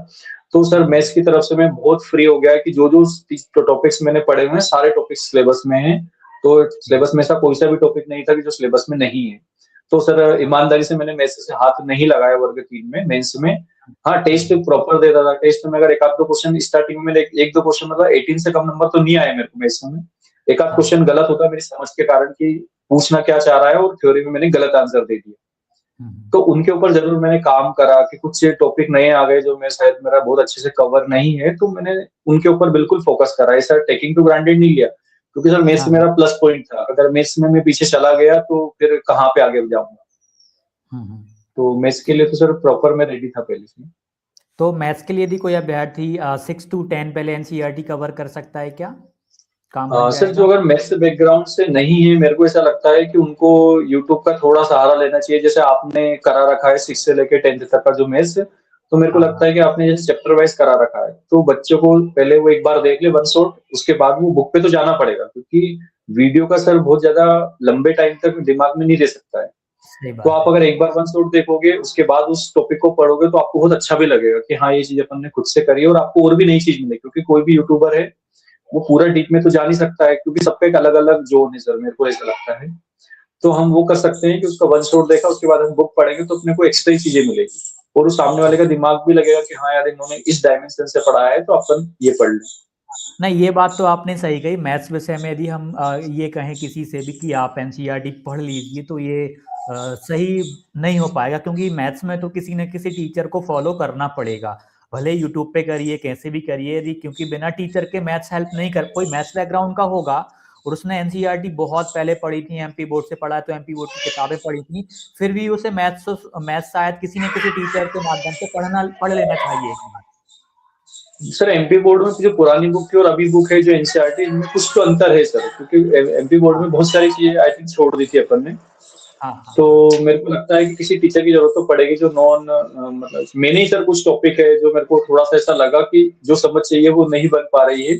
तो सर मैथ्स की तरफ से मैं बहुत फ्री हो गया कि जो जो टॉपिक्स मैंने पढ़े हुए हैं सारे टॉपिक्स सिलेबस में हैं। तो सिलेबस में ऐसा कोई सा भी टॉपिक नहीं था कि जो सिलेबस में नहीं है। तो सर ईमानदारी से मैंने मैथ्स से हाथ नहीं लगाया वर्ग 3 में, मेंस में। हाँ टेस्ट प्रॉपर देता था, टेस्ट में अगर एक आध दो क्वेश्चन स्टार्टिंग में, एक दो क्वेश्चन मतलब 18 से कम नंबर तो नहीं आए मेरे को मैथ्स में। एक आध क्वेश्चन गलत होता मेरी समझ के कारण कि पूछना क्या चाह रहा है, और थ्योरी में मैंने गलत आंसर दे दिया। तो उनके ऊपर जरूर मैंने काम करा कि कुछ टॉपिक नए आ गए जो मैं शायद मेरा बहुत अच्छे से कवर नहीं है, तो मैंने उनके ऊपर बिल्कुल फोकस करा। ऐसा टेकिंग टू ग्रांटेड नहीं लिया, क्योंकि सर मैथ्स मेरा प्लस पॉइंट था। अगर मैथ्स में मैं पीछे चला गया तो फिर कहाँ पे आगे जाऊंगा। तो मैथ्स के लिए तो सर प्रॉपर मैं रेडी था पहले से। तो मैथ्स के लिए यदि कोई अभ्यर्थी 6 to 10 पहले एनसीईआरटी कवर कर सकता है क्या? काम बन सर जाएगा? जो अगर मैथ्स बैकग्राउंड से नहीं है, मेरे को ऐसा लगता है कि उनको यूट्यूब का थोड़ा सहारा लेना चाहिए। जैसे आपने करा रखा है 6 से लेके 10th तक का जो मैथ्स, तो मेरे को लगता है कि आपने जैसे चैप्टर वाइज करा रखा है, तो बच्चों को पहले वो एक बार देख ले वन शॉट, उसके बाद वो बुक पे तो जाना पड़ेगा, क्योंकि वीडियो का सर बहुत ज्यादा लंबे टाइम तक दिमाग में नहीं रह सकता है। तो आप अगर एक बार वन शॉट देखोगे, उसके बाद उस टॉपिक को पढ़ोगे, तो आपको बहुत अच्छा भी लगेगा कि हाँ ये चीज अपन ने खुद से करी है, और आपको और भी नई चीज मिलेगी। क्योंकि कोई भी यूट्यूबर है वो पूरा डीप में तो जा नहीं सकता है, क्योंकि सबका एक अलग अलग जोन है सर, मेरे को ऐसा लगता है। तो हम वो कर सकते हैं कि उसका वन शॉट देखा, उसके बाद हम बुक पढ़ेंगे, तो अपने को एक्स्ट्रा ही चीजें मिलेगी, और उस सामने वाले का दिमाग भी लगेगा कि हाँ यार इन्होंने इस डायमेंशन से पढ़ा है, तो अपन ये पढ़ लें। नहीं, ये बात तो आपने सही कही। मैथ्स विषय में यदि हम ये कहें किसी से भी कि आप एनसीईआरटी पढ़ लीजिए, तो ये सही नहीं हो पाएगा, क्योंकि मैथ्स में तो किसी न किसी टीचर को फॉलो करना पड़ेगा। भले यूट्यूब पे करिए, कैसे भी करिए, यदि क्योंकि बिना टीचर के मैथ्स हेल्प नहीं कर, कोई मैथ्स बैकग्राउंड का होगा और उसने एनसीईआरटी बहुत पहले पढ़ी थी, एमपी बोर्ड से पढ़ा है तो एमपी बोर्ड की किताबें पढ़ी थी, फिर भी उसे मैथ्स शायद किसी न किसी टीचर के माध्यम से पढ़ लेना चाहिए एक बार। सर एमपी बोर्ड में जो पुरानी बुक थी और अभी बुक है जो एनसीईआरटी, इनमें कुछ तो अंतर है सर, क्योंकि एमपी बोर्ड में बहुत सारी चीजें आई थिंक छोड़ दी थी अपन ने। हाँ हाँ तो मेरे को लगता है कि किसी टीचर की जरूरत तो पड़ेगी जो नॉन मतलब मैंने ही सर कुछ टॉपिक है जो मेरे को थोड़ा सा ऐसा लगा कि जो समझ चाहिए वो नहीं बन पा रही है,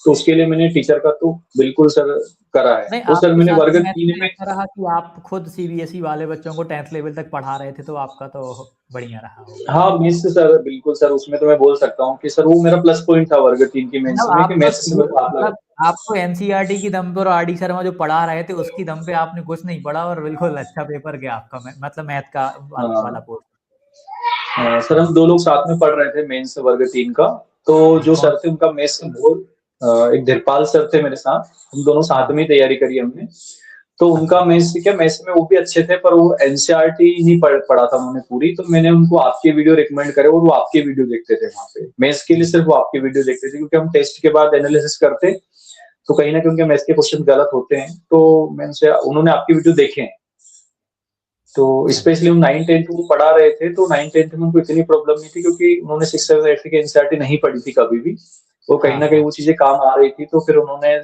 तो उसके लिए मैंने टीचर का तो बिल्कुल सर करा है। नहीं, तो सर आपके मैंने साथ वर्ग मैथ 3 में में ऐसा रहा कि आप खुद सीबीएसई वाले बच्चों को 10th लेवल तक पढ़ा रहे थे, तो आपका तो बढ़िया रहा होगा। हाँ, मेथ्स से सर बिल्कुल सर उसमें तो मैं बोल सकता हूँ कि सर वो मेरा प्लस पॉइंट था वर्ग 3 की मेंस मतलब में आप कि तो मैथ्स से मेरे को हाथ लगा। मतलब आप तो एनसीईआरटी की दम पे और आरडी शर्मा जो पढ़ा रहे थे उसकी दम पे आपने कुछ नहीं पढ़ा और बिल्कुल अच्छा पेपर गया आपका, मतलब मैथ का वाला हाँ, पोर्शन। सर हम 2 लोग साथ में पढ़ रहे थे मेंस वर्ग 3 का, तो जो कौन? सर थे उनका मेथ्स बहुत एक धीरपाल सर थे मेरे साथ, हम दोनों साथ हाँ, में ही तैयारी करी हमने। तो उनका अच्छा। मेथ्स क्या मेथ्स में वो भी अच्छे थे पर वो एनसीईआरटी नहीं पढ़ा था उन्होंने पूरी, तो मैंने उनको आपके वीडियो रिकमेंड करे और वो आपके वीडियो देखते थे वहाँ पे। मेथ्स के लिए सिर्फ वो आपके वीडियो देखते थे क्योंकि हम टेस्ट के बाद एनालिसिस करते, तो कहीं न कहीं उनके मैथ्स के क्वेश्चन गलत होते हैं, तो मैं उनसे उन्होंने आपके वीडियो देखे हैं। तो स्पेशली हम 9th-10th में पढ़ा रहे थे, तो 9th-10th में उनको इतनी प्रॉब्लम नहीं थी क्योंकि उन्होंने 6-7-8 की एनसीईआरटी नहीं पढ़ी थी कभी भी। वो कहीं हाँ न कहीं हाँ, वो चीज़ें काम आ रही थी, तो फिर उन्होंने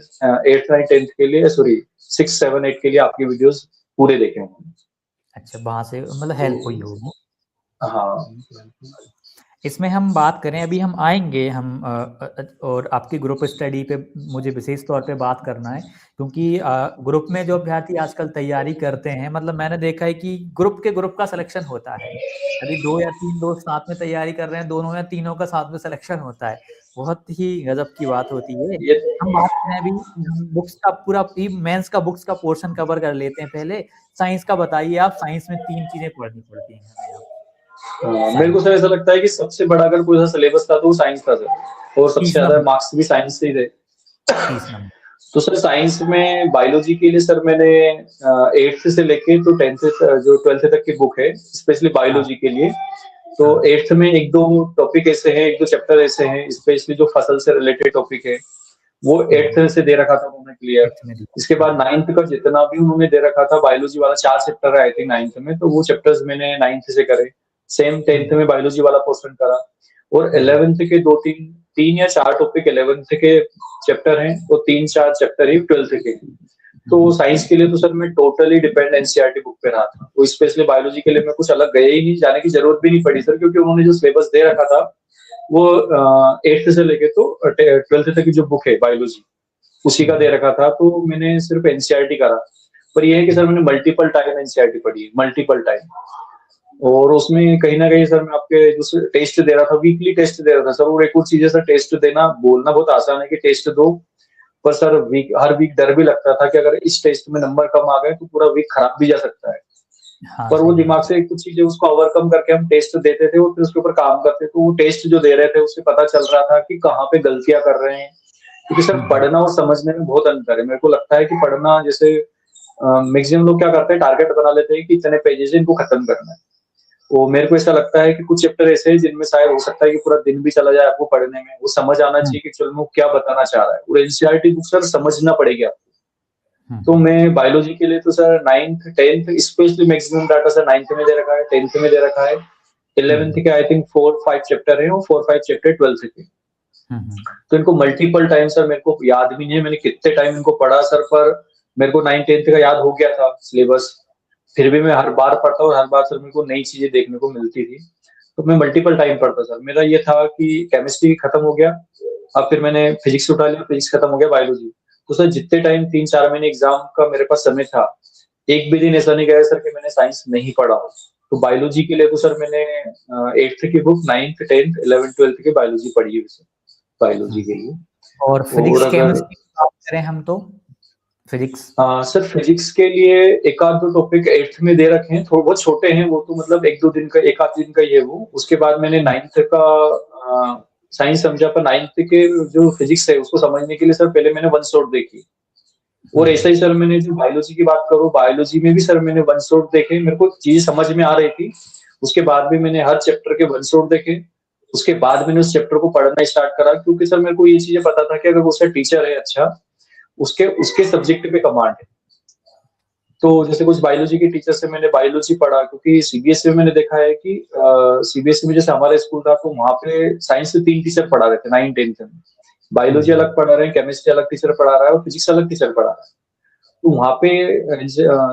8th 9th 10th के लिए सॉरी 6-7-8 के लिए आपके वीडियोज़ पूरे देखे उन्होंने। अच्छा, वहां से मतलब तो हेल्प हुई होगी। हाँ, इसमें हम बात करें, अभी हम आएंगे और आपकी ग्रुप स्टडी पे मुझे विशेष तौर पे बात करना है, क्योंकि ग्रुप में जो अभ्यर्थी आजकल तैयारी करते हैं, मतलब मैंने देखा है कि ग्रुप का सिलेक्शन होता है। यदि 2 या 3 दोस्त साथ में तैयारी कर रहे हैं, दोनों या तीनों का साथ में सिलेक्शन होता है। बहुत ही गजब की बात होती है। ये हम बात करें अभी, हम बुक्स का पूरा मेंस का बुक्स का पोर्शन कवर कर लेते हैं पहले। साइंस का बताइए आप, साइंस में 3 चीजें पढ़नी पड़ती हैं हमें अब। मेरे को साइंस सर ऐसा लगता है कि सबसे बड़ा अगर कोई सा सिलेबस था तो वो साइंस था सर, और सबसे 30 ज़्यादा नंबर, मार्क्स भी साइंस से ही थे। 30 नंबर। तो सर साइंस में बायोलॉजी के लिए सर मैंने 8th से लेके तो 10th जो 12th तक की बुक है स्पेशली हाँ, बायोलॉजी के लिए। तो हाँ, 8th में 1-2 टॉपिक ऐसे हैं, 1-2 चैप्टर ऐसे हैं स्पेशली जो फसल से रिलेटेड टॉपिक है, वो 8th से दे रखा था उन्होंने क्लियर। 8th में दिया। इसके बाद हाँ, 9th का जितना भी उन्होंने दे रखा था बायोलॉजी वाला 4 चैप्टर है आई थिंक 9th में, तो वो चैप्टर्स मैंने 9th से करे। सेम 10th हुँ, में बायोलॉजी वाला पोर्शन करा, और हुँ, 11th के 2-3 या 4 टॉपिक 11th के चैप्टर हैं, तो 3-4 चैप्टर ही 12th के। तो हुँ, साइंस के लिए तो सर मैं टोटली डिपेंड एनसीईआरटी बुक पे रहा था, तो स्पेशली बायोलॉजी के लिए मैं कुछ अलग गया ही नहीं, जाने की जरूरत भी नहीं पड़ी सर, क्योंकि उन्होंने जो सिलेबस दे रखा था वो 8th से लेके तो 12th तक की जो बुक है बायोलॉजी उसी का हुँ, दे रखा था, तो मैंने सिर्फ एनसीईआरटी करा। पर ये है कि हुँ, सर मैंने मल्टीपल टाइम एनसीईआरटी पढ़ी है, मल्टीपल टाइम। और उसमें कहीं न कहीं सर मैं आपके जो टेस्ट दे रहा था, वीकली टेस्ट दे रहा था सर, और एक और चीज़ है सर, टेस्ट देना बोलना बहुत आसान है कि टेस्ट दो, पर सर हर वीक डर भी लगता था कि अगर इस टेस्ट में नंबर कम आ गए तो पूरा वीक खराब भी जा सकता है। हाँ, पर वो सही बात दिमाग है। से कुछ चीजें उसको ओवरकम करके हम टेस्ट देते थे और फिर उसके ऊपर काम करते थे, तो वो टेस्ट जो दे रहे थे उससे पता चल रहा था कि कहाँ पे गलतियां कर रहे हैं, क्योंकि सर हुँ, हुँ, पढ़ना और समझने में बहुत अंतर है। मेरे को लगता है कि पढ़ना जैसे मैक्सिमम लोग क्या करते हैं, टारगेट बना लेते हैं कि इतने पेजेस इनको खत्म करना है। वो मेरे को ऐसा लगता है कि कुछ चैप्टर ऐसे हैं जिनमें शायद हो सकता है कि पूरा दिन भी चला जाए आपको पढ़ने में, वो समझ आना हुँ, चाहिए कि चलो वो क्या बताना चाह रहा है, और एनसीईआरटी बुक सर समझना पड़ेगी आपको। हुँ, तो हुँ, मैं बायोलॉजी के लिए तो sir 9th 10th specially maximum data sir 9th में दे रखा है, 10th में दे रखा है, 11th हुँ, के आई थिंक 4-5 चैप्टर हैं और 4-5 चैप्टर 12th के। हुँ, हुँ, तो इनको मल्टीपल टाइम सर मेरे को याद भी नहीं है मैंने कितने टाइम इनको पढ़ा सर, पर मेरे को 9th 10th का याद हो गया था सिलेबस। फिर भी मैं हर बार पढ़ता और हर बार सर मेरे को नई चीजें देखने को मिलती थी। तो मैं मल्टीपल टाइम पढ़ता सर। मेरा ये था कि केमिस्ट्री खत्म हो गया, अब फिर मैंने फिजिक्स उठा लिया, फिजिक्स खत्म हो गया, बायोलॉजी। तो सर जितने टाइम 3-4 महीने एग्जाम का मेरे पास समय था, एक भी दिन ऐसा नहीं गया सर कि मैंने साइंस नहीं पढ़ा हो। तो बायोलॉजी के लिए तो सर मैंने 8th की book 9th 10th 11th 12th की बायोलॉजी पढ़ी है सर, बायोलॉजी हुँ। के लिए। और और फिज़िक्स, अगर केमिस्ट्री की बात करें हम तो? फिज़िक्स? सर फिजिक्स के लिए एक आध दो टॉपिक 8th में दे रखे हैं, थोड़े बहुत छोटे हैं वो, तो मतलब 1-2 दिन का, 1 आध दिन का ही है वो। उसके बाद मैंने हुँ, 9th का साइंस समझा, पर 9th के जो फिजिक्स है उसको समझने के लिए सर पहले मैंने वन शॉट देखी। हुँ, और ऐसा ही सर मैंने जो बायोलॉजी की बात करूँ, बायोलॉजी में भी सर मैंने वन शॉट देखे, मेरे को चीज़ समझ में आ रही थी। उसके बाद भी मैंने हर चैप्टर के वन शॉट देखे। उसके बाद मैंने उस चैप्टर को पढ़ना स्टार्ट करा, क्योंकि सर मेरे को ये चीज़ें पता था कि अगर वो उसका टीचर है अच्छा, उसके उसके सब्जेक्ट पे कमांड है। तो जैसे कुछ बायोलॉजी के टीचर से मैंने बायोलॉजी पढ़ा, क्योंकि सीबीएसई में मैंने देखा है कि सीबीएसई में जैसे हमारा स्कूल था, तो वहाँ पे साइंस के 3 टीचर पढ़ा रहे थे 9th 10th में। हुँ, बायोलॉजी हुँ, अलग पढ़ा रहे हैं, केमिस्ट्री अलग टीचर पढ़ा रहा है और फिजिक्स अलग टीचर पढ़ा रहा है। तो वहाँ पे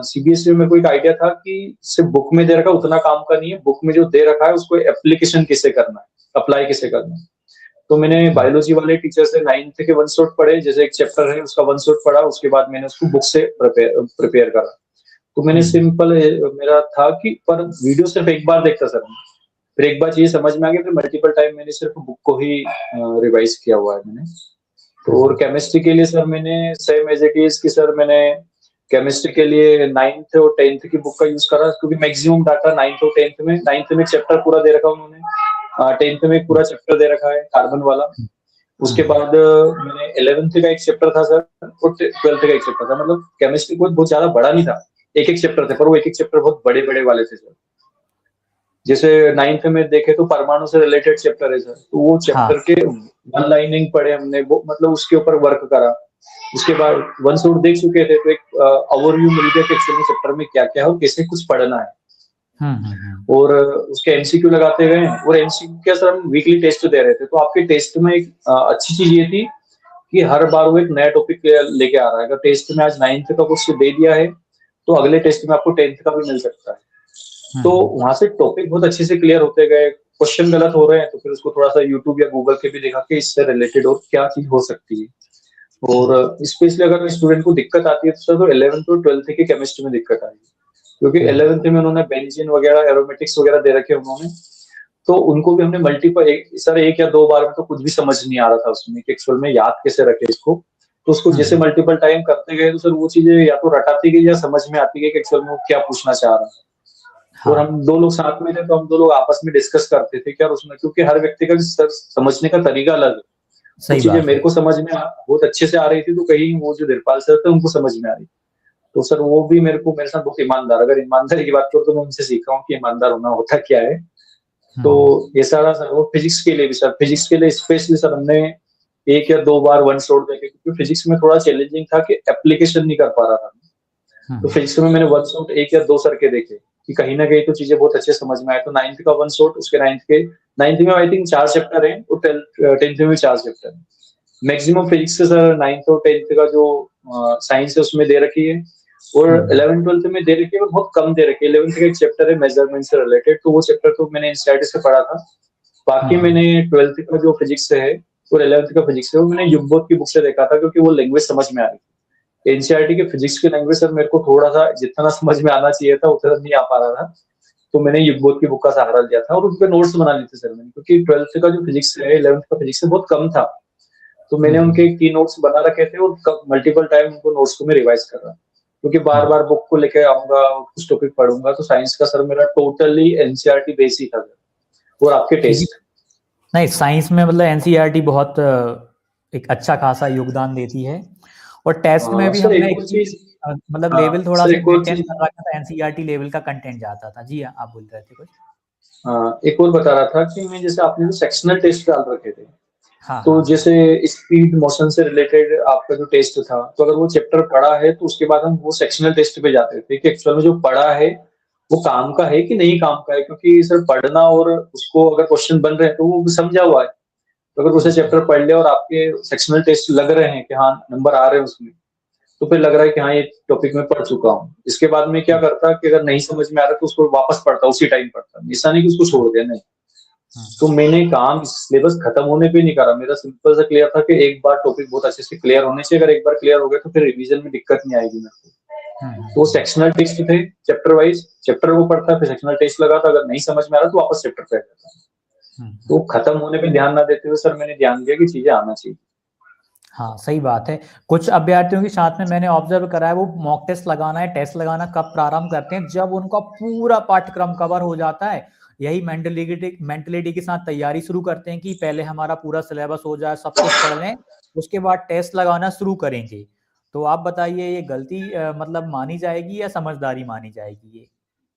सीबीएसई में मेरे को एक आइडिया था कि सिर्फ बुक में दे रखा है उतना काम का नहीं है, बुक में जो दे रखा है उसको एप्लीकेशन कैसे करना है, अप्लाई कैसे करना है। तो मैंने बायोलॉजी वाले टीचर से 9th के वन शॉट पढ़े, जैसे एक चैप्टर है उसका वन शॉट पढ़ा, उसके बाद मैंने उसको बुक से प्रिपेयर करा। तो मैंने सिंपल मेरा था कि पर वीडियो सिर्फ एक बार देखता सर, फिर एक बार चीजें समझ में आ गई, फिर मल्टीपल टाइम मैंने सिर्फ बुक को ही रिवाइज किया हुआ है मैंने। तो और केमिस्ट्री के लिए सर मैंने सेम एज इट इज कि सर मैंने केमिस्ट्री के लिए 9th और 10th की बुक का यूज करा, क्योंकि मैक्सिमम डाटा 9th और 10th में, 9th में चैप्टर पूरा दे रखा उन्होंने, 10th में पूरा चैप्टर दे रखा है कार्बन वाला। उसके बाद मैंने 11th का एक चैप्टर था सर और 12th का एक चैप्टर था, मतलब केमिस्ट्री बहुत ज्यादा बड़ा नहीं था, एक एक चैप्टर थे, पर वो एक एक चैप्टर बहुत बड़े बड़े वाले थे सर। जैसे 9th में देखे तो परमाणु से रिलेटेड चैप्टर है सर, तो वो चैप्टर के वन लाइनिंग पढ़े हमने, वो मतलब उसके ऊपर वर्क करा। उसके बाद वन शॉट देख चुके थे तो एक ओवरव्यू मिल गया कि एक्चुअली चैप्टर में क्या क्या है और कैसे कुछ पढ़ना है। और उसके एमसीक्यू लगाते गए, और एमसीक्यू क्या सर हम वीकली टेस्ट दे रहे थे, तो आपके टेस्ट में एक अच्छी चीज ये थी कि हर बार वो एक नया टॉपिक लेके आ रहा है। अगर टेस्ट में आज 9th का कुछ दे दिया है तो अगले टेस्ट में आपको 10th का भी मिल सकता है। तो वहां से टॉपिक बहुत अच्छे से क्लियर होते गए, क्वेश्चन गलत हो रहे हैं तो फिर उसको थोड़ा सा यूट्यूब या गूगल पे भी देखा कि इससे रिलेटेड और क्या चीज हो सकती है। और स्पेशली अगर स्टूडेंट को दिक्कत आती है तो 11th और 12th की केमिस्ट्री में दिक्कत आई, क्योंकि 11th में उन्होंने बेंजीन वगैरह एरोमेटिक्स वगैरह दे रखे उन्होंने, तो उनको भी हमने मल्टीपल एक या दो बार में तो कुछ भी समझ नहीं आ रहा था उसमें कि एक्चुअल में याद कैसे रखे इसको। तो उसको जैसे मल्टीपल टाइम करते गए तो सर वो चीजें या तो रटाती गई या समझ में आती गई कि एक्चुअल में वो क्या पूछना चाह रहा है। और हम दो लोग साथ में थे तो हम दो लोग आपस में डिस्कस करते थे क्या उसमें, क्योंकि हर व्यक्ति का समझने का तरीका अलग है। सही चीजें मेरे को समझ में बहुत अच्छे से आ रही थी, तो कहीं वो जो धीरपाल सर थे उनको समझ में आ रही। तो सर वो भी मेरे साथ बहुत ईमानदार, अगर ईमानदारी की बात करूँ तो मैं उनसे सीखा हूँ कि ईमानदार होना होता क्या है। तो ये सारा सर, वो फिजिक्स के लिए भी सर, फिजिक्स के लिए स्पेशली सर हमने एक या दो बार वन शॉट देखे, क्योंकि फिजिक्स में थोड़ा चैलेंजिंग था कि एप्लीकेशन नहीं कर पा रहा था। तो फिजिक्स में मैंने वन शॉट एक या दो सर के देखे कि कहीं ना कहीं तो चीजें बहुत अच्छे समझ में आए। तो 9th का वन शॉट, उसके 9th में आई थिंक 4 चैप्टर है और 10th में भी 4 चैप्टर है। मैक्सिमम फिजिक्स से सर 9th और 10th का जो साइंस है उसमें दे रखी है, और 11th 12th में दे रखी है, और बहुत कम दे रखी है। 11th का एक चैप्टर है मेजरमेंट से रिलेटेड, तो वो चैप्टर तो मैंने एनसीईआरटी से पढ़ा था। बाकी मैंने 12th का जो फिजिक्स है और 11th का फिजिक्स है वो मैंने युगबोध की बुक से देखा था, क्योंकि वो लैंग्वेज समझ में आ रही थी। एनसीईआरटी के फिजिक्स की लैंग्वेज सर मेरे को थोड़ा सा जितना समझ में आना चाहिए था उतना नहीं आ पा रहा था, तो मैंने युगबोध की बुक का सहारा लिया था और उनके नोट्स बना लिए थे सर मैंने, क्योंकि 12th का जो फिजिक्स है 11th का फिजिक्स है बहुत कम था। तो मैंने उनके की नोट्स बना रखे थे और मल्टीपल टाइम उनको नोट्स को मैं रिवाइज कर रहा, क्योंकि बार बार बुक को लेके आऊंगा और कुछ टॉपिक पढ़ूंगा। तो साइंस का सर मेरा टोटली एनसीईआरटी बेस ही था। और आपके टेस्ट? नहीं, साइंस में मतलब एनसीईआरटी बहुत एक अच्छा खासा योगदान देती है, और टेस्ट में भी हमने एक चीज मतलब लेवल थोड़ा सा मेंटेन कर रखा था, एनसीईआरटी लेवल का कंटेंट जाता था। जी आप बोल रहे थे कुछ? एक और बता रहा था कि मैं जैसे आपने जो सेक्शनल टेस्ट डाल रखे थे, तो जैसे स्पीड मोशन से रिलेटेड आपका जो टेस्ट था, तो अगर वो चैप्टर पढ़ा है तो उसके बाद हम वो सेक्शनल टेस्ट पे जाते थे कि एक्चुअल में जो पढ़ा है वो काम का है कि नहीं काम का है, क्योंकि सर पढ़ना और उसको अगर क्वेश्चन बन रहे हैं तो वो समझा हुआ है। तो अगर उसे चैप्टर पढ़ लिया और आपके सेक्शनल टेस्ट लग रहे हैं कि हाँ नंबर आ रहे हैं उसमें, तो फिर लग रहा है कि हाँ ये टॉपिक में पढ़ चुका हूँ। इसके बाद में क्या करता कि अगर नहीं समझ में आ रहा तो उसको वापस पढ़ता, उसी टाइम पढ़ता, ऐसा नहीं कि उसको छोड़ दिया, नहीं। तो मैंने काम सिलेबस खत्म होने पे नहीं करा, मेरा सिंपल सा क्लियर था कि एक बार टॉपिक बहुत अच्छे से क्लियर होने चाहिए, अगर एक बार क्लियर हो गया तो फिर रिवीजन में दिक्कत नहीं आएगी मेरे को। तो सेक्शनल टेस्ट थे, चैप्टर वाइज चैप्टर वो पढ़ता, फिर सेक्शनल टेस्ट लगा था, अगर नहीं समझ में आ रहा तो वापस चैप्टर पे जाता। तो खत्म होने पे ध्यान ना देते हुए सर मैंने ध्यान दिया कि चीजें आना चाहिए। हाँ सही बात है। कुछ अभ्यर्थियों के साथ में मैंने ऑब्जर्व करा है, वो मॉक टेस्ट लगाना है, टेस्ट लगाना कब प्रारंभ करते हैं, जब उनका पूरा पाठ्यक्रम कवर हो जाता है। यही मेंटलिटी के साथ तैयारी शुरू करते हैं कि पहले हमारा पूरा सिलेबस हो जाए, सब कुछ पढ़ लें, उसके बाद टेस्ट लगाना शुरू करेंगे। तो आप बताइए ये गलती मतलब मानी जाएगी या समझदारी मानी जाएगी ये,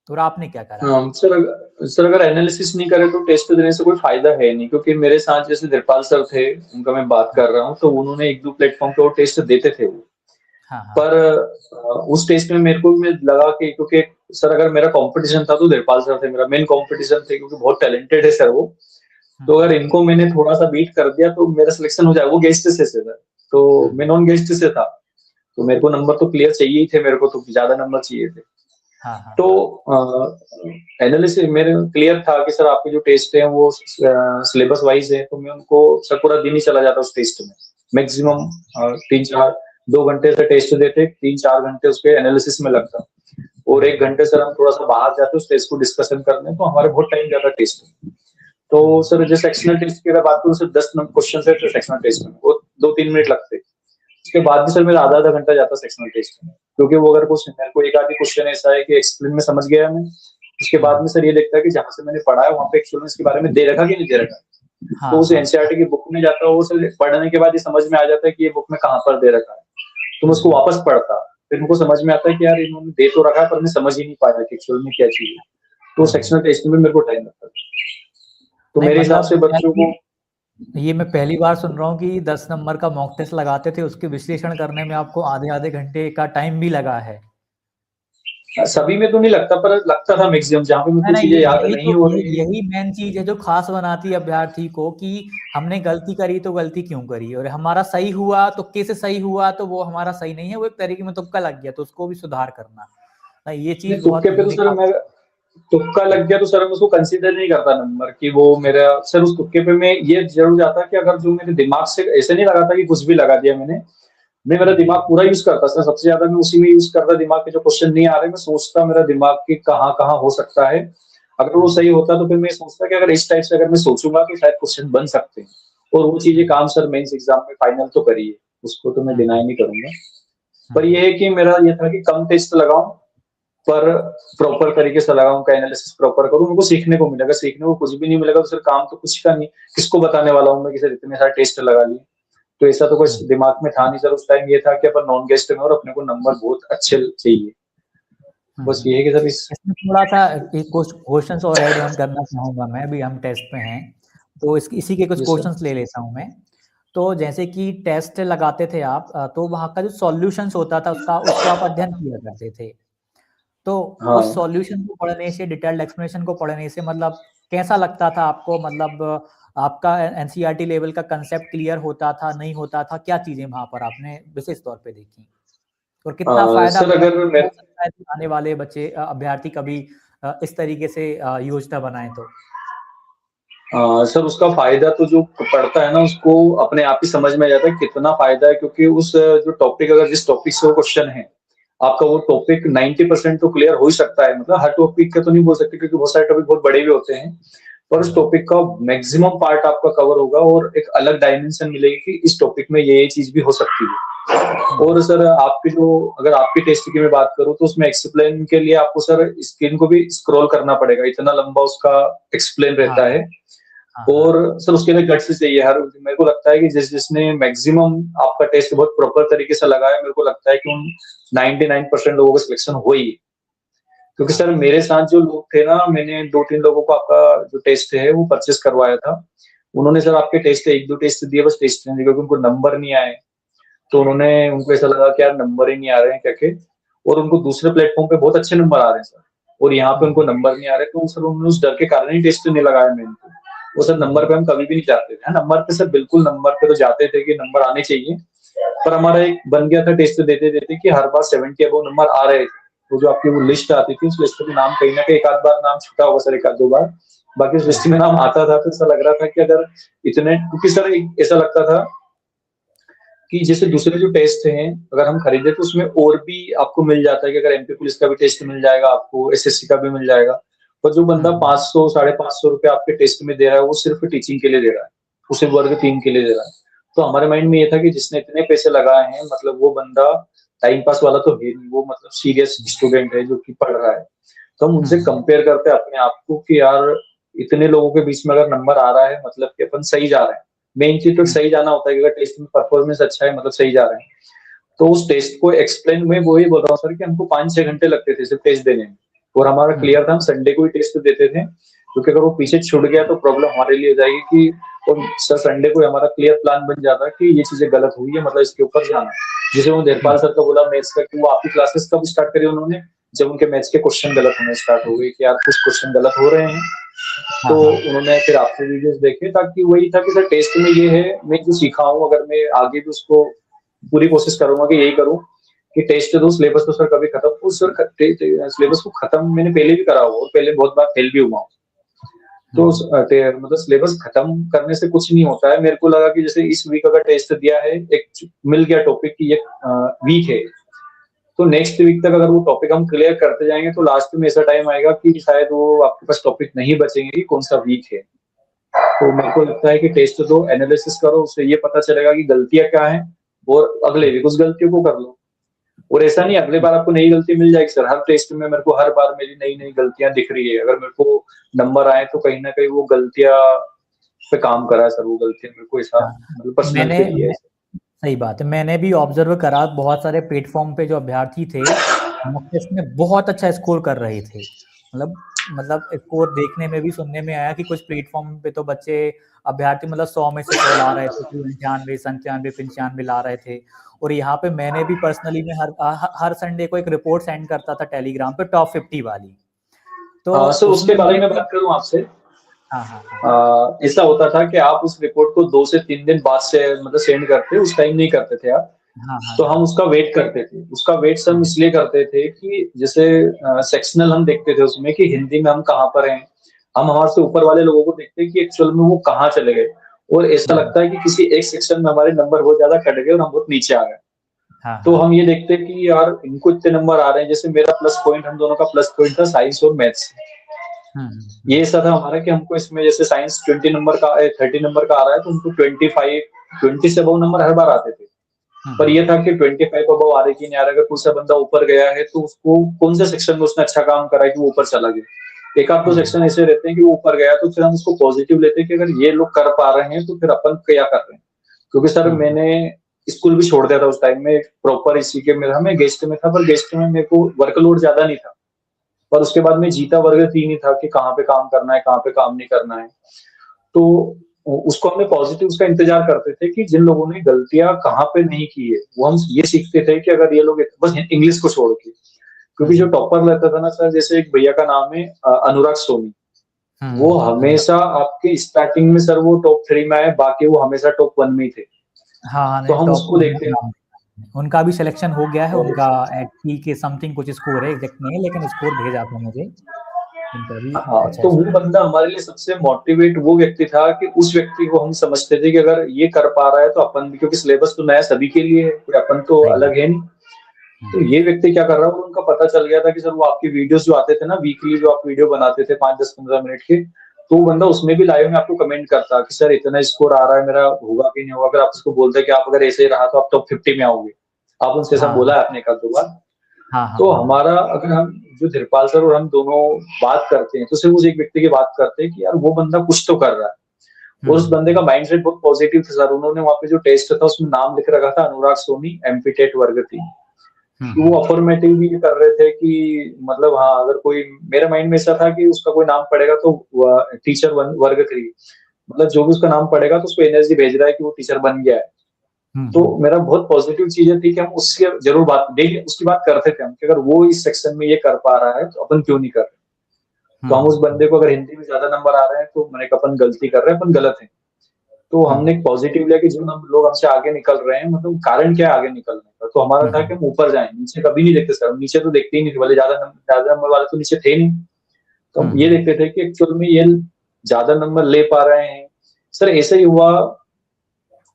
और आपने क्या करा? सर अगर एनालिसिस नहीं करे तो टेस्ट देने से कोई फायदा है नहीं, क्योंकि मेरे साथ जैसे धीरपाल सर थे, उनका मैं बात कर रहा हूँ, तो उन्होंने 1-2 प्लेटफॉर्म पे वो टेस्ट देते थे वो। पर उस टेस्ट में मेरे को भी लगा कि क्योंकि सर अगर मेरा कंपटीशन था तो धीरपाल सर थे, मेरा मेन कंपटीशन थे, क्योंकि बहुत टैलेंटेड है सर वो। तो अगर इनको मैंने थोड़ा सा बीट कर दिया तो मेरा सिलेक्शन हो जाए। वो गेस्ट से सर, तो मैं नॉन गेस्ट से था, तो मेरे को नंबर तो क्लियर चाहिए ही थे, मेरे को तो ज्यादा नंबर चाहिए थे। हाँ हाँ तो एनालिसिस मेरे क्लियर था कि सर आपके जो टेस्ट है वो सिलेबस वाइज है, तो मैं उनको सर पूरा दिन ही चला जाता उस टेस्ट में, मैक्सिमम 3-4 2 घंटे से टेस्ट देते, 3-4 घंटे उसके एनालिसिस में लगता, और 1 घंटे सर हम थोड़ा सा बाहर जाते उस टेस्ट को डिस्कशन करने, तो हमारे बहुत टाइम जाता टेस्ट में। तो सर जो सेक्शनल टेस्ट की अगर बात करूँ, सिर्फ 10 क्वेश्चन है सेक्शनल टेस्ट में, वो 2-3 मिनट लगते, उसके बाद भी सर मेरा आधा घंटा जाता सेक्शनल टेस्ट में, क्योंकि वो अगर कुछ मेरे को एक आधी क्वेश्चन ऐसा है कि एक्सप्लेन में समझ गया मैं, उसके बाद में सर ये देखता है कि जहाँ से मैंने पढ़ा है वहाँ पे एक्चुअल में इसके बारे में दे रखा कि नहीं दे रखा, हाँ तो उस हाँ एनसीईआरटी की बुक में जाता है, वो सर पढ़ने के बाद ये समझ में आ जाता है कि ये बुक में कहाँ पर दे रखा है, तो मैं उसको वापस पढ़ता, फिर मुझको समझ में आता है कि यार इन्होंने दे तो रखा है पर मैं समझ ही नहीं पाया कि एक्चुअल में क्या चीज है, तो सेक्शनल टेस्ट में मेरे को टाइम लगता है। तो नहीं मेरे हिसाब से मतलब क्या बच्चों को ये मैं पहली बार सुन रहा हूँ कि 10 नंबर का मॉक टेस्ट लगाते थे, उसके विश्लेषण करने में आपको आधे घंटे का टाइम भी लगा है। सभी में तो नहीं लगता, पर लगता था मैक्सिमम, जहाँ पे मेरे को नहीं चीजें याद यही नहीं तो हो रही। यही मेन चीज है जो खास बनाती है अभ्यर्थी को, कि हमने गलती करी तो गलती क्यों करी, और हमारा सही हुआ तो कैसे सही हुआ, तो वो हमारा सही नहीं है, वो एक तरीके में तुक्का लग गया तो उसको भी सुधार करना। नहीं, ये नहीं, चीज बहुत तुक्के पे तो यूनिक सर मैं तुक्का लग गया तो सर मैं उसको कंसीडर नहीं करता नंबर कि वो मेरा, सर उस तुक्के पे मैं ये जरूर जाता कि अगर जो मेरे दिमाग से ऐसे नहीं लगा था कि कुछ भी लगा दिया मैंने, मैं मेरा दिमाग पूरा यूज करता सर, सबसे ज्यादा मैं उसी में यूज करता, दिमाग के जो क्वेश्चन नहीं आ रहे मैं सोचता मेरा दिमाग के कहाँ कहाँ हो सकता है, अगर वो सही होता तो फिर मैं सोचता कि अगर इस टाइप से अगर मैं सोचूंगा तो शायद क्वेश्चन बन सकते हैं, और वो चीजें काम सर मेंस एग्जाम में फाइनल तो करी है, उसको तो मैं डिनाई नहीं करूंगा। पर ये है कि मेरा ये था कि कम टेस्ट लगाऊं पर प्रॉपर तरीके से लगाऊं, का एनालिसिस प्रॉपर करूं, उनको सीखने को मिलेगा, सीखने को कुछ भी नहीं मिलेगा तो सर काम तो कुछ का नहीं, किसको बताने वाला हूं मैं कि सर इतने सारे टेस्ट लगा लिए, तो ऐसा तो कुछ दिमाग में था नहीं सर उस टाइम, ये था कि अपन नॉन गेस्ट में और अपने को नंबर बहुत अच्छे चाहिए, बस ये है कि सर इस इसमें थोड़ा सा एक कुछ क्वेश्चंस और ऐड ऑन करना चाहूंगा मैं भी, हम टेस्ट पे हैं तो इसी के कुछ ये सर क्वेश्चंस ले लेता हूं मैं। तो जैसे कि टेस्ट लगाते थे आप, तो वहाँ का जो सॉल्यूशंस होता था उसको आप अध्ययन किया करते थे, तो उस हाँ। सॉल्यूशन को पढ़ने से, डिटेल्ड एक्सप्लेनेशन को पढ़ने से मतलब कैसा लगता था आपको, मतलब आपका एनसीईआरटी लेवल का कंसेप्ट क्लियर होता था, नहीं होता था, क्या चीजें वहां पर आपने विशेष तौर पे देखी, और कितना फायदा सर अगर मैं हो सकता है कि आने वाले बच्चे अभ्यर्थी कभी इस तरीके से योजना बनाए तो? सर उसका फायदा तो जो पढ़ता है ना उसको अपने आप ही समझ में आ जाता है कितना फायदा है, क्योंकि उस जो टॉपिक, अगर जिस टॉपिक से वो क्वेश्चन है आपका, वो टॉपिक 90% तो क्लियर हो ही सकता है, मतलब हर टॉपिक का तो नहीं बोल सकते क्योंकि बहुत सारे टॉपिक बहुत बड़े भी होते हैं, पर उस टॉपिक का मैक्सिमम पार्ट आपका कवर होगा और एक अलग डायमेंशन मिलेगी कि इस टॉपिक में ये चीज भी हो सकती है। और सर आपकी जो, अगर आपकी टेस्ट की मैं बात करूं तो उसमें एक्सप्लेन के लिए आपको सर स्क्रीन को भी स्क्रॉल करना पड़ेगा, इतना लंबा उसका एक्सप्लेन हाँ रहता है, हाँ और सर उसके लिए गट्स चाहिए हर, मेरे को लगता है कि जिसने मैक्सिमम आपका टेस्ट बहुत प्रॉपर तरीके से लगाया, मेरे को लगता है कि उन 99% लोगों का सिलेक्शन हो ही, क्योंकि सर मेरे साथ जो लोग थे ना, मैंने 2-3 लोगों को आपका जो टेस्ट है वो परचेस करवाया था, उन्होंने सर आपके टेस्ट 1-2 टेस्ट दिए, बस टेस्ट नहीं दिए क्योंकि उनको नंबर नहीं आए, तो उनको ऐसा लगा कि यार नंबर ही नहीं आ रहे हैं क्या के, और उनको दूसरे प्लेटफॉर्म पे बहुत अच्छे नंबर आ रहे हैं सर, और यहाँ पे उनको नंबर नहीं आ रहे, तो सर उन्होंने उस डर के कारण ही टेस्ट नहीं लगाया मेन को, वो सर नंबर पे हम कभी भी नहीं जाते थे, नंबर पे सर बिल्कुल नंबर पे तो जाते थे कि नंबर आने चाहिए, पर हमारा एक बन गया था टेस्ट देते देते कि हर बार 70 अबव नंबर आ रहे थे, तो जो आपकी वो लिस्ट आती थी उस लिस्ट में नाम कहीं ना कहीं एक आध बार नाम छूटा होगा सर, एक आध दो बार, बाकी उस लिस्ट में नाम आता था, तो ऐसा लग रहा था कि अगर इतने, क्योंकि सर ऐसा लगता था कि जैसे दूसरे जो टेस्ट हैं अगर हम खरीदे तो उसमें और भी आपको मिल जाता है कि अगर एमपी पुलिस का भी टेस्ट मिल जाएगा आपको, एसएससी का भी मिल जाएगा, पर जो बंदा 500 550 रुपए आपके टेस्ट में दे रहा है वो सिर्फ टीचिंग के लिए दे रहा है, उसे वर्ग 3 के लिए दे रहा है, तो हमारे माइंड में ये था कि जिसने इतने पैसे लगाए हैं मतलब वो बंदा टाइम पास वाला तो है नहीं, वो मतलब सीरियस स्टूडेंट है जो कि पढ़ रहा है, तो हम उनसे कंपेयर करते हैं अपने आप को कि यार इतने लोगों के बीच में अगर नंबर आ रहा है मतलब कि अपन सही जा रहे हैं, मेन चीज तो सही जाना होता है कि अगर टेस्ट में परफॉर्मेंस अच्छा है मतलब सही जा रहे हैं, तो उस टेस्ट को एक्सप्लेन में वही बोल रहा हूँ सर कि हमको 5-6 घंटे लगते थे सिर्फ टेस्ट देने में, और हमारा क्लियर था हम संडे को ही टेस्ट देते थे, क्योंकि अगर वो पीछे छूट गया तो प्रॉब्लम हमारे लिए हो जाएगी कि, और सर संडे को हमारा क्लियर प्लान बन जाता कि ये चीजें गलत हुई है मतलब इसके ऊपर जाना, जैसे वो देरपाल सर का बोला मैथ्स का कि वो आपकी क्लासेस कब स्टार्ट करी उन्होंने, जब उनके मैथ्स के क्वेश्चन गलत होने स्टार्ट हो गए कि यार कुछ क्वेश्चन गलत हो रहे हैं, तो उन्होंने फिर आपसे वीडियोस देखे, ताकि वही था कि सर टेस्ट में ये है, मैं जो सीखा हूँ अगर मैं आगे भी उसको पूरी कोशिश करूंगा कि यही करूँ कि टेस्ट दो, सिलेबस तो सर कभी खत्म, उस सर सिलेबस को खत्म मैंने पहले भी करा हुआ और पहले बहुत बार फेल भी हुआ हूँ। तो मतलब सिलेबस खत्म करने से कुछ नहीं होता है। मेरे को लगा कि जैसे इस वीक अगर टेस्ट दिया है, एक मिल गया टॉपिक की एक वीक है, तो नेक्स्ट वीक तक अगर वो टॉपिक हम क्लियर करते जाएंगे तो लास्ट में ऐसा टाइम आएगा कि शायद वो आपके पास टॉपिक नहीं बचेंगे कि कौन सा वीक है। तो मेरे को लगता है कि टेस्ट दो, एनालिसिस करो, उससे ये पता चलेगा कि गलतियां क्या हैं और अगले वीक उस गलतियों को कर लो। और ऐसा नहीं अगले बार आपको नई गलती मिल जाएगी सर, हर टेस्ट में मेरे को हर बार मेरी नई नई गलतियां दिख रही है। अगर मेरे को नंबर आए तो कहीं ना कहीं वो गलतियां पे काम करा है सर, वो गलतियां मेरे को ऐसा हाँ, मतलब पर्सनल मैंने फील है। सही बात है, मैंने भी ऑब्जर्व करा बहुत सारे प्लेटफॉर्म पे जो अभ्यर्थी थे मॉक टेस्ट में बहुत अच्छा स्कोर कर रहे थे। मतलब स्कोर देखने में भी सुनने में आया कि कुछ प्लेटफॉर्म पे तो बच्चे अभ्यर्थी मतलब 100 में से 100 ला रहे थे, 98 97 95 ला रहे थे। और यहाँ पे मैंने भी पर्सनली में हर संडे को एक रिपोर्ट सेंड करता था टेलीग्राम पे टॉप 50 वाली। तो सर उसके उसमें बारे में बात करूं आपसे, हाँ हाँ हाँ ऐसा होता था कि आप उस रिपोर्ट को 2 से 3 दिन बाद से मतलब सेंड करते, उस टाइम नहीं करते थे आप। हाँ हाँ तो हाँ हम उसका वेट करते थे, उसका वेट हम इसलिए करते थे कि जैसे सेक्शनल हम देखते थे उसमें कि हिंदी में हम कहाँ पर हैं, हम हमारे से ऊपर वाले लोगों को देखते हैं कि एक्चुअल में वो कहाँ चले गए। और ऐसा लगता है कि किसी एक सेक्शन में हमारे नंबर बहुत ज्यादा कट गए और हम बहुत नीचे आ गए। हाँ तो हाँ हम ये देखते हैं कि यार इनको इतने नंबर आ रहे हैं, जैसे मेरा प्लस पॉइंट, हम दोनों का प्लस पॉइंट था साइंस और मैथ्स। ये ऐसा था हमारा कि हमको इसमें जैसे साइंस 20 नंबर का 30 नंबर का आ रहा है तो उनको 25 20 से अबव नंबर हर बार आते थे। पर ये था कि 25 अबव आ रहे कि नहीं आ रहा, अगर कोई सा बंदा ऊपर गया है तो उसको कौन से सेक्शन में उसने अच्छा काम करा है कि वो ऊपर चला गया। एक आध दो सेक्शन ऐसे रहते हैं कि वो ऊपर गया तो फिर हम उसको पॉजिटिव लेते हैं कि अगर ये लोग कर पा रहे हैं तो फिर अपन क्या कर रहे हैं। क्योंकि सर मैंने स्कूल भी छोड़ दिया था उस टाइम में, प्रॉपर इसी के मेरा मैं गेस्ट में था, पर गेस्ट में मेरे को वर्कलोड ज्यादा नहीं था। पर उसके बाद में जीता वर्ग 3 ही था कि कहाँ पे काम करना है, कहाँ पे काम नहीं करना है। तो उसको हमने पॉजिटिव उसका इंतजार करते थे कि जिन लोगों ने गलतियां कहाँ पे नहीं की है वो हम ये सीखते थे कि अगर ये लोग बस इंग्लिश को छोड़ के, क्योंकि जो टॉपर रहता था ना सर, जैसे एक भैया का नाम है अनुराग सोनी, वो हमेशा आपके स्टार्टिंग में सर वो टॉप 3 में आए, बाकी वो हमेशा टॉप 1 में ही थे। हाँ तो नहीं हम टॉप उसको देखते हैं। उनका भी सिलेक्शन हो गया है, उनका 80 के समथिंग कुछ स्कोर है, एग्जैक्ट नहीं है लेकिन स्कोर भेजा था मुझे, उनका भी हाँ, अच्छा तो वो बंदा हमारे लिए सबसे मोटिवेट वो व्यक्ति था कि उस व्यक्ति को हम समझते थे कि अगर ये कर पा रहा है तो अपन भी, क्योंकि सिलेबस तो नया सभी के लिए है, कोई अपन तो सही अलग है नहीं। तो ये व्यक्ति क्या कर रहा है, उनका पता चल गया था कि सर वो आपकी वीडियोस जो आते थे ना वीकली, जो आप वीडियो बनाते थे 5 10 15 मिनट के, तो वो बंदा उसमें भी लाइव में आपको कमेंट करता कि सर इतना स्कोर आ रहा है, मेरा होगा कि नहीं होगा। अगर आप उसको बोलते कि आप अगर ऐसे ही रहा तो आप टॉप 50 में आओगे, आप उनसे सब हाँ बोला है आपने एक आध दो बार। हाँ हाँ तो हाँ हमारा अगर हम जो धीरपाल सर और हम दोनों बात करते हैं तो सिर्फ उस एक व्यक्ति की बात करते हैं कि यार वो बंदा कुछ तो कर रहा है। और उस बंदे का माइंडसेट बहुत पॉजिटिव था सर। उन्होंने वहां पे जो टेस्ट था उसमें नाम लिख रखा था अनुराग सोनी एमपीटेट वर्ग 3। कि वो अफर्मेटिव भी कर रहे थे कि मतलब हाँ, अगर कोई, मेरे माइंड में ऐसा था कि उसका कोई नाम पड़ेगा तो टीचर वर्ग 3, मतलब जो भी उसका नाम पड़ेगा तो उसको एनर्जी भेज रहा है कि वो टीचर बन गया है। तो मेरा बहुत पॉजिटिव चीजें थी कि हम उससे जरूर बात डेली उसकी बात करते थे हम कि अगर वो इस सेक्शन में ये कर पा रहा है तो अपन क्यों नहीं कर रहे। तो हम उस बंदे को, अगर हिंदी में ज्यादा नंबर आ रहे हैं तो मैंने कहा अपन गलती कर रहे हैं, अपन गलत है। तो हमने एक पॉजिटिव लिया कि जो हम लोग हमसे आगे निकल रहे हैं, मतलब कारण क्या है आगे निकलने का। तो हमारा था कि हम ऊपर जाएं, नीचे कभी नहीं देखते सर, हम नीचे तो देखते ही नहीं थे, भले ज्यादा नंबर वाले तो नीचे थे नहीं। तो हम ये देखते थे कि एक्चुअल में ये ज्यादा नंबर ले पा रहे हैं। सर ऐसा ही हुआ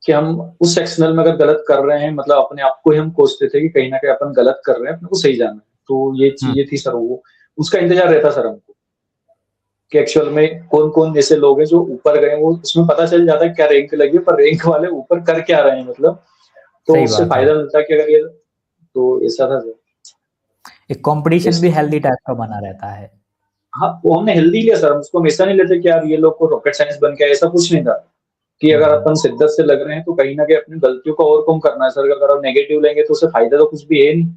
कि हम उस सेक्शनल में अगर गलत कर रहे हैं, मतलब अपने आप को ही हम कोसते थे कि कहीं ना कहीं अपन गलत कर रहे हैं, अपने को सही जाना है। तो ये चीजें थी सर, वो उसका इंतजार रहता सर हमको कि एक्चुअल में कौन कौन ऐसे लोग हैं जो ऊपर गए, वो उसमें पता चल जाता है क्या रैंक लगी है, पर रैंक वाले ऊपर कर क्या रहे हैं, मतलब तो सही उससे बात है। फायदा मिलता है कि अगर ये, तो ऐसा था सर। एक कंपटीशन भी हेल्दी टाइप का बना रहता है। हाँ, वो हमने हेल्दी लिया सर, उसको हम ऐसा नहीं लेते कि यार ये लोग को रॉकेट साइंस बन गया, ऐसा कुछ नहीं था। कि अगर अपन शिद्दत से लग रहे हैं तो कहीं ना कहीं अपनी गलतियों को ओवरकम करना है सर। अगर आप नेगेटिव लेंगे तो उससे फायदा तो कुछ भी है नहीं।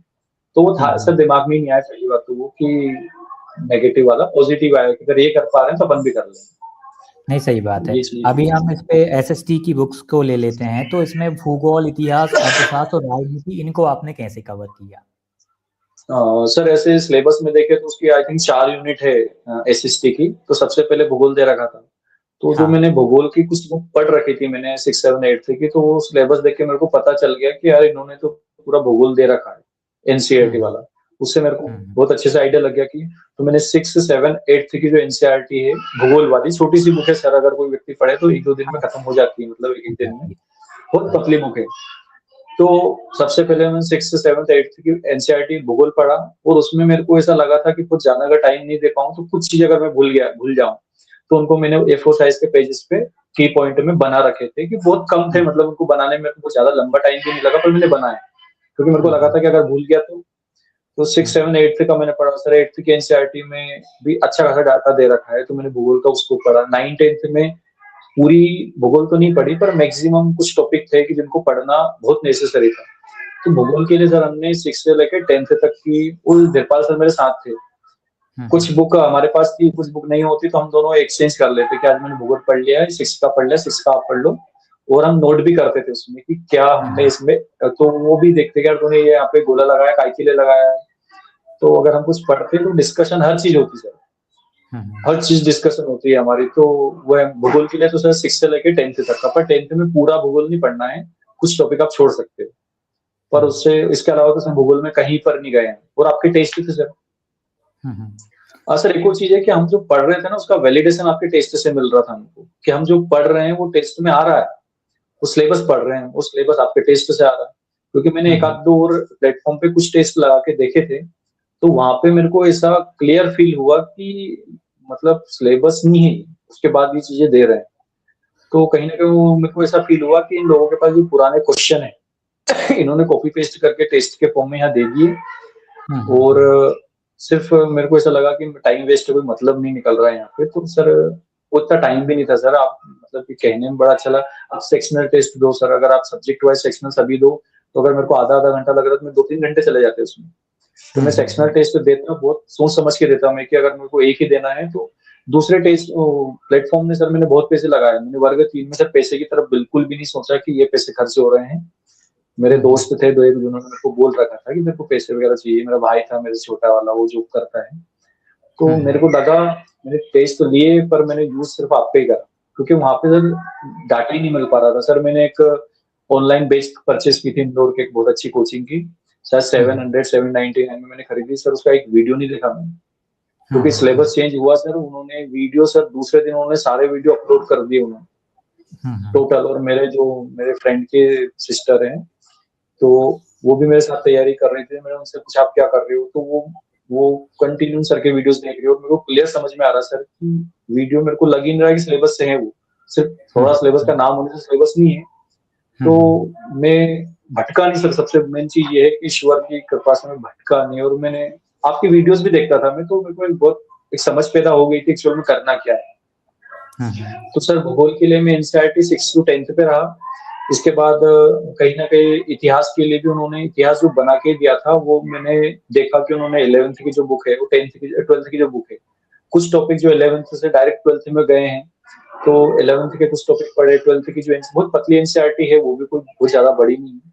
तो वो था सर, दिमाग में ही नहीं आया पहली बात तो वो कि नेगेटिव वाला पॉजिटिव आया कि अगर ये कर पा रहे हैं तो अपन भी कर लेंगे। नहीं सही बात है। ये चीज अभी हम इस पे एसएसटी की बुक्स को ले लेते हैं, तो इसमें भूगोल, इतिहास, अर्थशास्त्र और राजनीति, इनको आपने कैसे कवर किया? सर ऐसे सिलेबस में देखे तो उसकी आई थिंक 4 यूनिट है एसएसटी की। तो सबसे पहले भूगोल दे रखा था, तो जो मैंने भूगोल की कुछ बुक पढ़ रखी थी मैंने 6 7 8 थी की, तो वो सिलेबस देख के मेरे को पता चल गया कि यार इन्होंने तो पूरा भूगोल दे रखा है। एनसीईआरटी वाला, उससे मेरे को बहुत अच्छे से आइडिया लग गया कि तो मैंने 6, 7, 8 की जो एनसीईआरटी है भूगोल वाली, छोटी सी बुक है सर, अगर कोई व्यक्ति पढ़े तो 1-2 दिन में खत्म हो जाती है, मतलब एक दिन में, बहुत पतली बुक है। तो सबसे पहले मैंने 6, 7, 8 की एनसीईआरटी भूगोल पढ़ा, और उसमें मेरे को ऐसा लगा था कि कुछ ज्यादा अगर टाइम नहीं दे पाऊँ तो कुछ चीज अगर मैं भूल जाऊं, तो उनको मैंने A4 साइज के पेजेस पे की पॉइंट में बना रखे थे, कि बहुत कम थे, मतलब उनको बनाने में मेरे को ज्यादा लंबा टाइम भी नहीं लगा, पर मैंने बनाया क्योंकि मेरे को लगा था कि अगर भूल गया तो 6, 7, 8 का मैंने पढ़ा सर। 8 की एनसीईआरटी में भी अच्छा खासा डाटा दे रखा है, तो मैंने भूगोल का उसको पढ़ा। 9, 10 में पूरी भूगोल तो नहीं पढ़ी, पर मैक्सिमम कुछ टॉपिक थे कि जिनको पढ़ना बहुत नेसेसरी था। तो भूगोल के लिए सर हमने 6 से लेकर 10th तक की, वो धीरपाल सर मेरे साथ थे। कुछ बुक हमारे पास थी, कुछ बुक नहीं होती, तो हम दोनों एक्सचेंज कर लेते कि आज मैंने भूगोल पढ़ लिया है, 6 का पढ़ लिया, 6 का आप पढ़ लो। और हम नोट भी करते थे उसमें कि क्या हमने इसमें, तो वो भी देखते कि यार तूने ये यहाँ पे गोला लगाया, काय के लिए लगाया है। तो अगर हम कुछ पढ़ते तो डिस्कशन हर चीज होती सर, हर चीज डिस्कशन होती है हमारी। तो वो भूगोल के लिए तो सर 6 से लेकर 10th तक का, पर 10th में पूरा भूगोल नहीं पढ़ना है, कुछ टॉपिक आप छोड़ सकते हो, पर उससे इसके अलावा तो सर भूगोल में कहीं पर नहीं गए हैं। और आपके टेस्ट थे सर। सर एक और चीज है कि हम जो पढ़ रहे थे ना, उसका वैलिडेशन आपके टेस्ट से मिल रहा था हमको, कि हम जो पढ़ रहे हैं वो टेस्ट में आ रहा है, वो सिलेबस पढ़ रहे हैं, वो सिलेबस आपके टेस्ट से आ रहा है। क्योंकि मैंने एक आध दो और प्लेटफॉर्म पे कुछ टेस्ट लगा के देखे थे, तो वहां पे मेरे को ऐसा क्लियर फील हुआ कि मतलब सिलेबस नहीं है, उसके बाद ये चीजें दे रहे हैं। तो कहीं ना कहीं वो मेरे को ऐसा फील हुआ कि इन लोगों के पास जो पुराने क्वेश्चन है इन्होंने कॉपी पेस्ट करके टेस्ट के फॉर्म में यहाँ दे दिए, और सिर्फ मेरे को ऐसा लगा कि टाइम वेस्ट, कोई मतलब नहीं निकल रहा है यहाँ पे। तो सर उतना टाइम भी नहीं था सर, आप मतलब कि कहने में बड़ा अच्छा लगा। आप सेक्शनल टेस्ट दो सर, अगर आप सब्जेक्ट वाइज सेक्शनल सभी दो, तो अगर मेरे को आधा घंटा लग रहा था, मैं 2-3 घंटे चले जाते उसमें। तो मैं सेक्शनल टेस्ट देता हूँ, बहुत सोच समझ के देता हूँ मैं, कि अगर मेरे को एक ही देना है तो दूसरे टेस्ट प्लेटफॉर्म में सर मैंने बहुत पैसे लगाए। मैंने वर्ग 3 में सर पैसे की तरफ बिल्कुल भी नहीं सोचा कि ये पैसे खर्च हो रहे हैं। मेरे दोस्त थे 2-1 जिन्होंने मेरे को बोल रखा था कि मेरे को पैसे वगैरह चाहिए, मेरा भाई था मेरे से छोटा वाला, वो जॉब करता है। तो मेरे को लगा, मैंने टेस्ट तो लिए, पर मैंने यूज सिर्फ आप पे ही करा, क्योंकि वहां पे सर डाटा ही नहीं मिल पा रहा था। सर मैंने एक ऑनलाइन बेस्ड परचेस की थी इंदौर के एक बहुत अच्छी कोचिंग की, शायद 799 में मैंने खरीदी सर। उसका एक वीडियो नहीं देखा मैंने, क्योंकि सिलेबस चेंज हुआ सर। उन्होंने वीडियो सर दूसरे दिन उन्होंने सारे वीडियो अपलोड कर दिए उन्होंने टोटल। और मेरे फ्रेंड के सिस्टर हैं, तो वो भी मेरे साथ तैयारी कर रहे थे। मैंने उनसे पूछा आप क्या कर रहे हो, तो वो कंटिन्यू सर के वीडियोस देख रही है, और मेरे को क्लियर समझ में आ रहा सर कि वीडियो मेरे को लग ही नहीं रहा कि सिलेबस से है, वो सिर्फ थोड़ा सिलेबस का नाम होने से सिलेबस नहीं है। तो मैं भटका नहीं सर, सबसे मेन चीज ये है कि ईश्वर की कृपा से मैं भटका नहीं। और मैंने आपकी वीडियोस भी देखता था मैं, तो मेरे को बहुत एक समझ पैदा हो गई थी एक्चुअल में करना क्या है। तो सर भूगोल के लिए मैं एनसीईआरटी 6 to 10th पे रहा। इसके बाद कहीं ना कहीं इतिहास के लिए भी उन्होंने इतिहास जो बना के दिया था, वो मैंने देखा कि उन्होंने 11th की जो बुक है, वो 12th की जो बुक है, कुछ टॉपिक जो 11th से डायरेक्ट 12th में गए हैं, तो 11th के कुछ टॉपिक पढ़े। 12th की जो बहुत पतली एनसीईआरटी है, वो भी कोई बहुत ज्यादा बड़ी नहीं है,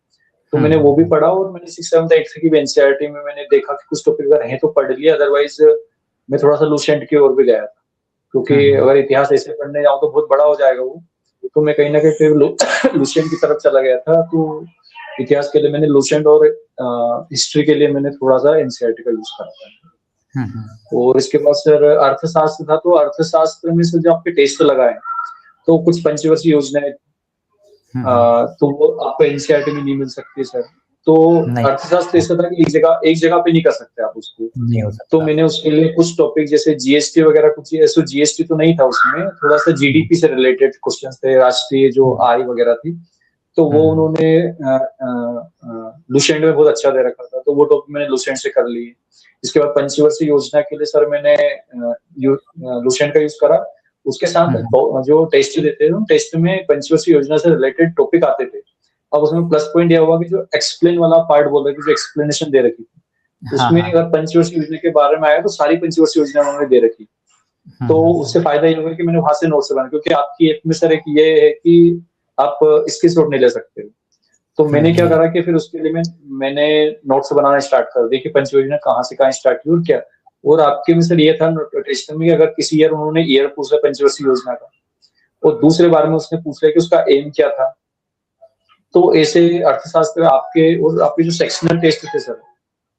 तो मैंने वो भी पढ़ा। और मैंने 6, 7, 8 की एनसीईआरटी में मैंने देखा कि कुछ टॉपिक अगर हैं तो पढ़ लिया, अदरवाइज मैं थोड़ा सा लूसेंट की ओर भी गया था, क्योंकि अगर इतिहास ऐसे पढ़ने जाऊं तो बहुत बड़ा हो जाएगा वो। तो मैं कहीं ना कहीं फिर लूसेंट की तरफ चला गया था। तो इतिहास के लिए मैंने लूसेंट, और हिस्ट्री के लिए मैंने थोड़ा सा एनसीईआरटी का यूज करा था। और इसके बाद सर अर्थशास्त्र था, तो अर्थशास्त्र में से जो आपके टेस्ट लगाए, तो कुछ पंचवर्षीय योजनाएं, तो वो आपको एनसीईआरटी में नहीं मिल सकती सर। तो अर्थशास्त्र ऐसा था कि एक जगह पे नहीं कर सकते आप उसको, नहीं हो सकता। तो मैंने उसके लिए कुछ टॉपिक जैसे जीएसटी वगैरह, कुछ ऐसे जीएसटी तो नहीं था उसमें, थोड़ा सा जीडीपी से रिलेटेड क्वेश्चंस थे, राष्ट्रीय जो आय वगैरह थी, तो वो उन्होंने लुसेंट में बहुत अच्छा दे रखा था, तो वो टॉपिक मैंने लुसेंट से कर ली। इसके बाद पंचवर्षीय योजना के लिए सर मैंने लुसेंट का यूज करा। उसके साथ जो टेस्ट देते थे, टेस्ट में पंचवर्षीय योजना से रिलेटेड टॉपिक आते थे। अब उसमें प्लस पॉइंट यह हुआ कि जो एक्सप्लेन वाला पार्ट बोल रहे थे, जो एक्सप्लेनेशन दे रखी थी, उसमें अगर पंचवर्षीय योजना के बारे में आया तो सारी पंचवर्षीय योजना उन्होंने दे रखी। तो उससे फायदा ये हुआ कि मैंने वहां से नोट्स बनाए, क्योंकि आपकी एक में सर एक ये है कि आप इसकी नोट नहीं ले सकते हो। तो मैंने क्या करा कि फिर उसके लिए मैंने नोट्स बनाना स्टार्ट कर दी कि पंच योजना कहाँ से कहाँ स्टार्ट की और क्या। और आपके में सर ये था टेस्ट में, अगर किसी ईयर उन्होंने ईयर पूछा पंचवर्षीय योजना का, और दूसरे बार में उसने पूछ लिया कि उसका एम क्या था। तो ऐसे अर्थशास्त्र आपके और आपके जो सेक्शनल टेस्ट थे सर,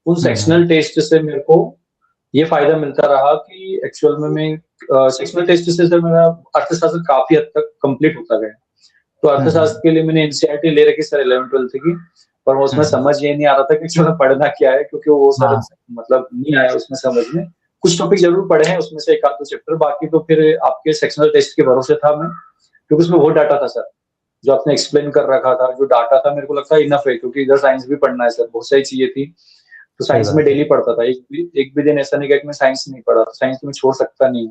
उन सेक्शनल टेस्ट से मेरे को ये फायदा मिलता रहा कि एक्चुअल में मैं सेक्शनल टेस्ट से सर मेरा अर्थशास्त्र काफी हद तक कंप्लीट होता गया। तो अर्थशास्त्र के लिए मैंने एनसीईआरटी ले रखी सर 11th-12th की, पर वो उसमें समझ ये नहीं आ रहा था कि एक्चुअली पढ़ना क्या है, क्योंकि वो सर हाँ। मतलब नहीं आया उसमें समझ में। कुछ टॉपिक जरूर पढ़े हैं उसमें से एक आध दो चैप्टर, बाकी तो फिर आपके सेक्शनल टेस्ट के भरोसे था मैं, क्योंकि उसमें बहुत डाटा था सर जो आपने एक्सप्लेन कर रखा था, जो डाटा था मेरे को लगता है इनफ है, क्योंकि इधर साइंस भी पढ़ना है सर, बहुत सारी चीजें थी। तो सही साइंस बात में है। डेली पढ़ता था, एक भी दिन ऐसा नहीं गया कि मैं साइंस नहीं पढ़ा, साइंस तो मैं छोड़ सकता नहीं।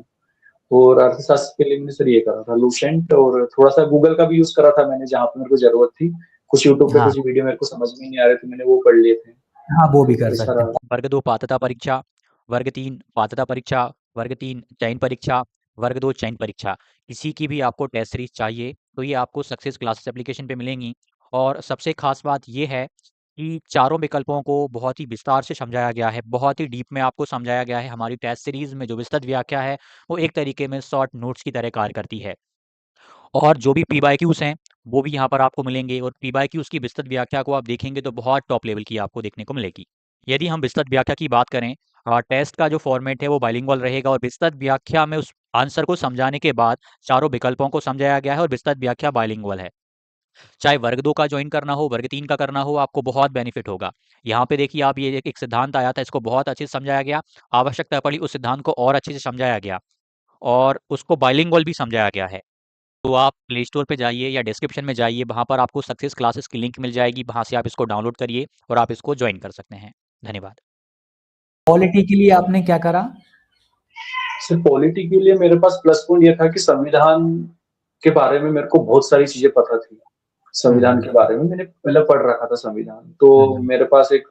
और अर्थशास्त्र के लिए मैंने सर ये करा था लूसेंट, और थोड़ा सा गूगल का भी यूज करा था मैंने जहाँ पे मेरे को जरूरत थी। कुछ यूट्यूब पे हाँ, कुछ वीडियो मेरे को समझ में नहीं आ रहे थे, मैंने वो पढ़ लिए थे। हाँ, वो भी तो कर ऐसा सकते हैं। रहा। वर्ग 2 पात्रता परीक्षा, वर्ग 3 पात्रता परीक्षा, वर्ग 3 चयन परीक्षा, वर्ग 2 चयन परीक्षा, किसी की भी आपको टेस्ट सीरीज चाहिए तो ये आपको सक्सेस क्लासेस एप्लीकेशन पे मिलेंगी। और सबसे खास बात ये है कि चारों विकल्पों को बहुत ही विस्तार से समझाया गया है, बहुत ही डीप में आपको समझाया गया है। हमारी टेस्ट सीरीज में जो विस्तृत व्याख्या है वो एक तरीके में शॉर्ट नोट्स की तरह कार्य करती है। और जो भी पी-वाई-क्यूज़ हैं, वो भी यहाँ पर आपको मिलेंगे, और पी-वाई-क्यूज़ की विस्तृत व्याख्या को आप देखेंगे तो बहुत टॉप लेवल की आपको देखने को मिलेगी। यदि हम विस्तृत व्याख्या की बात करें, टेस्ट का जो फॉर्मेट है वो बाइलिंगुअल रहेगा, और विस्तृत व्याख्या में उस आंसर को समझाने के बाद चारों विकल्पों को समझाया गया है, और विस्तृत व्याख्या बाइलिंगुअल है। चाहे वर्ग 2 का जॉइन करना हो, वर्ग 3 का करना हो, आपको बहुत बेनिफिट होगा। यहाँ पे देखिए आप, ये एक सिद्धांत आया था, इसको बहुत अच्छे से समझाया गया। आवश्यकता पड़ी उस सिद्धांत को और अच्छे से समझाया गया, और उसको बाइलिंगुअल भी समझाया गया है। तो आप प्ले स्टोर पे जाइए या डिस्क्रिप्शन में जाइए, वहाँ पर आपको सक्सेस क्लासेस की लिंक मिल जाएगी, वहाँ से आप इसको डाउनलोड करिए और आप इसको ज्वाइन कर सकते हैं। धन्यवाद। पॉलिटी के लिए आपने क्या करा? सिर्फ पॉलिटी के लिए मेरे पास प्लस पॉइंट ये था कि संविधान के बारे में मेरे को बहुत सारी चीजें पता थी। संविधान के बारे में मैंने पहले पढ़ रखा था संविधान, तो मेरे पास एक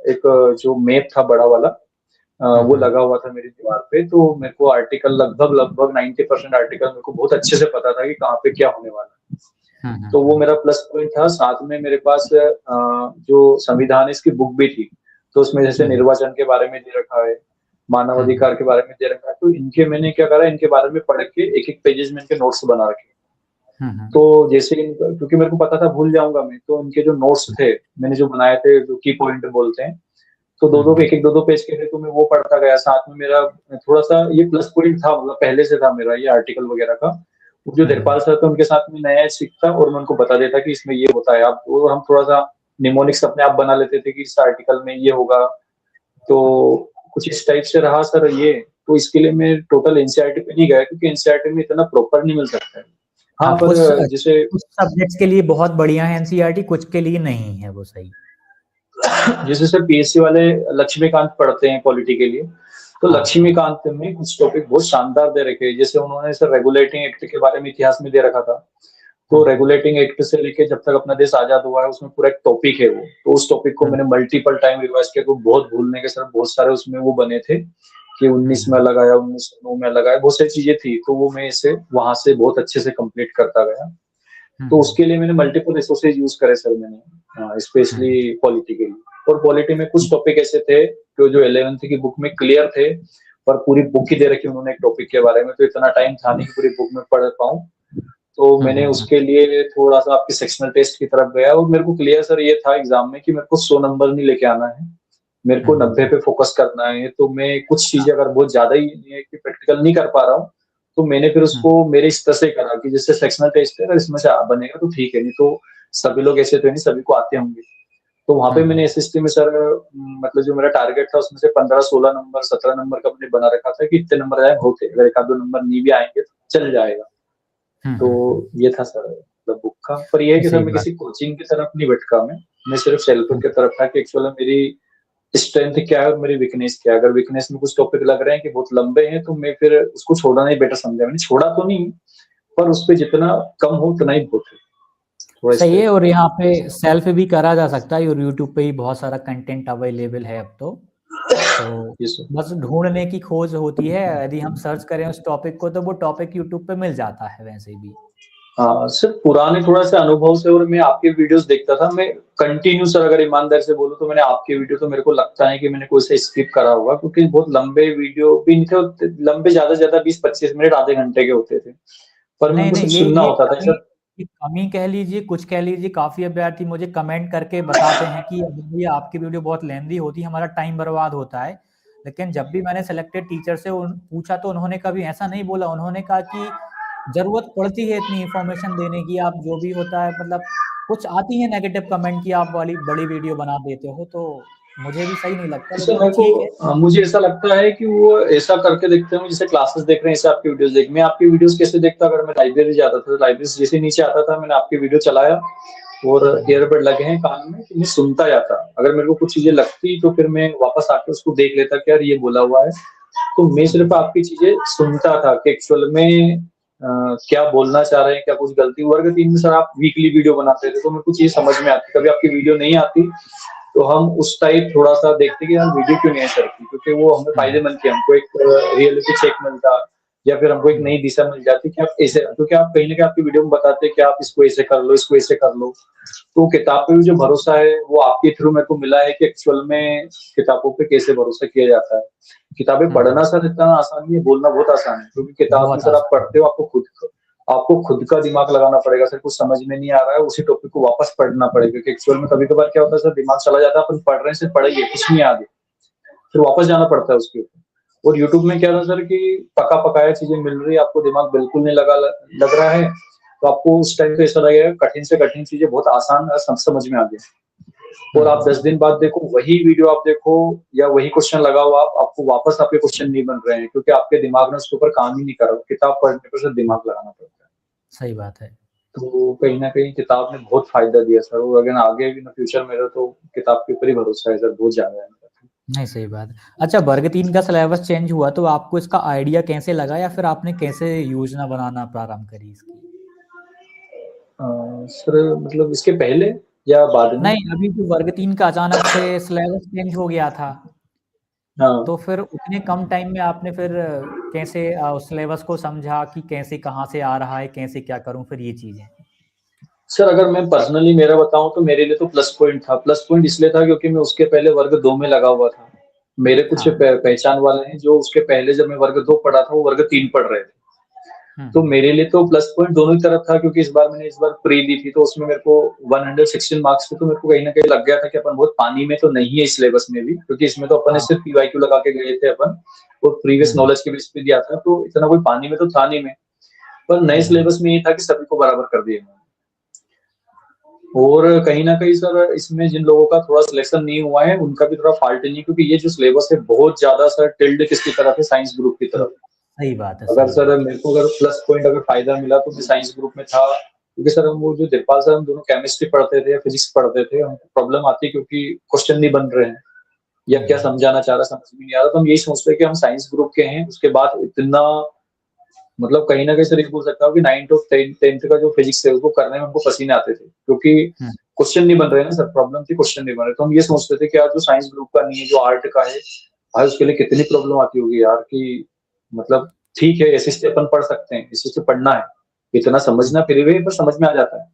एक जो मैप था बड़ा वाला, वो लगा हुआ था मेरी दीवार पे, तो मेरे को आर्टिकल लगभग लगभग 90% आर्टिकल मेरे को बहुत अच्छे से पता था कि कहाँ पे क्या होने वाला है। तो वो मेरा प्लस पॉइंट था। साथ में मेरे पास जो संविधान है इसकी बुक भी थी, तो उसमें जैसे निर्वाचन के बारे में दे रखा है, मानव अधिकार के बारे में दे रखा है, तो इनके मैंने क्या करा, इनके बारे में पढ़ के एक एक पेजेस में इनके नोट्स बना रखे। तो जैसे क्योंकि मेरे को पता था भूल जाऊंगा मैं, तो इनके जो नोट्स थे मैंने जो बनाए थे, जो की पॉइंट बोलते हैं, तो दो पेज के थे, तो मैं वो पढ़ता गया। साथ में मेरा थोड़ा सा ये प्लस पॉइंट था, मतलब पहले से था मेरा ये आर्टिकल वगैरह का। जो धीरपाल सर थे उनके साथ में नया सीखता और मैं उनको बता देता कि इसमें ये होता है। आप और हम थोड़ा सा निमोनिक्स अपने आप बना लेते थे कि इस आर्टिकल में ये होगा, तो कुछ इस टाइप से रहा सर ये। तो इसके लिए मैं टोटल एनसीईआरटी पे नहीं गया, क्योंकि एनसीईआरटी में इतना प्रॉपर नहीं मिल सकता है। हाँ, हाँ, पर जैसे कुछ सब्जेक्ट्स के लिए बहुत बढ़िया है एनसीईआरटी, कुछ के लिए नहीं है वो सही। जैसे सर पीएससी वाले लक्ष्मीकांत पढ़ते हैं पॉलिटी के लिए, तो लक्ष्मीकांत में कुछ टॉपिक बहुत शानदार दे रखे हैं। जैसे उन्होंने सर रेगुलेटिंग एक्ट के बारे में इतिहास में दे रखा था, तो रेगुलेटिंग एक्ट से लेके जब तक अपना देश आजाद हुआ है उसमें पूरा एक टॉपिक है वो, तो उस टॉपिक को मैंने मल्टीपल टाइम रिवाइज किया, तो बहुत भूलने के सर बहुत सारे उसमें वो बने थे कि 19 में अलग आया, 1909 में अलग आया, बहुत सारी चीजें थी, तो वो मैं इसे वहां से बहुत अच्छे से कंप्लीट करता गया। तो उसके लिए मैंने मल्टीपल रिसोर्सेज यूज करे सर मैंने, स्पेशली पॉलिटी के लिए। और पॉलिटी में कुछ टॉपिक ऐसे थे जो 11th की बुक में क्लियर थे, पर पूरी बुक ही दे रखी उन्होंने एक टॉपिक के बारे में, तो इतना टाइम था नहीं कि पूरी बुक में पढ़ पाऊं। तो मैंने उसके लिए थोड़ा सा आपके सेक्शनल टेस्ट की तरफ गया, और मेरे को क्लियर सर ये था एग्जाम में कि मेरे को 100 नंबर नहीं लेके आना है, मेरे को 90 पे फोकस करना है। तो मैं कुछ चीजें अगर बहुत ज्यादा ही प्रैक्टिकल नहीं कर पा रहा हूँ, तो मैंने फिर उसको मेरे इस तरह से करा कि जैसे सेक्शनल टेस्ट है, अगर इसमें से बनेगा तो ठीक है, नहीं तो सभी लोग ऐसे तो नहीं, सभी को आते होंगे। तो वहां पे मैंने एसएसटी में सर मतलब जो मेरा टारगेट था उसमें से 15-16 नंबर 17 नंबर का मैंने बना रखा था कि इतने नंबर आए बहुत है, अगर एक आध दो नंबर नहीं भी आएंगे तो चल जाएगा। तो ये था सर मतलब बुक का। पर ये है कि सर मैं किसी कोचिंग की तरफ नहीं भटका, मैं सिर्फ सेल्फ की तरफ था कि एक्चुअली मेरी स्ट्रेंथ क्या है और मेरी वीकनेस क्या है। अगर वीकनेस में कुछ टॉपिक लग रहे हैं कि बहुत लंबे हैं, तो मैं फिर उसको छोड़ना ही बेटर समझा। मैंने छोड़ा तो नहीं, पर उस पर जितना कम हो उतना ही बहुत है। सही है। और यहाँ पे सेल्फ भी करा जा सकता है, और यूट्यूब पे ही बहुत सारा कंटेंट अवेलेबल है अब तो बस ढूंढने की खोज होती है। यदि हम सर्च करें उस टॉपिक को तो वो टॉपिक यूट्यूब पे मिल जाता है वैसे भी। हाँ, सिर्फ पुराने थोड़ा सा अनुभव से, और मैं आपके वीडियोस देखता था, मैं कंटिन्यू सर अगर ईमानदार से बोलूं तो मैंने आपके वीडियो तो मेरे को लगता है कि मैंने कोई से स्किप करा होगा, क्योंकि बहुत लंबे वीडियो भी नहीं थे, लंबे ज्यादा से ज्यादा 20-25 मिनट आधे घंटे के होते थे, पर मैं उनको सिर्फ सुनना होता था सर। एक कमी कह लीजिए, कुछ कह लीजिए, काफ़ी अभ्यर्थी मुझे कमेंट करके बताते हैं कि भैया आपकी वीडियो बहुत लेंदी होती है, हमारा टाइम बर्बाद होता है। लेकिन जब भी मैंने सिलेक्टेड टीचर से पूछा तो उन्होंने कभी ऐसा नहीं बोला, उन्होंने कहा कि ज़रूरत पड़ती है इतनी इन्फॉर्मेशन देने की, आप जो भी होता है मतलब कुछ आती है नेगेटिव कमेंट कि आप वाली बड़ी वीडियो बना देते हो, तो मुझे भी सही नहीं लगता, इससे लेकिन मेरे ठीक है। को मुझे ऐसा लगता है कि वो ऐसा करके देखते हैं जैसे क्लासेस देख रहे हैं, ऐसे आपकी वीडियोस देख। मैं आपकी वीडियोस कैसे देखता, अगर मैं लाइब्रेरी जाता था तो लाइब्रेरी से जैसे नीचे आता था, मैंने आपकी वीडियो चलाया और ईयरबड लगे हैं कान में, कि मैं सुनता जाता। अगर मेरे को कुछ चीजें लगती तो फिर मैं वापस आके उसको देख लेता कि यार ये बोला हुआ है। तो मैं सिर्फ आपकी चीजें सुनता था कि एक्चुअल में क्या बोलना चाह रहे हैं, क्या कुछ गलती। वर्ग 3 में सर आप वीकली वीडियो बनाते थे तो मेरे को चीज समझ में आती। कभी आपकी वीडियो नहीं आती तो हम उस टाइप थोड़ा सा देखते कि यार वीडियो क्यों नहीं है सर की, क्योंकि वो हमें फायदेमंद थी। हमको एक रियलिटी चेक मिलता या फिर हमको एक नई दिशा मिल जाती कि आप ऐसे, क्योंकि आप कहीं ना कहीं आपकी वीडियो में बताते कि आप इसको ऐसे कर लो, इसको ऐसे कर लो। तो किताब पे भी जो भरोसा है वो आपके थ्रू मेरे को मिला है कि एक्चुअल में किताबों पे कैसे भरोसा किया जाता है। किताबें पढ़ना सर इतना आसान नहीं है, बोलना बहुत आसान है। क्योंकि किताब में बहुत सर आप आसान। पढ़ते हो, आपको खुद का दिमाग लगाना पड़ेगा। सर कुछ समझ में नहीं आ रहा है, उसी टॉपिक को वापस पढ़ना पड़ेगा। क्योंकि एक्चुअल में कभी कभार क्या होता है सर, दिमाग चला जाता है, अपन पढ़ रहे हैं, सिर्फ पढ़ेंगे, कुछ नहीं आगे, फिर वापस जाना पड़ता है उसके ऊपर। और यूट्यूब में क्या था सर कि पका पकाया चीजें मिल रही है, आपको दिमाग बिल्कुल नहीं लग रहा है, तो आपको उस टाइम पे ऐसा लगेगा कठिन से कठिन चीजें बहुत आसान समझ में आ गया। और आप 10 दिन बाद देखो, वही वीडियो आप देखो या वही क्वेश्चन लगा हुआ, आपको वापस आपके क्वेश्चन नहीं बन रहे हैं, क्योंकि आपके दिमाग ने उसके ऊपर काम ही नहीं करा। किताब पढ़ने पर सिर्फ दिमाग लगाना पड़ता है। सही बात है। तो कहीं ना कहीं किताब ने बहुत फायदा दिया सर। और अगर आगे भी ना फ्यूचर मेरा तो किताब के ऊपर ही भरोसा है सर, बहुत ज्यादा है। नहीं, सही बात है। अच्छा, वर्ग 3 का सिलेबस चेंज हुआ तो आपको इसका आइडिया कैसे लगा या फिर आपने कैसे योजना बनाना प्रारंभ करी इसकी? सर मतलब इसके पहले या बाद में? नहीं, अभी जो वर्ग 3 का अचानक से सिलेबस चेंज हो गया था, हाँ तो फिर उतने कम टाइम में आपने फिर कैसे उस सिलेबस को समझा कि कैसे कहाँ से आ रहा है, कैसे क्या करूँ फिर ये चीज़ें? सर, अगर मैं पर्सनली मेरा बताऊं तो मेरे लिए तो प्लस पॉइंट था। प्लस पॉइंट इसलिए था क्योंकि मैं उसके पहले वर्ग 2 में लगा हुआ था। मेरे कुछ हाँ। पहचान वाले हैं जो उसके पहले जब मैं वर्ग 2 पढ़ा था वो वर्ग 3 पढ़ रहे थे। तो हुँ। मेरे लिए तो प्लस पॉइंट दोनों ही तरफ था, क्योंकि इस बार प्री दी थी तो उसमें मेरे को 116 मार्क्स थे। तो मेरे को कहीं ना कहीं लग गया था कि अपन बहुत पानी में तो नहीं है इस सिलेबस में भी, क्योंकि इसमें तो अपन ने हाँ। सिर्फ पीवाईक्यू लगा के गए थे अपन, और प्रीवियस हुँ। नॉलेज के बेस पे दिया था, तो इतना कोई पानी में तो था नहीं मैं। पर नए हुँ। सिलेबस में ये था कि सभी को बराबर कर दिया। और कहीं न कहीं सर इसमें जिन लोगों का थोड़ा सिलेक्शन नहीं हुआ है, उनका भी थोड़ा फॉल्ट नहीं है, क्योंकि ये जो सिलेबस है बहुत ज़्यादा सर टिल्ड किसकी तरफ है, साइंस ग्रुप की सही तरफ। सही बात है, अगर सही सर बात है। मेरे को अगर प्लस पॉइंट अगर फायदा मिला तो मैं साइंस ग्रुप में था, क्योंकि सर हम वो जो दिलपाल सर हम दोनों केमिस्ट्री पढ़ते थे या फिजिक्स पढ़ते थे, हमको प्रॉब्लम आती है क्योंकि क्वेश्चन नहीं बन रहे हैं या क्या हुँ। समझाना चाह रहा है समझ में नहीं आ रहा। तो हम यही सोचते हैं कि हम साइंस ग्रुप के हैं, उसके बाद इतना मतलब कहीं न कहीं सर ये बोल सकता हूँ कि 9th और 10th का जो फिजिक्स है उसको करने में हमको पसीने आते थे, क्योंकि हुँ। क्वेश्चन नहीं बन रहे हैं ना सर, प्रॉब्लम थी क्वेश्चन नहीं बन रहे। तो हम ये सोचते थे कि यार जो साइंस ग्रुप का नहीं है, जो आर्ट का है, भाई उसके लिए कितनी प्रॉब्लम आती होगी यार, कि मतलब ठीक है ऐसे से अपन पढ़ सकते हैं, इसी से पढ़ना है, इतना हुँ। समझना फिर भी पर समझ में आ जाता है।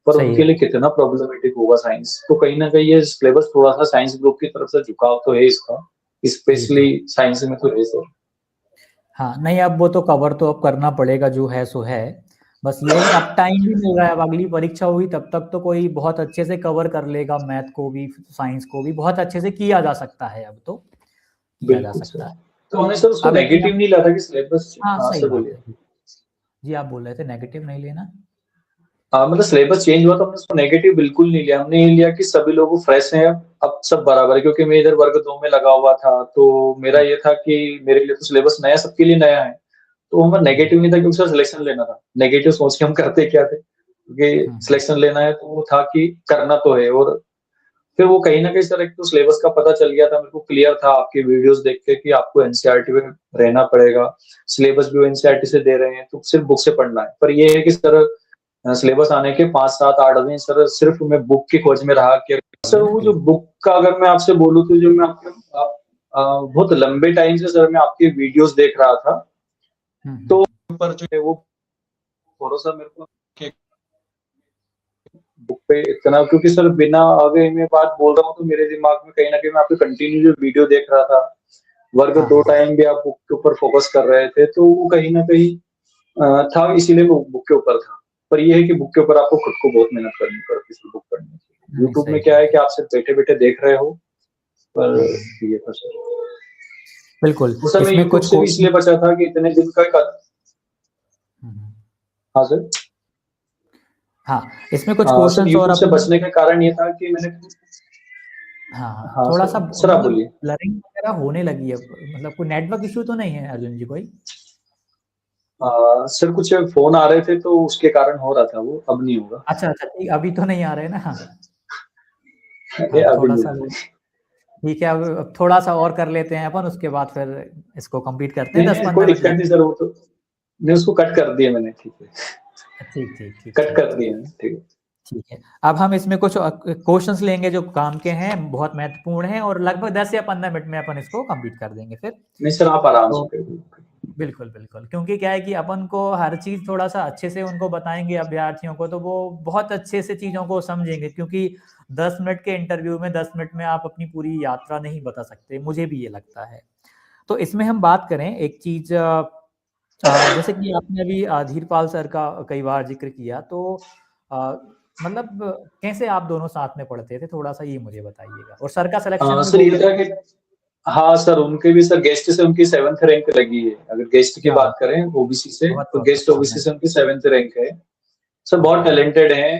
पर सही उनके है। लिए कितना प्रॉब्लमेटिक होगा साइंस। तो कहीं न कहीं ये सिलेबस थोड़ा-सा साइंस ग्रुप की तरफ से झुकाव तो है इसका, ये तो स्पेशली है। साइंस में तो है सर। हाँ, नहीं अब वो तो कवर तो अब करना पड़ेगा जो है सो है। बस ये है कि अब टाइम भी मिल रहा है, अब अगली परीक्षा होगी तब तक तो कोई बहुत अच्छे से कवर कर लेगा मैथ को भी, साइंस को भी बहुत अच्छे से किया जा सकता है अब तो, किया जा बिल्कुल सर। सकता है। तो हमने सर उसको अब नेगेटिव एग्ज़ाम नहीं लिया था कि सिलेबस। हाँ, हाँ, सही सर बात बोलिए। है। जी, आप बोल रहे थे नेगेटिव नहीं लेना? हाँ, मतलब सिलेबस चेंज हुआ तो हमने उसको नेगेटिव बिल्कुल नहीं लिया। हमने ये लिया कि सभी लोग फ्रेश हैं, अब सब बराबर है, क्योंकि मैं इधर वर्ग 2 में लगा हुआ था, तो मेरा हुँ। ये था कि मेरे लिए तो सिलेबस नया, सबके लिए नया है। तो हमें हुँ। नेगेटिव नहीं था, क्योंकि उसका सिलेक्शन लेना था। नेगेटिव सोच के हम करते क्या थे, क्योंकि हुँ। सिलेक्शन लेना है तो वो था कि करना तो है। और फिर वो कहीं न कहीं सर एक तो सिलेबस का पता चल गया था, मेरे को क्लियर था आपकी वीडियोज़ देख के कि आपको एनसीईआरटी में रहना पड़ेगा। सिलेबस भी वो एनसीईआरटी से दे रहे हैं, तो सिर्फ बुक से पढ़ना है। पर ये है कि सर सिलेबस आने के 5, 7, 8 दिन सर सिर्फ मैं बुक की खोज में रहा कि सर बोलिए ना वो जो प्लीज़। बुक का अगर मैं आपसे बोलूँ तो जो मैं आपके आप बहुत लंबे टाइम से सर मैं आपकी वीडियोज़ देख रहा था, हुँ। तो हुँ। ऊपर जो है वो भरोसा मेरे को कि बुक पे इतना, क्योंकि सर बिना अगर मैं बात बोल रहा हूँ तो मेरे दिमाग में कहीं न कहीं मैं आपकी कंटिन्यू जो वीडियो देख रहा था, वर्ग हाँ, 2 हाँ। टाइम भी आप बुक के ऊपर फ़ोकस कर रहे थे, तो वो कहीं न कहीं था, इसीलिए मैं बुक के ऊपर था। पर ये है कि बुक के ऊपर आपको खुद को बहुत मेहनत करनी पड़ती है इसको बुक करने के लिए। यूट्यूब सही में क्या बात है कि आप सिर्फ बैठे-बैठे देख रहे हो, पर ये था सर। बिल्कुल, तो सर मैं इसमें यूट्यूब कुछ से भी इसलिए बचा था कि इतने दिन का हुँ। हाँ सर। हाँ, इसमें कुछ सर क्वेश्चन्स और यूट्यूब से अपने बचने का कारण ये था कि मैंने हाँ, हाँ थोड़ा-सा सर, सर आप मतलब बोलिए। ब्लरिंग वगैरह होने लगी है, मतलब कोई नेटवर्क इश्यू तो नहीं है अर्जुन जी कोई? सर कुछ फ़ोन आ रहे थे तो उसके कारण हो रहा था वो, अब नहीं होगा। अच्छा, अच्छा, ठीक, अभी तो नहीं आ रहे ना? ये हाँ, अभी नहीं थोड़ा-सा आ वो रहे। ठीक है, अब थोड़ा-सा और कर लेते हैं अपन, उसके बाद फिर इसको कंप्लीट करते हैं नहीं, नहीं, कोई 10-15 मिनट दिक्कत लग नहीं सर वो तो नहीं उसको कट कर दिया मैंने, ठीक है। ठीक, ठीक, ठीक, कट ठीक, कर ठीक। दिया मैंने, ठीक है। ठीक है। अब हम इसमें कुछ क्वेश्चंस लेंगे जो काम के हैं, बहुत महत्वपूर्ण हैं और लगभग 10 या 15 मिनट में अपन इसको कंप्लीट कर देंगे फिर। नहीं सर आप आराम तो से करिए। बिल्कुल, बिल्कुल। क्योंकि क्या है कि अपन को हर चीज़ थोड़ा-सा अच्छे से उनको बताएँगे अभ्यर्थियों को, तो वो बहुत अच्छे से चीज़ों को समझेंगे क्योंकि 10 मिनट के इंटरव्यू में 10 मिनट में आप अपनी पूरी यात्रा नहीं बता सकते, मुझे भी ये लगता है। तो इसमें हम बात करें एक चीज़ जैसे कि आपने अभी धीरपाल सर का कई बार ज़िक्र किया, तो अ, मतलब कैसे आप दोनों साथ में पढ़ते थे? थोड़ा-सा ये मुझे बताइएगा और सर का सिलेक्शन भी सर हो ये गया था था? कि हाँ सर, उनके भी सर गेस्ट से उनकी 7th रैंक लगी है। अगर गेस्ट की क्या बात बात है! करें ओबीसी से, तो बहुत-बहुत गेस्ट ओबीसी से शुभकामनाएँ। उनकी 7th रैंक है। सर बहुत ओके, टैलेंटेड हैं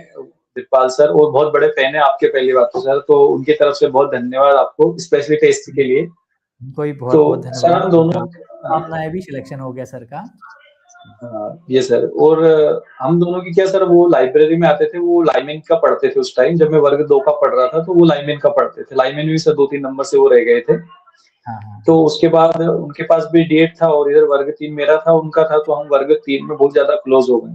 दिलपाल सर और बहुत बड़े फैन हैं आपके पहली बात तो सर, तो उनकी तरफ से बहुत धन्यवाद आपको स्पेशली टेस्ट के लिए। उनको भी तो बहुत-बहुत सर धन्यवाद। हम दोनों शुभकामनाएँ भी सिलेक्शन हो गया सर का। हाँ, ये सर और हम दोनों की क्या सर वो लाइब्रेरी में आते थे, वो लाइमेन का पढ़ते थे उस टाइम जब मैं वर्ग 2 का पढ़ रहा था, तो वो लाइमेन का पढ़ते थे। लाइमेन में भी सर 2-3 नंबर से वो रह गए थे। हाँ, हाँ, तो हाँ। उसके बाद उनके पास भी डीएड था और इधर वर्ग 3 मेरा था, उनका था, तो हम वर्ग 3 में बहुत ज़्यादा क्लोज़ हो गए।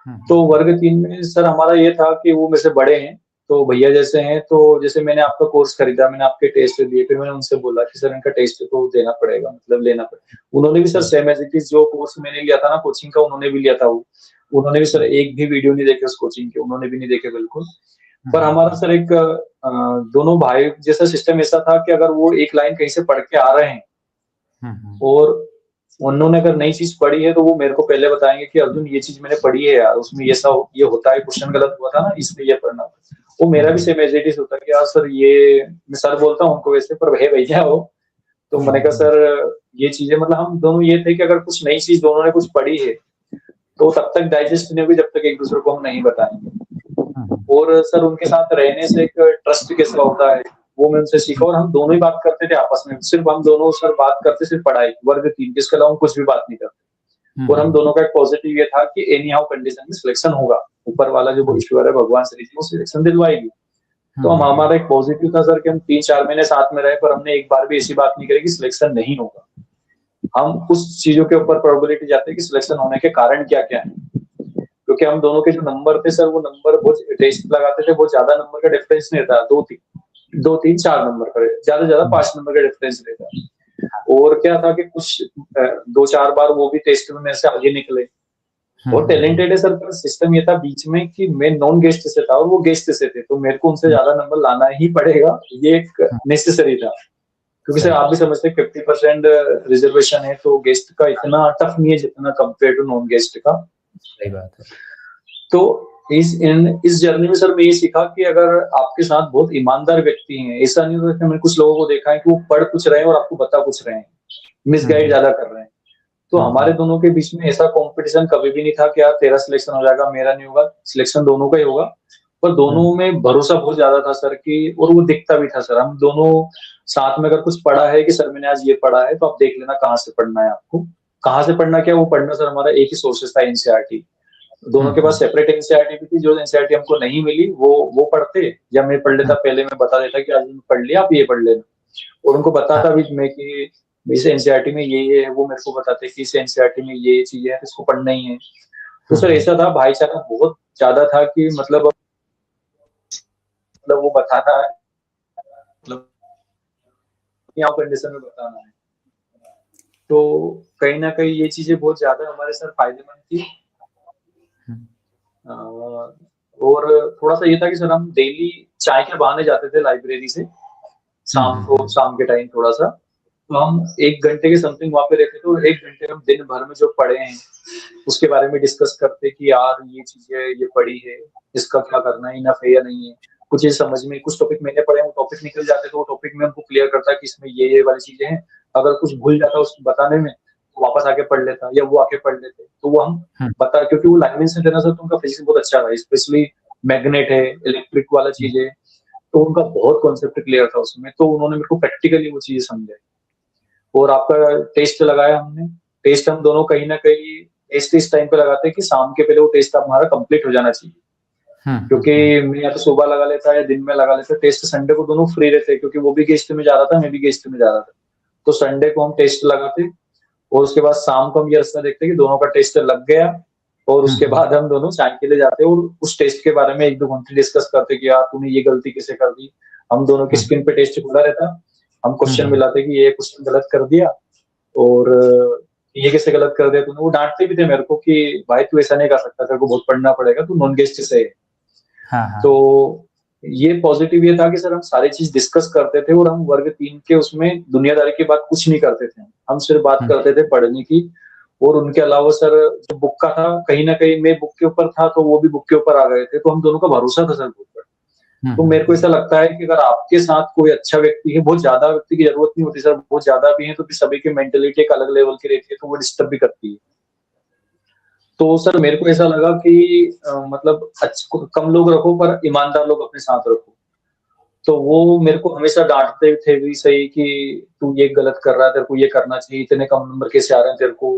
हुँ, तो हुँ, हुँ। वर्ग 3 में सर हमारा ये था कि वो मेरे से बड़े हैं, तो भैया जैसे हैं, तो जैसे मैंने आपका कोर्स खरीदा, मैंने आपके टेस्ट दिए, फिर मैंने उनसे बोला कि सर इनका टेस्ट तो देना पड़ेगा, मतलब लेना पड़ेगा। उन्होंने भी sir hmm, same as it is जो कोर्स मैंने लिया था ना कोचिंग का, उन्होंने भी लिया था वो। उन्होंने भी सर हुँ, एक भी वीडियो नहीं देखे उस कोचिंग के, उन्होंने भी नहीं देखे बिल्कुल। हुँ, पर हुँ, हमारा हुँ, सर एक दोनों भाई जैसा सिस्टम ऐसा था कि अगर वो एक लाइन कहीं से पढ़ के आ रहे हैं हुँ, हुँ, और उन्होंने अगर नई चीज़ पढ़ी है, तो वो मेरे को पहले बताएँगे कि अर्जुन ये चीज़ मैंने पढ़ी है यार, उसमें ये होता है, क्वेश्चन गलत हुआ था ना, इसलिए ये पढ़ना। वो हुँ, मेरा भी हुँ, सेम एज़ इट इज़ होता है कि यार सर ये मैं सर बोलता हूँ उनको वैसे पर है भैया वो। तो हुँ, मैंने हुँ, कहा हुँ, सर ये चीज़ें मतलब हम दोनों ये थे कि अगर कुछ नई चीज़ दोनों ने कुछ पढ़ी है, तो तब तक डाइजेस्ट नहीं होगी जब तक एक-दूसरे को हम नहीं बताएँगे। हुँ, हुँ, और सर उनके साथ रहने से एक ट्रस्ट कैसा होता है, वो मैं उनसे सीखा और हम दोनों ही बात करते थे आपस में। सिर्फ़ हम दोनों सर बात करते सिर्फ़ पढ़ाई, वर्ग 3 इसके अलावा हम कुछ भी बात नहीं करते। हुँ, और हम हुँ, दोनों का एक पॉजिटिव ये था कि एनी हाउ कंडीशन में सिलेक्शन होगा। ऊपर वाला जो हुँ, ईश्वर है, भगवान श्री जी वो सिलेक्शन दिलवाएगी। हुँ, तो हम हुँ, हुँ, हमारा एक पॉजिटिव था सर कि हम 3-4 महीने साथ में रहे पर हमने एक बार भी ऐसी बात नहीं करी कि सिलेक्शन नहीं होगा। हम उस चीज़ों के ऊपर प्रोबेबिलिटी जाते हैं कि सिलेक्शन होने के कारण क्या-क्या हैं। क्योंकि हम दोनों के जो नंबर थे सर वो नंबर बहुत टेस्ट लगाते थे, बहुत ज़्यादा नंबर का डिफरेंस नहीं रहता। 2-3 4 नंबर का ज़्यादा से ज़्यादा हुँ, 5 नंबर का डिफरेंस रहता। और क्या था कि कुछ 2-4 बार वो भी टेस्ट में मेरे से आगे निकले। हुँ, बहुत हुँ, हुँ, टैलेंटेड है सर, पर सिस्टम ये था बीच में कि मैं नॉन गेस्ट से था और वो गेस्ट से थे, तो मेरे को उनसे हुँ, ज़्यादा नंबर लाना ही पड़ेगा, ये एक हुँ, नेसेसरी था। क्योंकि सर सही आप बात भी समझते हैं 50% रिजर्वेशन है, तो गेस्ट का इतना टफ नहीं है जितना कंपेयर टू नॉन गेस्ट का। सही बात है। तो इस जर्नी में सर मैं ये सीखा कि अगर आपके साथ बहुत ईमानदार व्यक्ति हैं, ऐसा नहीं होता कि मैंने कुछ लोगों को देखा है कि वो पढ़ कुछ रहे हैं और आपको बता कुछ रहे हैं, हुँ, मिसगाइड हुँ, ज़्यादा कर रहे हैं। तो हुँ, हमारे हुँ, दोनों के बीच में ऐसा कॉम्पिटिशन कभी भी नहीं था कि यार तेरा सिलेक्शन हो जाएगा, मेरा नहीं होगा, सिलेक्शन दोनों का ही होगा। पर हुँ, दोनों में भरोसा बहुत ज़्यादा था सर कि और वो दिखता भी था सर, हम दोनों साथ में अगर कुछ पढ़ा है कि सर मैंने आज ये पढ़ा है, तो आप देख लेना कहाँ से पढ़ना है आपको। कहाँ से पढ़ना क्या वो पढ़ना सर हमारा एक ही सोर्सेस था एनसीईआरटी। दोनों हुँ, के पास हुँ, सेपरेट एनसीईआरटी भी थी, जो एनसीईआरटी हमको नहीं मिली वो पढ़ते या मैं पढ़ लेता हुँ, पहले मैं बता देता कि आज मैंने पढ़ लिया, आप ये पढ़ लेना। और उनको हाँ, बताता भी मैं कि इस एनसीईआरटी में ये है, वो मेरे को बताते कि इस एनसीईआरटी में ये चीज़ें हैं, तो इसको पढ़ना ही है। तो हुँ, सर हुँ, ऐसा था भाईचारा बहुत ज़्यादा था कि मतलब वो बताना है, मतलब यहाँ कंडीशन में बताना है। तो कहीं न कहीं ये चीज़ें बहुत ज़्यादा हमारे सर फ़ायदेमंद थी। हुँ, अ, और थोड़ा-सा ये था कि सर हम डेली चाय के बहाने जाते थे लाइब्रेरी से, हुँ, हुँ, हुँ, शाम के टाइम थोड़ा-सा। तो हम 1 घंटे के समथिंग वहाँ पे रहते थे और 1 घंटे हम दिन भर में जो पढ़े हैं उसके बारे में डिस्कस करते कि यार ये चीजें ये पढ़ी है, इसका क्या करना है, इनफ है या नहीं है। कुछ चीज समझ में, कुछ टॉपिक मैंने पढ़े हैं, वो टॉपिक निकल जाते तो वो टॉपिक में हमको क्लियर करता कि इसमें ये वाली चीजें हैं। अगर कुछ भूल जाता उसको बताने में तो वापस आके पढ़ लेता या वो आके पढ़ लेते, तो वो हम बता, क्योंकि वो लैंग्वेज से देना सर, तो उनका फिजिक्स बहुत अच्छा था, स्पेशली मैग्नेट है, इलेक्ट्रिक वाला चीज है, तो उनका बहुत कॉन्सेप्ट क्लियर था उसमें, तो उन्होंने मेरे को प्रैक्टिकली वो चीजें समझाई। और आपका टेस्ट लगाया हमने, टेस्ट हम दोनों कहीं ना कहीं टेस्ट इस टाइम पे लगाते हैं कि शाम के पहले वो टेस्ट हमारा कंप्लीट हो जाना चाहिए, क्योंकि मैं या तो सुबह लगा लेता या दिन में लगा लेता। टेस्ट संडे को दोनों फ्री रहते, क्योंकि वो भी गेस्ट में जा रहा था, मैं भी गेस्ट में जा रहा था, तो संडे को हम टेस्ट लगाते और उसके बाद शाम को हम ये रास्ता देखते कि दोनों का टेस्ट लग गया, और उसके बाद हम दोनों चाय के लिए जाते और उस टेस्ट के बारे में 1-2 घंटे डिस्कस करते कि यार तूने ये गलती कैसे कर दी। हम दोनों की स्क्रीन पे टेस्ट खुला रहता, हम क्वेश्चन मिलाते कि ये क्वेश्चन गलत कर दिया और ये कैसे गलत कर दिया तूने। वो डांटते भी थे मेरे को कि भाई तू ऐसा नहीं कर सकता, तेरे को बहुत पढ़ना पड़ेगा, तू नॉन गेस्ट से है। तो ये पॉजिटिव ये था कि सर हम सारी चीज डिस्कस करते थे और हम वर्ग 3 के उसमें दुनियादारी की बात कुछ नहीं करते थे, हम सिर्फ बात करते थे पढ़ने की। और उनके अलावा सर जो बुक का था, कहीं ना कहीं मैं बुक के ऊपर था तो वो भी बुक के ऊपर आ गए थे, तो हम दोनों का भरोसा था सर बुक पर। तो मेरे को ऐसा लगता है कि अगर आपके साथ कोई अच्छा व्यक्ति है, बहुत ज्यादा व्यक्ति की जरूरत नहीं होती सर, बहुत ज्यादा भी है तो फिर सभी की मेंटेलिटी एक अलग लेवल की रहती है, तो वो डिस्टर्ब भी करती है। तो सर मेरे को ऐसा लगा कि मतलब कम लोग रखो पर ईमानदार लोग अपने साथ रखो। तो वो मेरे को हमेशा डांटते थे भी सही कि तू ये गलत कर रहा है, तेरे को ये करना चाहिए, इतने कम नंबर कैसे आ रहे हैं तेरे को।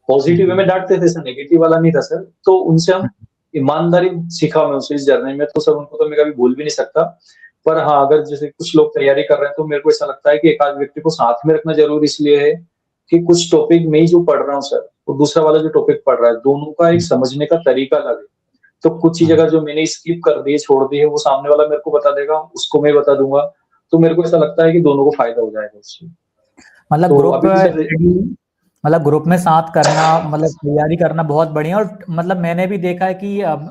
पॉजिटिव वे में डांटते थे सर, नेगेटिव वाला नहीं था सर। तो उनसे हम ईमानदारी सीखा मैं उनसे इस जर्नी में, तो सर उनको तो मैं कभी भूल भी नहीं सकता। पर हाँ, अगर जैसे कुछ लोग तैयारी कर रहे हैं तो मेरे को ऐसा लगता है कि एक आध व्यक्ति को साथ में रखना जरूरी इसलिए है कि कुछ टॉपिक में ही जो पढ़ रहा हूँ सर, और दूसरा वाला जो टॉपिक पढ़ रहा है, दोनों का एक समझने का तरीका अलग है। तो कुछ चीज अगर जो मैंने स्किप कर दी है, छोड़ दी है, वो सामने वाला मेरे को बता देगा, उसको मैं बता दूंगा, तो मेरे को ऐसा लगता है कि दोनों को फायदा हो जाएगा उससे। मतलब तो ग्रुप अभी भी सर मतलब ग्रुप में साथ करना, मतलब तैयारी करना बहुत बढ़िया। और मतलब मैंने भी देखा है कि अब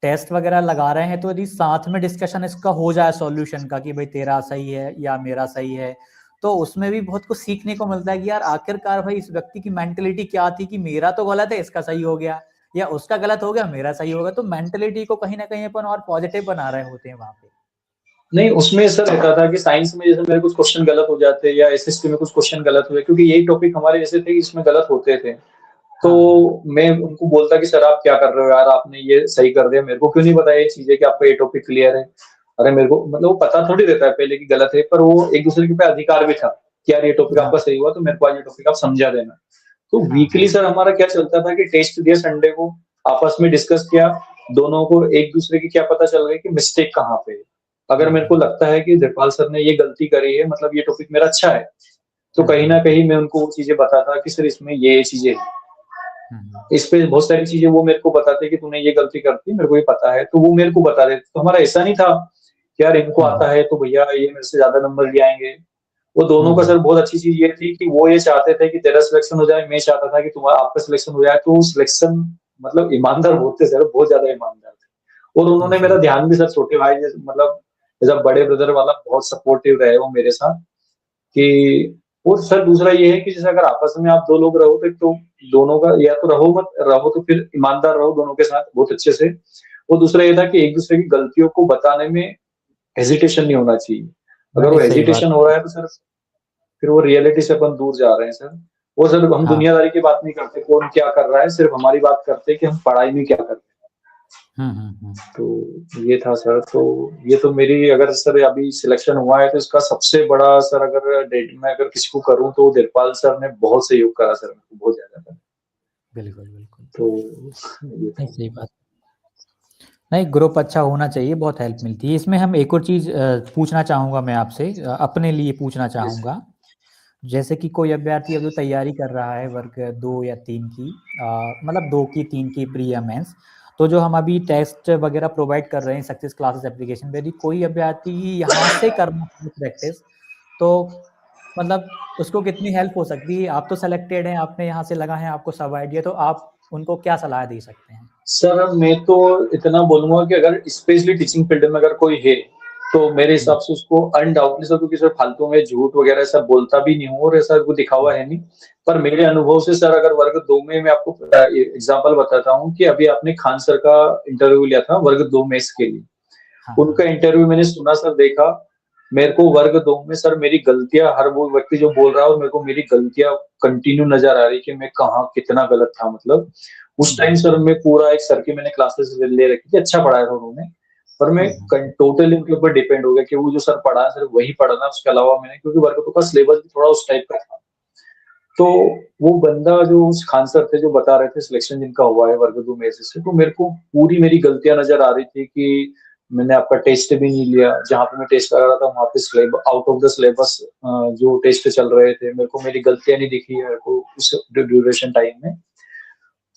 टेस्ट वगैरह लगा रहे हैं तो यदि साथ में डिस्कशन इसका हो जाए सॉल्यूशन का कि भाई तेरा सही है या मेरा सही है, तो उसमें भी बहुत कुछ सीखने को मिलता है कि यार आखिरकार भाई इस व्यक्ति की मेंटलिटी क्या थी कि मेरा तो गलत है इसका सही हो गया, या उसका गलत हो गया मेरा सही होगा। तो मेंटलिटी को कहीं ना कहीं अपन और पॉजिटिव बना रहे होते हैं वहां पे। नहीं, उसमें सर रहता था कि साइंस में जैसे मेरे कुछ क्वेश्चन गलत हो जाते या एसएसटी में कुछ क्वेश्चन गलत हुए, क्योंकि यही टॉपिक हमारे ऐसे थे कि इसमें गलत होते थे। तो मैं उनको बोलता कि सर आप क्या कर रहे हो यार, आपने ये सही कर दिया, मेरे को क्यों नहीं बताया ये चीजें कि आपका ये टॉपिक क्लियर है। अरे मेरे को मतलब वो पता थोड़ी रहता है पहले कि गलत है, पर वो एक दूसरे के पे अधिकार भी था कि यार ये टॉपिक आपका सही हुआ तो मेरे को आज ये टॉपिक आप समझा देना। तो वीकली सर हमारा क्या चलता था कि टेस्ट दिया संडे को, आपस में डिस्कस किया, दोनों को एक दूसरे की क्या पता चल गई कि मिस्टेक कहाँ पे है। अगर मेरे को लगता है कि धीरपाल सर ने ये गलती करी है, मतलब ये टॉपिक मेरा अच्छा है, तो कहीं ना कहीं मैं उनको वो चीजें बताता कि सर इसमें ये चीजें इस पे बहुत सारी चीजें वो मेरे को बताते कि तूने ये गलती करती, मेरे को ये पता है, तो वो मेरे को बता देते। तो हमारा ऐसा नहीं था कि यार इनको आता है तो भैया ये मेरे से ज्यादा नंबर ले आएंगे। वो दोनों का सर बहुत अच्छी चीज ये थी कि वो ये चाहते थे कि तेरा सिलेक्शन हो जाए, मैं चाहता था कि तुम्हारा आपका सिलेक्शन हो जाए। तो सिलेक्शन मतलब ईमानदार होते सर, बहुत ज्यादा ईमानदार थे। और उन्होंने मेरा ध्यान भी सर छोटे भाई जैसे मतलब एज अ बड़े ब्रदर वाला बहुत सपोर्टिव रहे वो मेरे साथ कि। और सर दूसरा ये है कि जैसे अगर आपस में आप दो लोग रहो तो दोनों का या तो रहो मत रहो तो फिर ईमानदार रहो दोनों के साथ बहुत अच्छे से। और दूसरा ये था कि एक दूसरे की गलतियों को बताने में हेजिटेशन नहीं होना चाहिए। अगर वो हेजिटेशन हो रहा है तो सर फिर वो रियलिटी से अपन दूर जा रहे हैं सर। वो सर हम दुनियादारी की बात नहीं करते कौन क्या कर रहा है, सिर्फ हमारी बात करते कि हम पढ़ाई में क्या करते हैं। तो ये था सर। तो ये तो मेरी अगर सर अभी सिलेक्शन हुआ है तो इसका सबसे बड़ा सर अगर डेट में अगर किसी को करूं तो धीरपाल सर ने बहुत सहयोग करा सर, मेरे को बहुत ज्यादा। बिल्कुल बिल्कुल। तो ये था। सही बात। नहीं, ग्रुप अच्छा होना चाहिए, बहुत हेल्प मिलती है इसमें। हम एक और चीज़ पूछना चाहूँगा मैं आपसे, अपने लिए पूछना चाहूँगा। जैसे कि कोई अभ्यर्थी अब जो तैयारी कर रहा है वर्ग 2 या 3 की, मतलब 2 की 3 की प्री या मेंस, तो जो हम अभी टेस्ट वगैरह प्रोवाइड कर रहे हैं सक्सेस क्लासेस एप्लीकेशन पे, यदि कोई अभ्यर्थी यहाँ से करना प्रैक्टिस, तो मतलब उसको कितनी हेल्प हो सकती है? आप तो सेलेक्टेड हैं, आपने यहाँ से लगा है, आपको सब आइडिया, तो आप उनको क्या सलाह दे सकते हैं? सर मैं तो इतना बोलूंगा कि अगर स्पेशली टीचिंग फील्ड में अगर कोई है तो मेरे हिसाब से उसको अनडाउटली सर, क्योंकि सर फालतू में झूठ वगैरह सब बोलता भी नहीं हूँ और ऐसा कुछ दिखा हुआ है नहीं। पर मेरे अनुभव से सर, अगर वर्ग 2 में मैं आपको एग्जांपल बताता हूँ कि अभी आपने खान सर का इंटरव्यू लिया था वर्ग 2 में इसके लिए। हाँ, उनका इंटरव्यू मैंने सुना सर, देखा। मेरे को वर्ग 2 में सर मेरी गलतियां, हर वो व्यक्ति जो बोल रहा है और मेरे को मेरी गलतियां कंटिन्यू नजर आ रही कि मैं कहाँ कितना गलत था। मतलब उस टाइम सर मैं पूरा एक सर की मैंने क्लासेस ले रखी थी, अच्छा पढ़ाया था उन्होंने, पर मैं टोटली उनके ऊपर डिपेंड हो गया कि वो जो सर पढ़ा है सिर्फ वही पढ़ना, उसके अलावा मैंने, क्योंकि वर्ग 2 का सिलेबस भी थोड़ा उस टाइप का था। तो वो बंदा जो उस खान सर थे जो बता रहे थे सिलेक्शन जिनका हुआ है वर्ग 2 में से, तो मेरे को पूरी मेरी गलतियां नजर आ रही थी कि मैंने आपका टेस्ट भी नहीं लिया, जहां पे मैं टेस्ट लगा रहा था वहां पे syllabus out of the syllabus जो टेस्ट चल रहे थे, मेरे को मेरी गलतियां नहीं दिखी मेरे को उस ड्यूरेशन टाइम में।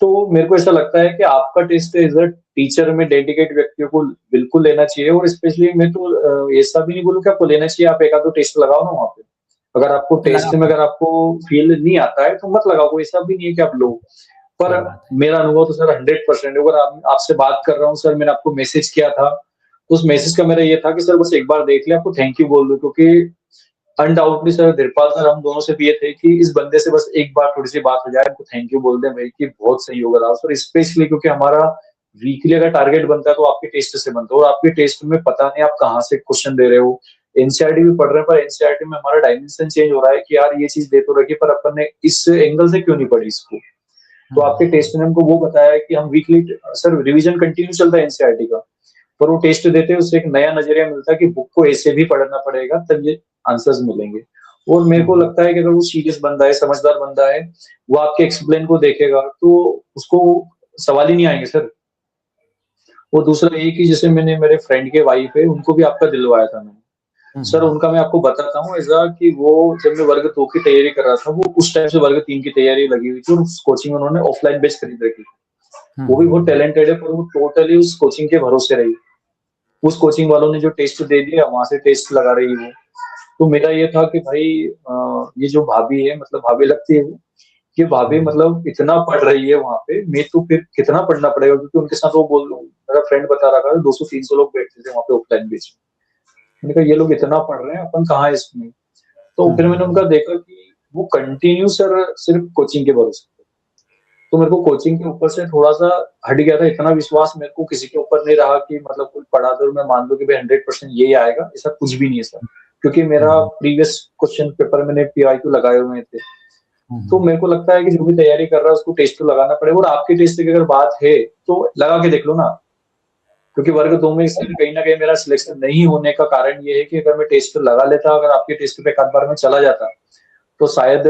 तो मेरे को ऐसा लगता है कि आपका टेस्ट एज अ टीचर में डेडिकेट व्यक्तियों को बिल्कुल लेना चाहिए, और स्पेशली मैं तो ऐसा भी नहीं बोलूँ कि आपको लेना चाहिए, आप एक आध दो टेस्ट लगाओ ना वहाँ पे। अगर आपको टेस्ट में अगर आपको फील नहीं आता है तो मत लगाओ, कोई ऐसा भी नहीं है कि आप लो। पर सही बात है। मेरा अनुभव तो सर 100% है। अगर आपसे बात कर रहा हूँ सर, मैंने आपको मैसेज किया था, उस मैसेज का मेरा ये था कि सर बस एक बार देख ले, आपको थैंक यू बोल दो, क्योंकि अनडाउटली सर धीरपाल सर हम दोनों से भी ये थे कि इस बंदे से बस एक बार थोड़ी सी बात हो जाए, उनको थैंक यू बोल दें भाई कि बहुत सही होगा रहा सर, स्पेशली क्योंकि हमारा वीकली अगर टारगेट बनता है तो आपके टेस्ट से बनता है, और आपके टेस्ट में पता नहीं आप कहाँ से क्वेश्चन दे रहे हो। एनसीईआरटी भी पढ़ रहे हैं, पर एनसीईआरटी में हमारा डायमेंशन चेंज हो रहा है कि यार ये चीज दे तो रखी, पर अपन ने इस एंगल से क्यों नहीं पढ़ी इसको। तो आपके टेस्ट ने हमको वो बताया है कि हम वीकली सर रिवीजन कंटिन्यू चलता है एनसीईआरटी का, पर वो टेस्ट देते हैं उससे एक नया नजरिया मिलता है कि बुक को ऐसे भी पढ़ना पड़ेगा तब ये आंसर्स मिलेंगे। और मेरे को लगता है कि अगर वो सीरियस बंदा है, समझदार बंदा है, वो आपके एक्सप्लेन को देखेगा तो उसको सवाल ही नहीं आएंगे सर। वो दूसरा ये कि जैसे मैंने मेरे फ्रेंड के वाइफ है, उनको भी आपका दिलवाया था मैंने सर, उनका मैं आपको बताता हूँ ऐसा कि वो जब मैं वर्ग 2 की तैयारी कर रहा था, वो उस टाइम से वर्ग 3 की तैयारी लगी हुई थी, और उस कोचिंग उन्होंने ऑफलाइन बेच खरीद रखी थी। वो भी बहुत टैलेंटेड है, पर वो टोटली उस कोचिंग के भरोसे रही। उस कोचिंग वालों ने जो टेस्ट दे दिया वहां से टेस्ट लगा रही है वो। तो मेरा ये था कि भाई ये जो भाभी है, मतलब भाभी लगती है वो, कि भाभी मतलब इतना पढ़ रही है वहां पे, मैं तो फिर कितना पढ़ना पड़ेगा, क्योंकि उनके साथ वो बोल, मेरा फ्रेंड बता रहा था 200-300 लोग बैठते थे वहां पे ऑफलाइन बेच में। मैंने कहा ये लोग इतना पढ़ रहे हैं, अपन कहाँ है इसमें। तो फिर मैंने उनका देखा कि वो कंटिन्यू सर सिर्फ कोचिंग के भरोसे। तो मेरे को कोचिंग के ऊपर से थोड़ा सा हट गया था, इतना विश्वास मेरे को किसी के ऊपर नहीं रहा कि मतलब कोई पढ़ा दो मैं मान लूं कि भाई 100% यही आएगा, ऐसा कुछ भी नहीं है सर। क्योंकि मेरा प्रीवियस क्वेश्चन पेपर मैंने PYQ लगाए हुए थे। तो मेरे को लगता है कि जो भी तैयारी कर रहा है उसको टेस्ट तो लगाना पड़ेगा, और आपके टेस्ट की अगर बात है तो लगा के देख लो ना। क्योंकि वर्ग 2 में इसलिए कहीं ना कहीं मेरा सिलेक्शन नहीं होने का कारण ये है कि अगर मैं टेस्ट लगा लेता, अगर आपके टेस्ट पे एक आध बार में चला जाता, तो शायद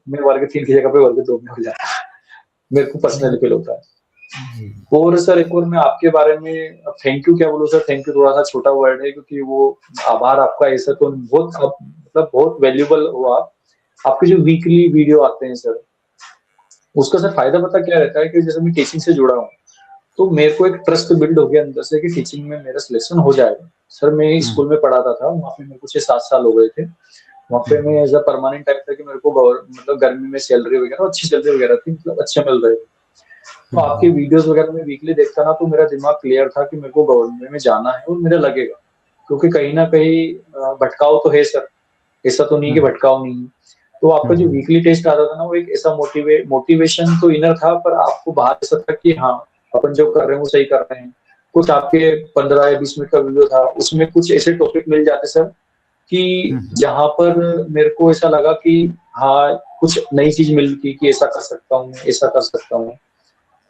मैं वर्ग 3 की जगह पे वर्ग 2 में हो जाता। मेरे को पर्सनली फील होता है। और सर एक और मैं आपके बारे में थैंक यू क्या बोलूं सर, थैंक यू थोड़ा सा छोटा वर्ड है, क्योंकि वो आभार आपका ऐसा तो बहुत मतलब बहुत वैल्यूबल हुआ। आपके जो वीकली वीडियो आते हैं सर, उसका सर फायदा पता क्या रहता है कि जैसे मैं टीचिंग से जुड़ा हूँ, तो मेरे को एक ट्रस्ट बिल्ड हो गया अंदर से कि टीचिंग में मेरा सिलेक्शन हो जाएगा। सर मैं स्कूल में पढ़ाता था, वहाँ पे मेरे को 6-7 साल हो गए थे। वहाँ पे मैं एज अ परमानेंट टाइप था कि मेरे को मतलब गर्मी में सैलरी वगैरह अच्छी सैलरी वगैरह थी, मतलब अच्छे मिल रहे थे। तो आपके वीडियोस वगैरह में वीकली देखता ना, तो मेरा दिमाग क्लियर था कि मेरे को गवर्नमेंट में जाना है और मेरा लगेगा, क्योंकि कहीं ना कहीं भटकाव तो है सर, ऐसा तो नहीं कि भटकाव नहीं है। तो आपका जो वीकली टेस्ट आता था ना, वो एक ऐसा मोटिवेशन तो इनर था, पर आपको बाहर ऐसा था कि हाँ अपन जो कर रहे हैं वो सही कर रहे हैं। कुछ आपके 15 या 20 मिनट का वीडियो था, उसमें कुछ ऐसे टॉपिक मिल जाते सर कि जहां पर मेरे को ऐसा लगा कि हाँ कुछ नई चीज मिलती कि ऐसा कर सकता हूँ, ऐसा कर सकता हूँ।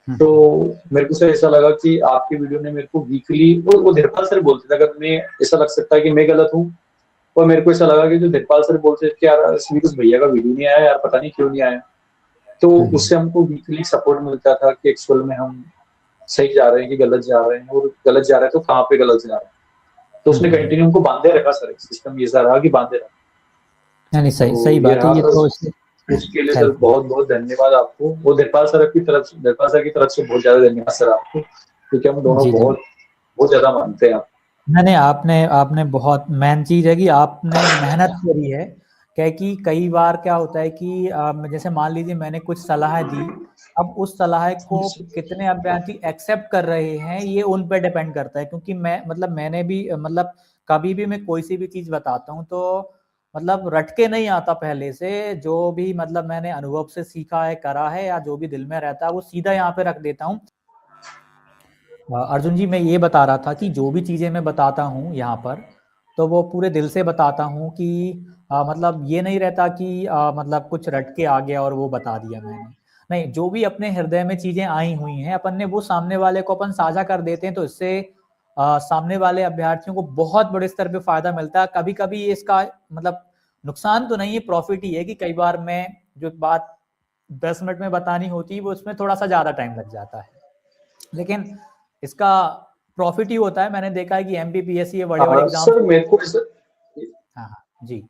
तो मेरे को सर ऐसा लगा कि आपकी वीडियो ने मेरे को वीकली, वो धीरपाल सर बोलते थे, अगर मैं ऐसा लग सकता है कि मैं गलत हूँ, और मेरे को ऐसा लगा कि जो धीरपाल सर बोलते थे कि यार उस भैया का वीडियो नहीं आया यार, पता नहीं क्यों नहीं आया। तो उससे हमको वीकली सपोर्ट मिलता था कि एक्चुअल में हम सही जा रहे हैं कि गलत जा रहे हैं, और गलत जा रहे हैं तो कहाँ पे गलत जा रहे हैं। तो उसने कंटिन्यू हमको बांधे रखा सर, सिस्टम ये रहा कि बांधे रखा। नहीं सही तो सही बात है ये तो। उसके लिए सर बहुत बहुत धन्यवाद आपको, वो धीरपाल सर की तरफ से बहुत ज्यादा धन्यवाद सर आपको, क्योंकि हम दोनों बहुत ज्यादा मानते हैं आप। नहीं आपने बहुत मेन चीज है कि आपने मेहनत करी है। क्या कि कई बार क्या होता है कि जैसे मान लीजिए मैंने कुछ सलाह दी, अब उस सलाह को कितने अभ्यर्थी एक्सेप्ट कर रहे हैं ये उन पर डिपेंड करता है, क्योंकि मैंने भी मतलब कभी भी मैं कोई सी भी चीज बताता हूँ तो मतलब रट के नहीं आता पहले से, जो भी मतलब मैंने अनुभव से सीखा है, करा है, या जो भी दिल में रहता है वो सीधा यहाँ पे रख देता हूँ। अर्जुन जी, मैं ये बता रहा था कि जो भी चीज़ें मैं बताता हूँ यहाँ पर, तो वो पूरे दिल से बताता हूँ कि मतलब ये नहीं रहता कि मतलब कुछ रट के आ गया और वो बता दिया मैंने। नहीं, जो भी अपने हृदय में चीज़ें आई हुई हैं अपन ने वो सामने वाले को अपन साझा कर देते हैं, तो इससे सामने वाले अभ्यर्थियों को बहुत बड़े स्तर पे फायदा मिलता है। कभी कभी इसका मतलब नुकसान तो नहीं है, प्रॉफिट ही है कि कई बार मैं जो बात 10 मिनट में बतानी होती है वो उसमें थोड़ा सा ज़्यादा टाइम लग जाता है, लेकिन इसका प्रॉफिट ही होता है। मैंने देखा है कि एमपीपीएससी ये बड़े बड़े एग्जाम। सर मेरे को हाँ हाँ जी।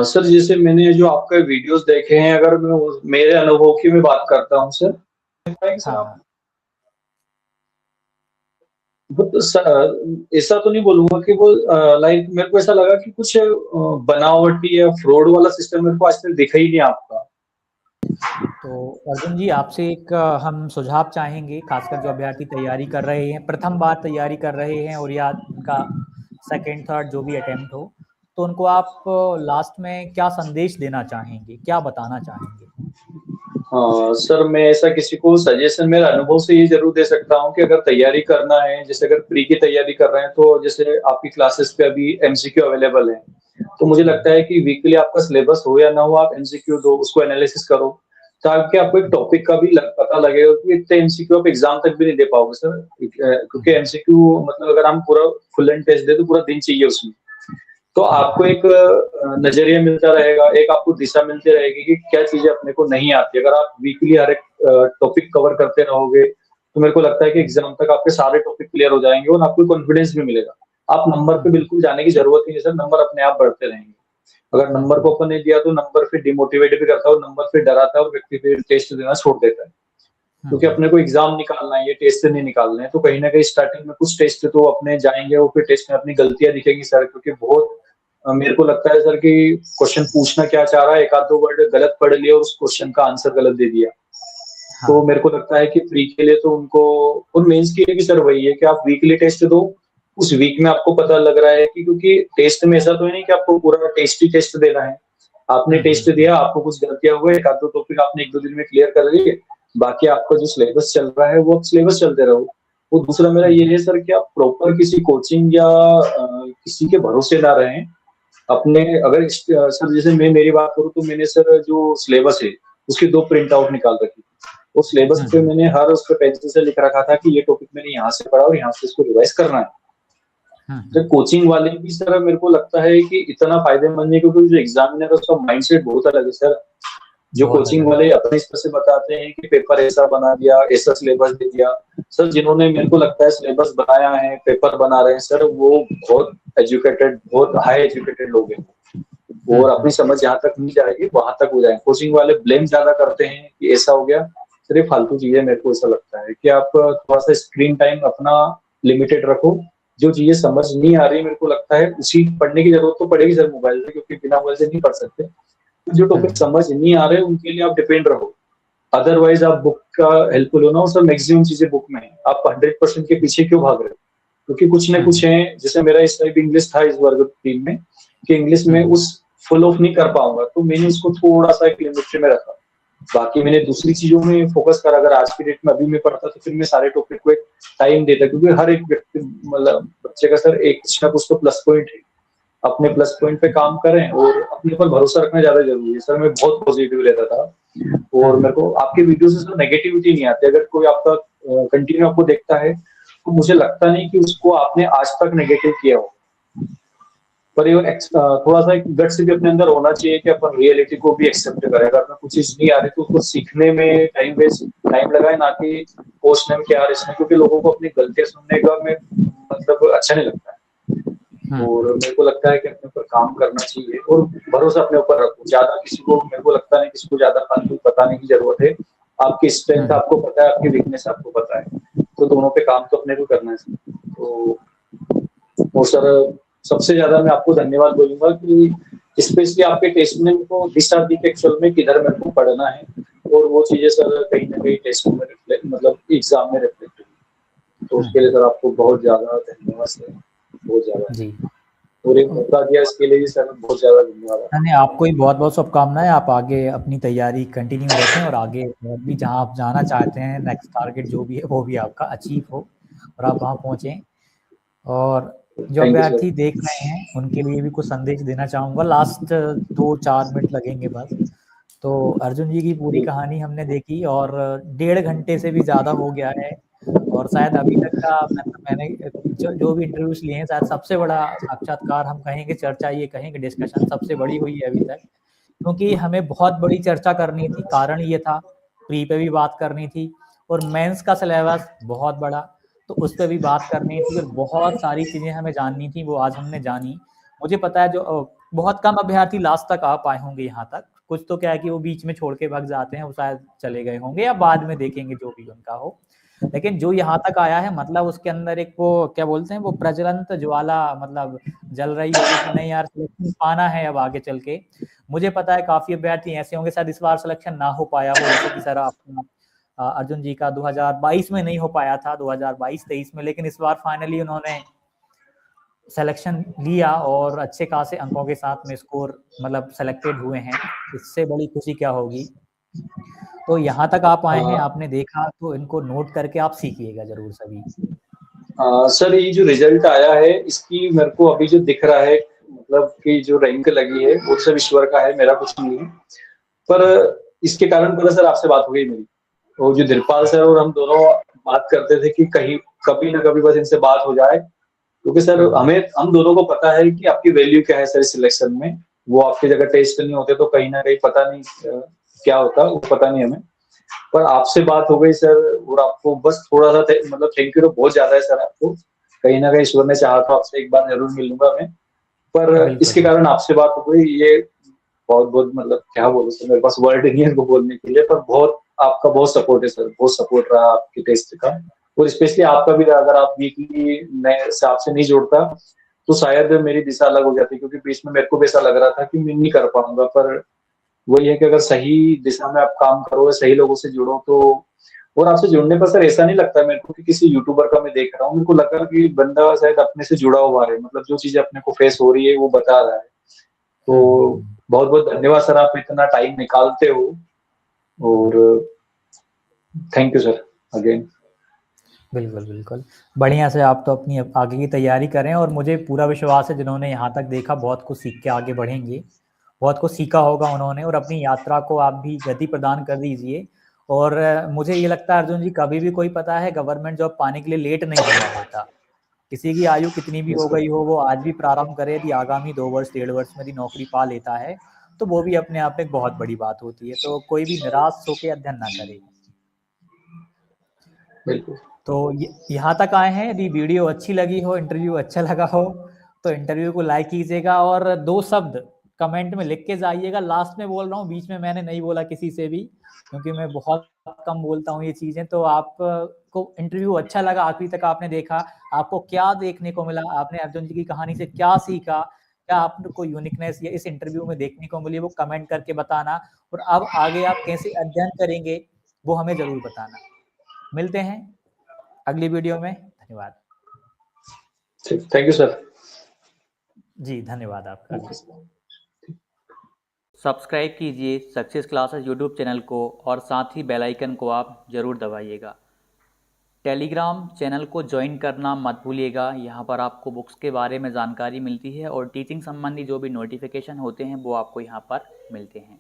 सर जैसे मैंने जो आपके वीडियोस देखे हैं, अगर मैं मेरे अनुभव की मैं बात करता हूँ सर, सर हाँ आप हाँ ऐसा तो नहीं बोलूंगा कि वो लाइक मेरे को ऐसा लगा कि कुछ बनावटी या फ्रॉड वाला सिस्टम मेरे को आज तक दिखा ही नहीं आपका। तो अर्जुन जी, आपसे एक हम सुझाव चाहेंगे, खासकर जो अभ्यर्थी तैयारी कर रहे हैं, प्रथम बार तैयारी कर रहे हैं, और या उनका सेकंड थर्ड जो भी अटेम्प्ट हो, तो उनको आप लास्ट में क्या संदेश देना चाहेंगे, क्या बताना चाहेंगे? हाँ सर, मैं ऐसा किसी को सजेशन मेरे अनुभव से ये जरूर दे सकता हूँ कि अगर तैयारी करना है, जैसे अगर प्री की तैयारी कर रहे हैं, तो जैसे आपकी क्लासेस पे अभी एमसीक्यू अवेलेबल है, तो मुझे लगता है कि वीकली आपका सिलेबस हो या ना हो, आप एमसीक्यू दो, उसको एनालिसिस करो, ताकि आपको एक टॉपिक का भी पता लगेगा कि इतने एमसीक्यू आप एग्जाम तक भी नहीं दे पाओगे सर। क्योंकि एमसीक्यू मतलब अगर हम पूरा फुल एंड टेस्ट दे तो पूरा दिन चाहिए उसमें, तो आपको एक नजरिया मिलता रहेगा, एक आपको दिशा मिलती रहेगी कि क्या चीजें अपने को नहीं आती। अगर आप वीकली हर एक टॉपिक कवर करते रहोगे, तो मेरे को लगता है कि एग्जाम तक आपके सारे टॉपिक क्लियर हो जाएंगे और आपको कॉन्फिडेंस भी मिलेगा। आप नंबर पे बिल्कुल जाने की जरूरत ही नहीं सर, नंबर अपने आप बढ़ते रहेंगे। अगर नंबर को अपन ने दिया तो नंबर फिर डिमोटिवेट भी करता है, और नंबर फिर डराता है और व्यक्ति फिर टेस्ट देना छोड़ देता है। क्योंकि अपने को एग्जाम निकालना है, ये टेस्ट नहीं निकालना है, तो कहीं ना कहीं स्टार्टिंग में कुछ टेस्ट तो अपने जाएंगे, और फिर टेस्ट में अपनी गलतियां दिखेंगी सर, क्योंकि बहुत मेरे को लगता है सर कि क्वेश्चन पूछना क्या चाह रहा है, एक आध दो वर्ड गलत पढ़ लिया और उस क्वेश्चन का आंसर गलत दे दिया। तो मेरे को लगता है कि प्री के लिए तो उनको, और मेंस के लिए भी सर वही है कि आप वीकली टेस्ट दो, उस वीक में आपको पता लग रहा है कि, क्योंकि टेस्ट में ऐसा तो है नहीं कि आपको पूरा टेस्ट ही टेस्ट देना है। आपने टेस्ट दिया, आपको कुछ गलतियां हुए, एक आध दो टॉपिक आपने एक दो दिन में क्लियर कर लिए, बाकी आपका जो सिलेबस चल रहा है वो आप सिलेबस चलते रहो। वो दूसरा मेरा ये है सर कि आप प्रॉपर किसी कोचिंग या किसी के भरोसे ना रहें। अपने अगर सर जैसे मैं मेरी बात करूँ तो मैंने सर जो सिलेबस है उसकी 2 प्रिंट आउट निकाल रखी थी। उस सिलेबस पे मैंने हर उस पे पेंसिल से लिख रखा था कि ये टॉपिक मैंने यहाँ से पढ़ा और यहाँ से इसको रिवाइज करना है। तो कोचिंग वाले भी सर मेरे को लगता है कि इतना फायदेमंद है, क्योंकि जो एग्जामिनर है उसका माइंडसेट बहुत अलग है सर। जो बहुत कोचिंग अलग। वाले अपने स्तर से बताते हैं कि पेपर ऐसा बना दिया, ऐसा सिलेबस दे दिया, सर जिन्होंने मेरे को लगता है सिलेबस बनाया है, पेपर बना रहे हैं सर, वो बहुत एजुकेटेड, बहुत हाई एजुकेटेड लोग हैं, और अपनी समझ जहाँ तक नहीं जाएगी वहां तक हो जाए। कोचिंग वाले ब्लेम ज्यादा करते हैं कि ऐसा हो गया, सिर्फ फालतू चीजें। मेरे को ऐसा लगता है कि आप थोड़ा सा स्क्रीन टाइम अपना लिमिटेड रखो। जो चीजें समझ नहीं आ रही, मेरे को लगता है उसी पढ़ने की जरूरत तो पड़ेगी सर मोबाइल से, क्योंकि बिना मोबाइल से नहीं पढ़ सकते। जो टॉपिक समझ नहीं आ रहे उनके लिए आप डिपेंड रहो, अदरवाइज आप बुक का हेल्पफुल हो ना। सर मैक्सिमम चीजें बुक में है, आप 100% के पीछे क्यों भाग रहे हो? क्योंकि कुछ ना कुछ है। जैसे मेरा इस टाइप इंग्लिश था इस वर्ग 3 में, कि इंग्लिश में उस फुल ऑफ नहीं कर पाऊंगा, तो मैंने उसको थोड़ा सा एक लिमिट में रखा। बाकी मैंने दूसरी चीजों में फोकस करा। अगर आज की डेट में अभी मैं पढ़ता तो फिर मैं सारे टॉपिक को एक टाइम देता, क्योंकि हर एक व्यक्ति मतलब बच्चे का सर एक कुछ ना कुछ तो प्लस पॉइंट है। अपने प्लस पॉइंट पे काम करें और अपने पर भरोसा रखना ज्यादा जरूरी है सर। मैं बहुत पॉजिटिव रहता था, और मेरे को आपके वीडियो से सर नेगेटिविटी नहीं आती। अगर कोई आपका कंटिन्यू आपको देखता है तो मुझे लगता नहीं कि उसको आपने आज तक नेगेटिव किया हो। पर ये थोड़ा सा एक गट्स भी अपने अंदर होना चाहिए कि अपन रियलिटी को भी एक्सेप्ट करें। अगर अपना कुछ चीज नहीं आ रही तो उसको सीखने में टाइम लगाए, ना कि पोस्ट में क्या इसमें, क्योंकि लोगों को अपनी गलतियां सुनने का में मतलब अच्छा नहीं लगता है। और मेरे को लगता है कि अपने ऊपर काम करना चाहिए और भरोसा अपने ऊपर रखो। ज्यादा किसी को, मेरे को लगता है किसी को ज्यादा फालतू बताने की जरूरत है। आपकी स्ट्रेंथ आपको पता है, आपकी वीकनेस आपको पता है, तो दोनों पे काम तो अपने को करना है। तो और सर सबसे ज्यादा मैं आपको धन्यवाद बोलूंगा कि स्पेशली आपके टेस्ट में को दिशा दी कि एक्चुअल में किधर मेरे को पढ़ना है, और वो चीजें सर कहीं ना कहीं टेस्ट में रिफ्लेक्ट, मतलब एग्जाम में रिफ्लेक्ट हुई। तो उसके लिए सर आपको बहुत ज़्यादा धन्यवाद सर, बहुत ज़्यादा। जी। और एक मौका दिया इसके लिए भी सर बहुत ज़्यादा धन्यवाद आपका। नहीं, आपको ही बहुत बहुत शुभकामनाएं। आप आगे अपनी तैयारी कंटिन्यू रखें और आगे और भी जहां आप जाना चाहते हैं, नेक्स्ट टारगेट जो भी है वो भी आपका अचीव हो और आप वहां पहुंचें। और जो थैंक यू अभ्यर्थी सर। देख रहे हैं उनके लिए भी कुछ संदेश देना चाहूँगा। लास्ट 2-4 मिनट लगेंगे बस। तो अर्जुन जी की पूरी कहानी हमने देखी और 1.5 घंटे से भी ज़्यादा हो गया है और शायद अभी तक का मतलब मैंने जो भी इंटरव्यूज़ लिए हैं, शायद सबसे बड़ा साक्षात्कार हम कहेंगे, चर्चा ये कहेंगे, डिस्कशन सबसे बड़ी हुई है अभी तक। क्योंकि हमें बहुत बड़ी चर्चा करनी थी, कारण ये था, प्री पे भी बात करनी थी और मेंस का सिलेबस बहुत बड़ा, तो उस पे भी बात करनी थी और बहुत सारी चीज़ें हमें जाननी थी, वो आज हमने जानी। मुझे पता है जो बहुत कम अभ्यर्थी लास्ट तक आ पाए होंगे यहाँ तक। कुछ तो क्या है कि वो बीच में छोड़ के भाग जाते हैं, वो शायद चले गए होंगे या बाद में देखेंगे जो भी उनका हो। लेकिन जो यहाँ तक आया है मतलब उसके अंदर एक वो क्या बोलते हैं, वो प्रज्वलंत ज्वाला मतलब जल रही होगी कि नहीं यार सिलेक्शन पाना है अब आगे चल के। मुझे पता है काफ़ी अभ्यर्थी ऐसे होंगे शायद इस बार सिलेक्शन ना हो पाया हो, जैसे कि सर आपका अर्जुन जी का 2022 में नहीं हो पाया था, 2022-23 में, लेकिन इस बार फाइनली उन्होंने सिलेक्शन लिया और अच्छे खासे अंकों के साथ में स्कोर मतलब सेलेक्टेड हुए हैं। इससे बड़ी खुशी क्या होगी। तो यहाँ तक आप आए हैं, आपने देखा, तो इनको नोट करके आप सीखिएगा ज़रूर सभी। सर ये जो रिजल्ट आया है इसकी मेरे को अभी जो दिख रहा है मतलब कि जो रैंक लगी है वो सब ईश्वर का है, मेरा कुछ नहीं है। पर इसके कारण पता सर आपसे बात हो गई मेरी, तो जो दिलपाल सर और हम दोनों बात करते थे कि कहीं कभी ना कभी बस इनसे बात हो जाए, क्योंकि सर हम दोनों को पता है कि आपकी वैल्यू क्या है सर इस सिलेक्शन में। वो आपकी जगह टेस्ट नहीं होते तो कहीं ना कहीं पता नहीं क्या होता, वो पता नहीं हमें। पर आपसे बात हो गई सर और आपको बस थोड़ा सा मतलब थैंक यू तो बहुत ज्यादा है सर आपको। कहीं ना कहीं ईश्वर ने चाहा तो आपसे एक बार जरूर मिलूंगा मैं। पर बिल्कुल, इसके बिल्कुल। कारण आपसे बात हो गई, ये बहुत बहुत मतलब क्या बोलूं सर, मेरे पास वर्ड नहीं है इनको बोलने के लिए। पर बहुत आपका बहुत सपोर्ट है सर, बहुत सपोर्ट रहा आपके टेस्ट का। और स्पेशली आपका भी रहा, अगर आप वीकली नए से आपसे नहीं जोड़ता तो शायद मेरी दिशा अलग हो जाती, क्योंकि बीच में मेरे को भी ऐसा लग रहा था कि मैं नहीं कर पाऊंगा। पर वही है कि अगर सही दिशा में आप काम करो, सही लोगों से जुड़ो तो। और आपसे जुड़ने पर सर ऐसा नहीं लगता मेरे को कि किसी यूट्यूबर का मैं देख रहा हूँ, मेरे को लगा कि बंदा शायद अपने से जुड़ा हुआ है, मतलब जो चीजें अपने को फेस हो रही है वो बता रहा है। हुँ, हुँ, तो हुँ। बहुत बहुत धन्यवाद सर, आप इतना टाइम निकालते हो। और थैंक यू सर अगेन। बिल्कुल, बिल्कुल। बढ़िया से आप तो अपनी अब आगे की तैयारी करें और मुझे पूरा विश्वास है जिन्होंने यहाँ तक देखा बहुत कुछ सीख के आगे बढ़ेंगे। बहुत कुछ सीखा होगा उन्होंने और अपनी यात्रा को आप भी गति प्रदान कर दीजिए। और मुझे ये लगता है अर्जुन जी कभी भी कोई पता है गवर्नमेंट जॉब पाने के लिए लेट नहीं हुआ होता। किसी की आयु कितनी भी हो गई हो, वो आज भी प्रारंभ करे, यदि आगामी 2 वर्ष, 1.5 वर्ष में यदि नौकरी पा लेता है, तो वो भी अपने आप में एक बहुत बड़ी बात होती है। तो कोई भी निराश होके अध्ययन ना करे। बिल्कुल। तो यहाँ तक आए हैं, यदि वीडियो अच्छी लगी हो, इंटरव्यू अच्छा लगा हो, तो इंटरव्यू को लाइक कीजिएगा और 2 शब्द कमेंट में लिख के जाइएगा। लास्ट में बोल रहा हूँ, बीच में मैंने नहीं बोला किसी से भी, क्योंकि मैं बहुत कम बोलता हूँ ये चीज़ें। तो आप को इंटरव्यू अच्छा लगा, आखिरी तक आपने देखा, आपको क्या देखने को मिला, आपने अर्जुन जी की कहानी से क्या सीखा, क्या आपको यूनिकनेस या इस इंटरव्यू में देखने को मिली, वो कमेंट करके बताना। और अब आगे आप कैसे अध्ययन करेंगे, वो हमें ज़रूर बताना। मिलते हैं अगली वीडियो में। धन्यवाद। Thank you sir. जी, धन्यवाद आपका भी। सब्सक्राइब कीजिए सक्सेस क्लासेस यूट्यूब चैनल को और साथ ही बेल आइकन को आप ज़रूर दबाइएगा। टेलीग्राम चैनल को ज्वाइन करना मत भूलिएगा। यहाँ पर आपको बुक्स के बारे में जानकारी मिलती है और टीचिंग संबंधी जो भी नोटिफिकेशन होते हैं वो आपको यहाँ पर मिलते हैं।